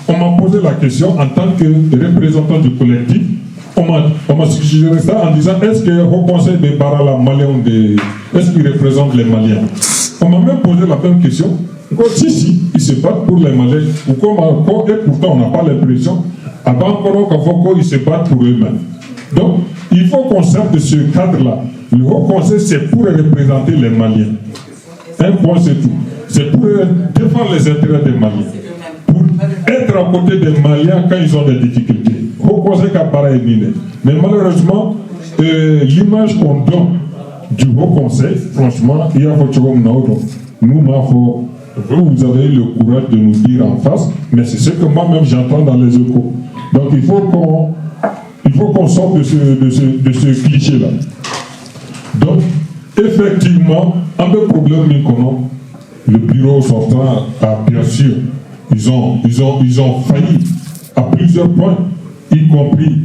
On m'a posé la question en tant que représentant du collectif. On m'a suggéré ça en disant est-ce que le Haut Conseil des Barala Maliens, est-ce qu'il représente les Maliens? On m'a même posé la même question. Si, ils se battent pour les Maliens. Et pourtant, on n'a pas l'impression. À Bankoro, Kafoko, ils se battent pour eux-mêmes. Donc, il faut qu'on sorte de ce cadre-là. Le Haut Conseil, c'est pour représenter les Maliens. Un point, c'est tout. C'est pour défendre les intérêts des Maliens. Pour être à côté des Maliens quand ils ont des difficultés. Haut Conseil Kapara est miné. Mais malheureusement, l'image qu'on donne du Haut Conseil, franchement, il y a votre nous, vous avez eu le courage de nous dire en face, mais c'est ce que moi-même j'entends dans les échos. Donc il faut qu'on sorte de ce cliché-là. Donc, effectivement, un peu problème, le bureau sortant a bien sûr, ils ont failli à plusieurs points, y compris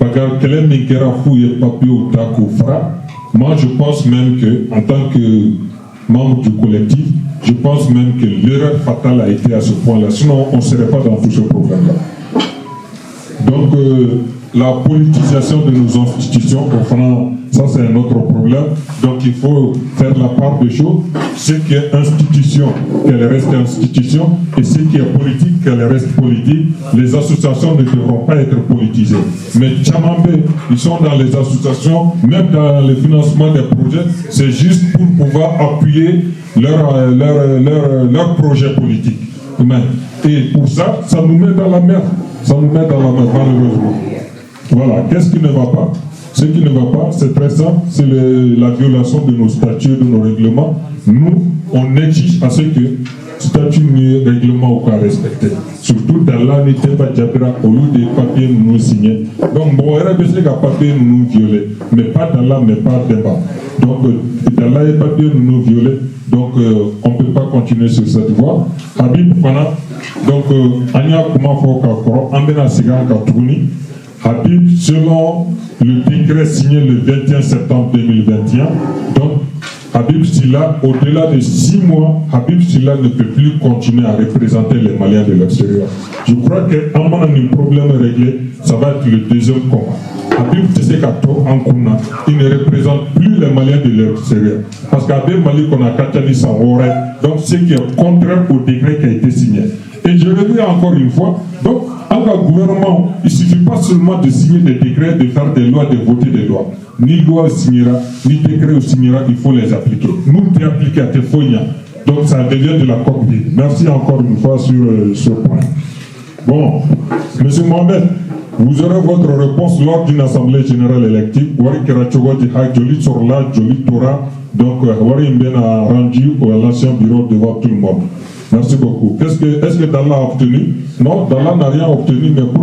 Bagar Kelem Minkera Fouye Papier ou Tako Fra. Moi, je pense même que, en tant que membre du collectif, je pense même que l'erreur fatale a été à ce point-là. Sinon, on ne serait pas dans tout ce problème-là. Donc, la politisation de nos institutions, ça c'est un autre problème. Donc, il faut faire la part des choses. Ce qui est institution, qu'elle reste institution, et ce qui est politique, qu'elle reste politique. Les associations ne devront pas être politisées. Mais Tchamambé, ils sont dans les associations, même dans le financement des projets, c'est juste pour pouvoir appuyer leur projet politique. Et pour ça, ça nous met dans la merde. Ça nous met dans la merde, malheureusement. Voilà, qu'est-ce qui ne va pas? Ce qui ne va pas, c'est très simple, c'est la violation de nos statuts, de nos règlements. Nous, on exige à ce que statut et règlement au cas respecté. Surtout dans l'année au lieu des papiers nous signés. Donc, bon, il y a des papiers nous violer, mais pas dans la, mais pas débat. Donc, dans la, les papiers nous violer. Donc, on ne peut pas continuer sur cette voie. Habib Fana, donc, Anya Koumafo Kakoro, Ambena Sigan Katouni, Habib, selon le décret signé le 21 septembre 2021, donc, Habib Silla, au-delà de 6 mois, Habib Silla ne peut plus continuer à représenter les Maliens de l'extérieur. Je crois qu'en manant un problème réglé, ça va être le deuxième combat. Habib Tsekato Ankouna, il ne représente plus les Maliens de l'extérieur. Parce qu'Habib Mali qu'on a Katani Sanwore, donc ce qui est contraire au décret qui a été signé. Et je le dis encore une fois, donc en tant que gouvernement, il ne suffit pas seulement de signer des décrets, de faire des lois, de voter des lois. Ni loi signera, ni décret signera, il faut les appliquer. Nous, on appliquer à Tefonia. Donc ça devient de la coquille. Merci encore une fois sur ce point. Bon, M. Mohamed, vous aurez votre réponse lors d'une assemblée générale élective. Wari Kerachogo Dihak, Joli Sorla, Joli Torah. Donc, Wari Mben a rendu à l'ancien bureau devant tout le monde. Merci beaucoup. Est-ce que Dalla a obtenu? Non, Dalla n'a rien obtenu, mais pour